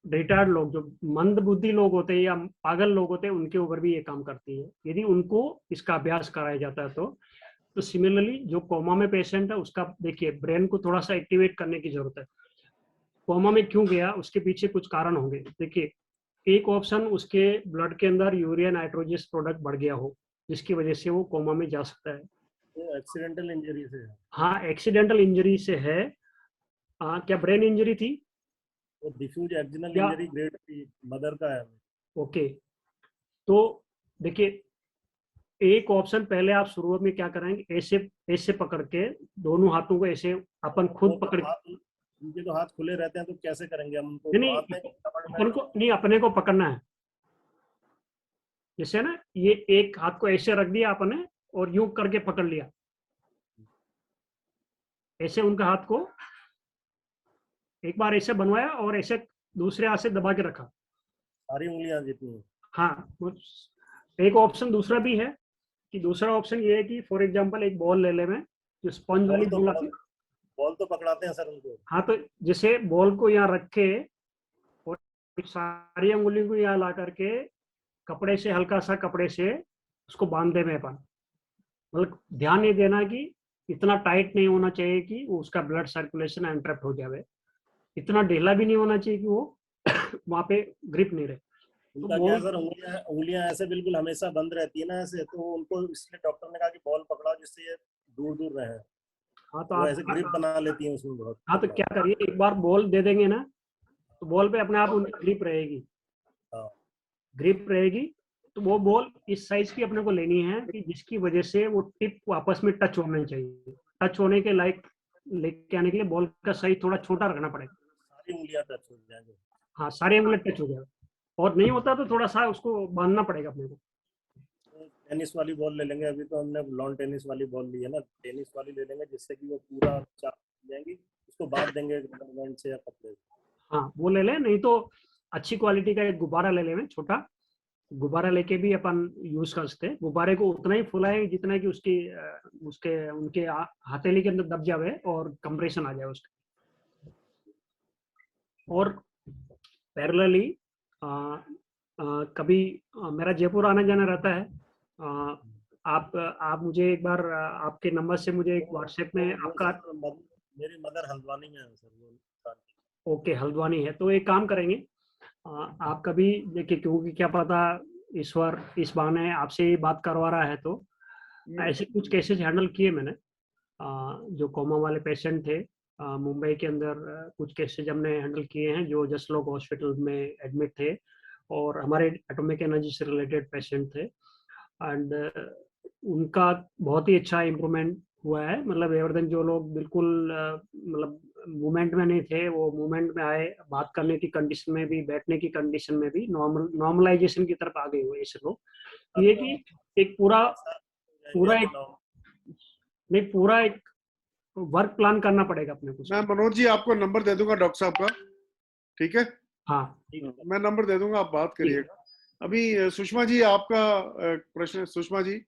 रिटायर्ड लोग, जो मंद बुद्धि लोग होते हैं या पागल लोग होते हैं, उनके ऊपर भी ये काम करती है यदि उनको इसका अभ्यास कराया जाता है। तो सिमिलरली जो कोमा में पेशेंट है उसका देखिए ब्रेन को थोड़ा सा एक्टिवेट करने की जरूरत है। कोमा में क्यों गया, उसके पीछे कुछ कारण होंगे। देखिए एक ऑप्शन उसके ब्लड के अंदर यूरिया नाइट्रोजस प्रोडक्ट बढ़ गया हो, जिसकी वजह से वो कोमा में जा सकता है। एक्सीडेंटल इंजरी से है। हाँ, एक्सीडेंटल इंजरी से है। क्या ब्रेन इंजरी थी? वो डिफ्यूज एक्सिनल या इंजरी ग्रेड 3 मदर का है। ओके, तो देखिए एक ऑप्शन पहले आप शुरुआत में क्या करेंगे, ऐसे ऐसे पकड़ के दोनों हाथों को ऐसे अपन वो खुद तो पकड़, उनके तो हाथ खुले रहते हैं, तो कैसे करेंगे हम उनको? नहीं हाथ में अपन को नहीं, अपने को पकड़ना है। जैसे ना ये एक हाथ को ऐसे रख दिया आपने और यूं करके पकड़ लिया, ऐसे उनका हाथ को एक बार ऐसे बनवाया और ऐसे दूसरे हाथ से दबा के रखा। सारी उंगलियां जितनी। हाँ, एक ऑप्शन दूसरा भी है कि दूसरा ऑप्शन ये है कि फॉर एग्जांपल एक बॉल ले ले, मैं जो स्पंज वाली बॉल आती है। बॉल तो पकड़ाते हैं सर उनको। हाँ, तो जैसे बॉल को यहाँ रख के और सारी उंगली को यहाँ ला करके कपड़े से, हल्का सा कपड़े से उसको बांध दे में अपन, मतलब ध्यान नहीं देना कि इतना टाइट नहीं होना चाहिए कि उसका ब्लड सर्कुलेशन इंटरप्ट हो जाए, इतना ढीला भी नहीं होना चाहिए कि वो वहां पे ग्रिप नहीं रहे। उनका तो क्या है सर, उंगलियां ऐसे बिल्कुल हमेशा बंद रहती है ना ऐसे, तो उनको इसलिए डॉक्टर ने कहा कि बॉल पकड़ाओ जिससे ये दूर दूर रहे। हाँ, तो वो आप ऐसे ग्रिप बना लेती है उसमें बहुत। हाँ, तो क्या करिए, एक बार बॉल दे देंगे ना तो बॉल पे अपने आप उनकी ग्रिप रहेगी। हाँ। ग्रिप रहेगी तो वो बॉल इस साइज की अपने को लेनी है कि जिसकी वजह से वो टिप आपस में टच होना चाहिए। टच होने के लायक लेके आने के लिए बॉल का साइज थोड़ा छोटा रखना पड़ेगा। सारी उंगलियां टच हो जाएंगे। हाँ, सारे उंगली टच हो जाएगा, और नहीं होता तो थोड़ा सा उसको बांधना पड़ेगा अपने को। टेनिस वाली बॉल ले लेंगे, अभी तो हमने लॉन टेनिस वाली बॉल ली है ना, टेनिस वाली ले लेंगे जिससे कि वो पूरा चाप जाएंगी, उसको बांध देंगे बैंड से या कपड़े से। हाँ, वो ले लें, नहीं तो अच्छी क्वालिटी का एक गुब्बारा ले लें, छोटा गुब्बारा लेके भी अपन यूज कर सकते हैं। गुब्बारे को उतना ही फुलाएं जितना कि उसकी उसके उनके हथेली के अंदर दब जावे और कंप्रेशन आ जाए उसका। और पैरेलली कभी मेरा जयपुर आना जाना रहता है। आप मुझे एक बार आपके नंबर से मुझे एक व्हाट्सएप में आपका, मेरी मदर हल्द्वानी में है सर। ओके, हल्द्वानी है, तो एक काम करेंगे, आप कभी देखिए, क्योंकि क्या पता इस बार इस बहाने आपसे ही बात करवा रहा है, तो ऐसे कुछ केसेस हैंडल किए मैंने, जो कोमा वाले पेशेंट थे मुंबई के अंदर। कुछ केसेज हमने हैंडल किए हैं जो जसलोक हॉस्पिटल में एडमिट थे और हमारे एटॉमिक एनर्जी से रिलेटेड पेशेंट थे, एंड उनका बहुत ही अच्छा इम्प्रूवमेंट हुआ है। मतलब एवर देन जो लोग बिल्कुल मतलब मूवमेंट में नहीं थे, वो मूवमेंट में आए, बात करने की कंडीशन में भी, बैठने की कंडीशन में भी नॉर्मलाइजेशन की तरफ आ गए हुए ऐसे लोग। ये कि एक पूरा एक वर्क प्लान करना पड़ेगा अपने को। मैं मनोज जी आपको नंबर दे दूंगा डॉक्टर साहब का, ठीक है? हाँ, मैं नंबर दे दूंगा, आप बात करिएगा। अभी सुषमा जी आपका प्रश्न, सुषमा जी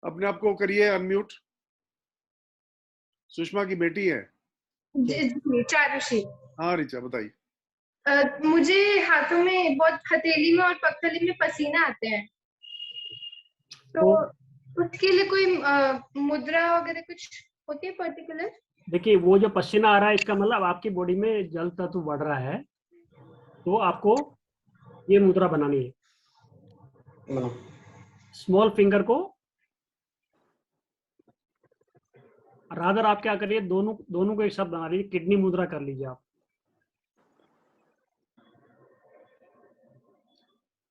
अपने आप को करिए अनम्यूट। सुषमा की बेटी है। जी, चारुषी। हाँ रिचा, बताइए। मुझे हाथों में बहुत, हथेली में और पगथली में पसीना आते हैं, तो उसके लिए कोई मुद्रा वगैरह कुछ होती है पर्टिकुलर? देखिए, वो जो पसीना आ रहा है इसका मतलब आपकी बॉडी में जल तत्व बढ़ रहा है, तो आपको ये मुद्रा बनानी है। स्मॉल फिंगर को रादर आप क्या करिए, दोनों को एक साथ बना लीजिए, किडनी मुद्रा कर लीजिए आप।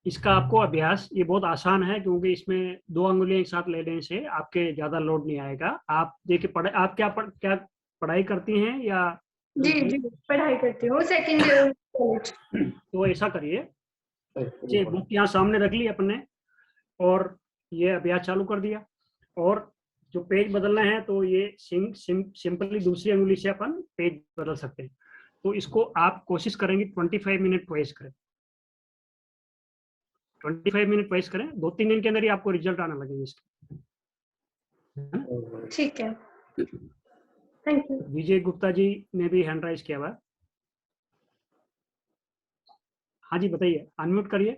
इसका आपको अभ्यास, ये बहुत आसान है क्योंकि इसमें 2 अंगुलियां एक साथ लेने से आपके ज्यादा लोड नहीं आएगा। आप देखिए, आप क्या पढ़ाई करती हैं या? जी, पढ़ाई करती हूँ, सेकंड ईयर कॉलेज। तो ऐसा करिए, ये बुक यहाँ सामने रख ली अपने और ये अभ्यास चालू कर दिया, और जो पेज बदलना है तो ये सिंपली दूसरी अंगुली से अपन पेज बदल सकते हैं। तो इसको आप कोशिश करेंगे 25 मिनट ट्वाइस करें, 25 मिनट ट्वाइस करें, 2-3 दिन के अंदर ही आपको रिजल्ट आने लगेंगे इसके। ठीक है, थैंक यू। विजय गुप्ता जी ने भी हैंड राइज किया हुआ। हाँ जी, बताइए, अनम्यूट करिए।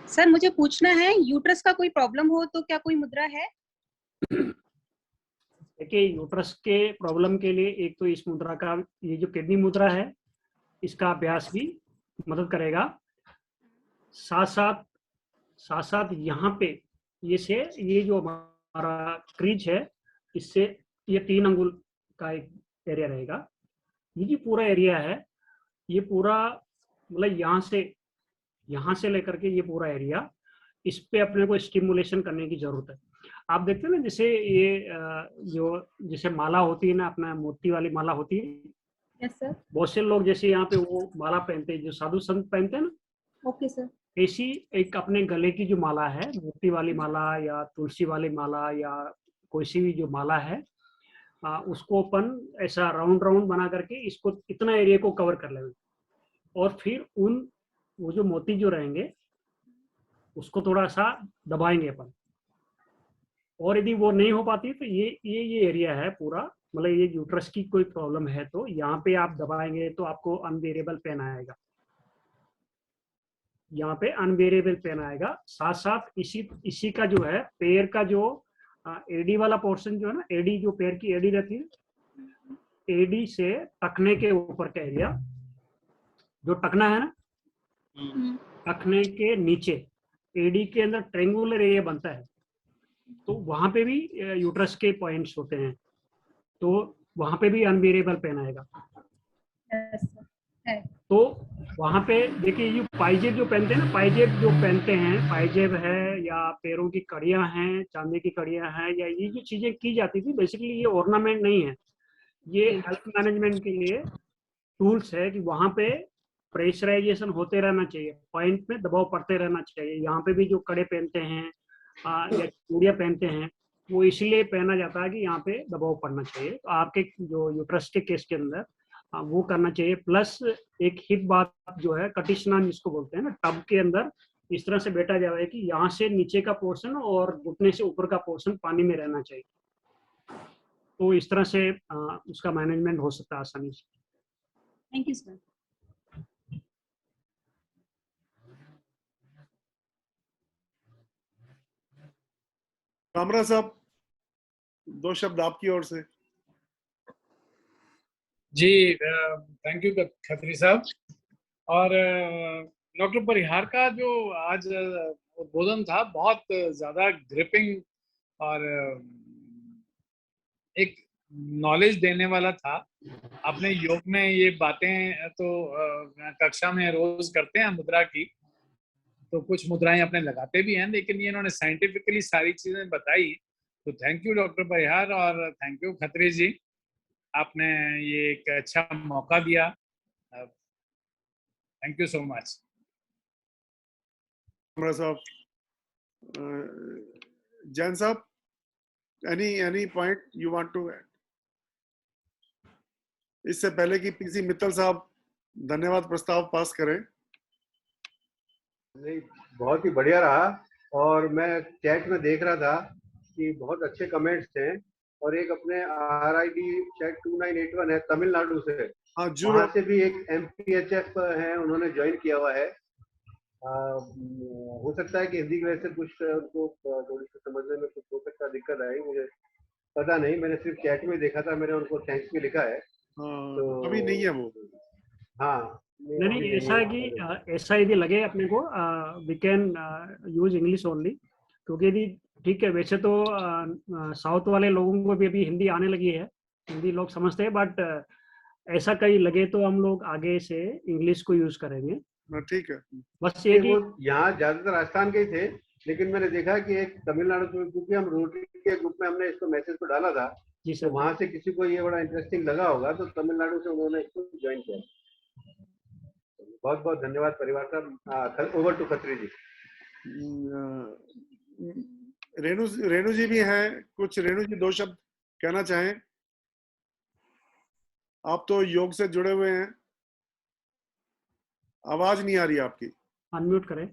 सर मुझे पूछना है, यूट्रस का कोई प्रॉब्लम हो तो क्या कोई मुद्रा है? देखिए, यूट्रस के प्रॉब्लम के लिए एक तो इस मुद्रा का, ये जो किडनी मुद्रा है इसका अभ्यास भी मदद करेगा। साथ साथ यहाँ पे ये जो हमारा क्रीज है इससे ये 3 अंगुल का एक एरिया रहेगा। ये जो पूरा एरिया है, ये पूरा मतलब यहाँ से लेकर के ये पूरा एरिया, इस पे अपने को स्टिमुलेशन करने की जरूरत है। आप देखते हैं ना, जैसे ये जो जैसे माला होती है ना, अपना मोती वाली माला होती है। Yes sir. बहुत से लोग जैसे यहाँ पे वो माला पहनते हैं, जो साधु संत पहनते हैं ना, ओके सर। ऐसी एक अपने गले की जो माला है, मोती वाली माला या तुलसी वाली माला या कोई सी भी जो माला है, उसको अपन ऐसा राउंड राउंड बना करके इसको इतना एरिया को कवर कर लेंगे, और फिर वो जो मोती जो रहेंगे उसको थोड़ा सा दबाएंगे अपन। और यदि वो नहीं हो पाती तो ये एरिया है पूरा, मतलब ये यूट्रस की कोई प्रॉब्लम है तो यहाँ पे आप दबाएंगे तो आपको अनबेरेबल पेन आएगा, यहाँ पे अनबेरेबल पेन आएगा। साथ साथ इसी का जो है पैर का जो एडी वाला पोर्शन जो है ना, एडी जो पैर की एडी रहती है, एडी से टखने के ऊपर का एरिया, जो टखना है ना, टखने के नीचे एडी के अंदर ट्रायंगुलर एरिया बनता है, तो वहां पे भी यूट्रस के पॉइंट्स होते हैं, तो वहां पे भी अनबेरेबल पेन आएगा। तो वहां पे देखिए, ये पाइजेब जो पहनते हैं ना, पाइजेब जो पहनते हैं, पाइजेब है या पैरों की कड़ियां हैं, चांदी की कड़ियां हैं, या ये जो चीजें की जाती थी, बेसिकली ये ऑर्नामेंट नहीं है, ये हेल्थ मैनेजमेंट के लिए टूल्स है कि वहां पे प्रेशराइजेशन होते रहना चाहिए, पॉइंट में दबाव पड़ते रहना चाहिए। यहाँ पे भी जो कड़े पहनते हैं या चूड़ियां पहनते हैं, वो इसलिए पहना जाता है कि यहाँ पे दबाव पड़ना चाहिए। तो आपके जो यूट्रस के केस के अंदर वो करना चाहिए। प्लस एक हिप बात जो है, कटिस्नान जिसको बोलते हैं ना, टब के अंदर इस तरह से बैठा जाए कि यहाँ से नीचे का पोर्शन और घुटने से ऊपर का पोर्शन पानी में रहना चाहिए, तो इस तरह से उसका मैनेजमेंट हो सकता है आसानी से। Thank you sir. कामरा साहब, 2 शब्द आपकी ओर से। जी, थैंक यू खत्री साहब। और डॉक्टर परिहार का जो आज उद्बोधन था, बहुत ज्यादा ग्रिपिंग और एक नॉलेज देने वाला था। अपने योग में ये बातें तो कक्षा में रोज करते हैं मुद्रा की, तो कुछ मुद्राएं अपने लगाते भी हैं, लेकिन ये इन्होंने साइंटिफिकली सारी चीजें बताई। तो थैंक यू डॉक्टर परिहार, और थैंक यू खत्री जी, आपने ये एक अच्छा मौका दिया। Thank you so much. Kamra साहब, जैन साहब, any point you want to add? इससे पहले कि पीसी मित्तल साहब धन्यवाद प्रस्ताव पास करें। नहीं, बहुत ही बढ़िया रहा, और मैं चैट में देख रहा था कि बहुत अच्छे कमेंट्स थे, और एक अपने RID चैट 2981 है तमिलनाडु से, हाँ, वहाँ से भी एक MPHF है, उन्होंने ज्वाइन किया हुआ है। हो सकता है कि हिंदी की वजह से कुछ उनको थोड़ी सी समझने में कुछ हो सकता है दिक्कत आई, मुझे पता नहीं, मैंने सिर्फ चैट में देखा था, मैंने उनको थैंक्स भी लिखा है। तो अभी नहीं है वो। हाँ, नहीं, ऐसा है कि ऐसा यदि लगे अपने को, we can use English only, क्योंकि यदि ठीक है, वैसे तो साउथ वाले लोगों को भी अभी हिंदी आने लगी है, हिंदी लोग समझते हैं, बट ऐसा कहीं लगे तो हम लोग आगे से इंग्लिश को यूज करेंगे। ठीक है, बस ये कि यहाँ ज्यादातर राजस्थान के ही थे, लेकिन मैंने देखा कि एक तमिलनाडु में, क्योंकि हम रोटरी के ग्रुप में हमने इसको मैसेज को डाला था, जी तो सर, वहां से किसी को ये बड़ा इंटरेस्टिंग लगा होगा, तो तमिलनाडु से उन्होंने इसको ज्वाइन किया। बहुत बहुत धन्यवाद परिवार साहब। ओवर टू खत्री जी। रेणु जी भी हैं, कुछ रेणु जी 2 शब्द कहना चाहें? आप तो योग से जुड़े हुए हैं, आवाज नहीं आ रही आपकी। अनम्यूट करें।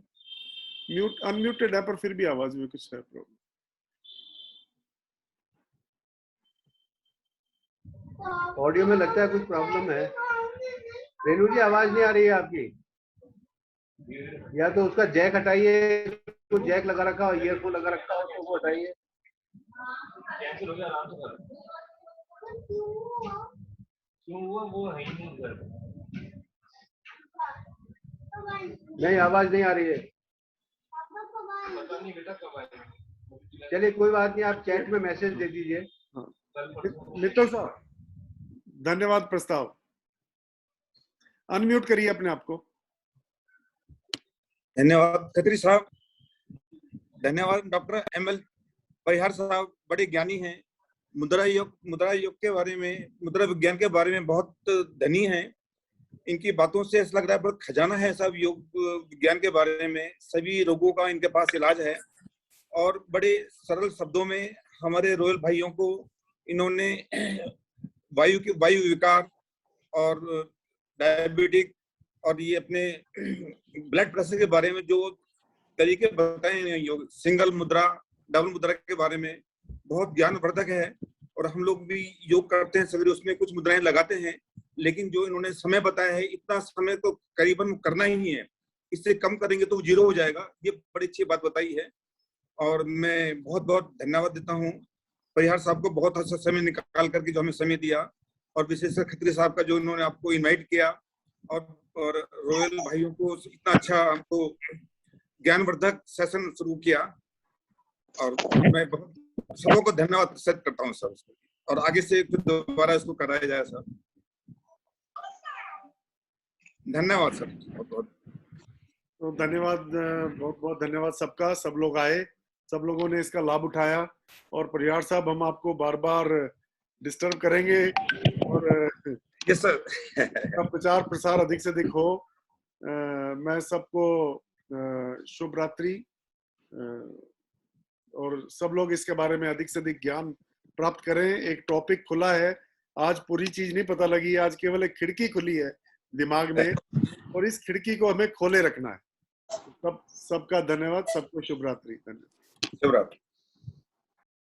अनम्यूटेड है, पर फिर भी आवाज में कुछ है प्रॉब्लम। ऑडियो में लगता है कुछ प्रॉब्लम है। रेणु जी, आवाज नहीं आ रही है आपकी, या तो उसका जैक हटाइए, तो जैक लगा रखा हो, ईयरफोन लगा रखा हो तो वो हटाइए। नहीं, आवाज नहीं आ रही है। चलिए कोई बात नहीं, आप चैट में मैसेज दे दीजिए। मित्तल साहब, धन्यवाद प्रस्ताव। अनम्यूट करिए अपने आप को। धन्यवाद खत्री साहब, धन्यवाद डॉक्टर ML परिहार साहब, बड़े ज्ञानी हैं। मुद्रा योग के बारे में, मुद्रा विज्ञान के बारे में बहुत धनी हैं। इनकी बातों से ऐसा लग रहा है बहुत खजाना है सब योग विज्ञान के बारे में। सभी रोगों का इनके पास इलाज है और बड़े सरल शब्दों में हमारे रॉयल भाइयों को इन्होंने वायु विकार और डायबिटिक और ये अपने ब्लड प्रेशर के बारे में जो तरीके बताए हैं योग, सिंगल मुद्रा, डबल मुद्रा के बारे में बहुत ज्ञानवर्धक है। और हम लोग भी योग करते हैं सवेरे, उसमें कुछ मुद्राएं लगाते हैं, लेकिन जो इन्होंने समय बताया है, इतना समय तो करीबन करना ही है, इससे कम करेंगे तो जीरो हो जाएगा। ये बड़ी अच्छी बात बताई है और मैं बहुत बहुत धन्यवाद देता हूँ परिहार साहब को, बहुत अच्छा समय निकाल करके जो हमें समय दिया, और विशेषकर खत्री साहब का जो इन्होंने आपको इनवाइट किया, और रॉयल भाइयों को इतना अच्छा हमको ज्ञानवर्धक सेशन शुरू किया। और मैं बहुत सबों को धन्यवाद प्रस्तुत करता हूँ सर, और आगे से फिर दोबारा इसको कराया जाए सर। धन्यवाद सर, बहुत बहुत तो धन्यवाद, बहुत बहुत धन्यवाद सबका। सब लोग आए, सब लोगों ने इसका लाभ उठाया। और परिहार साहब, हम आपको बार बार डिस्टर्ब करेंगे और यस सर प्रचार प्रसार अधिक से अधिक हो। मैं सबको शुभ रात्रि, और सब लोग इसके बारे में अधिक से अधिक ज्ञान प्राप्त करें। एक टॉपिक खुला है, आज पूरी चीज नहीं पता लगी, आज केवल एक खिड़की खुली है दिमाग में, और इस खिड़की को हमें खोले रखना है। सबका धन्यवाद, सबको शुभ रात्रि। धन्यवाद। शुभ रात्रि।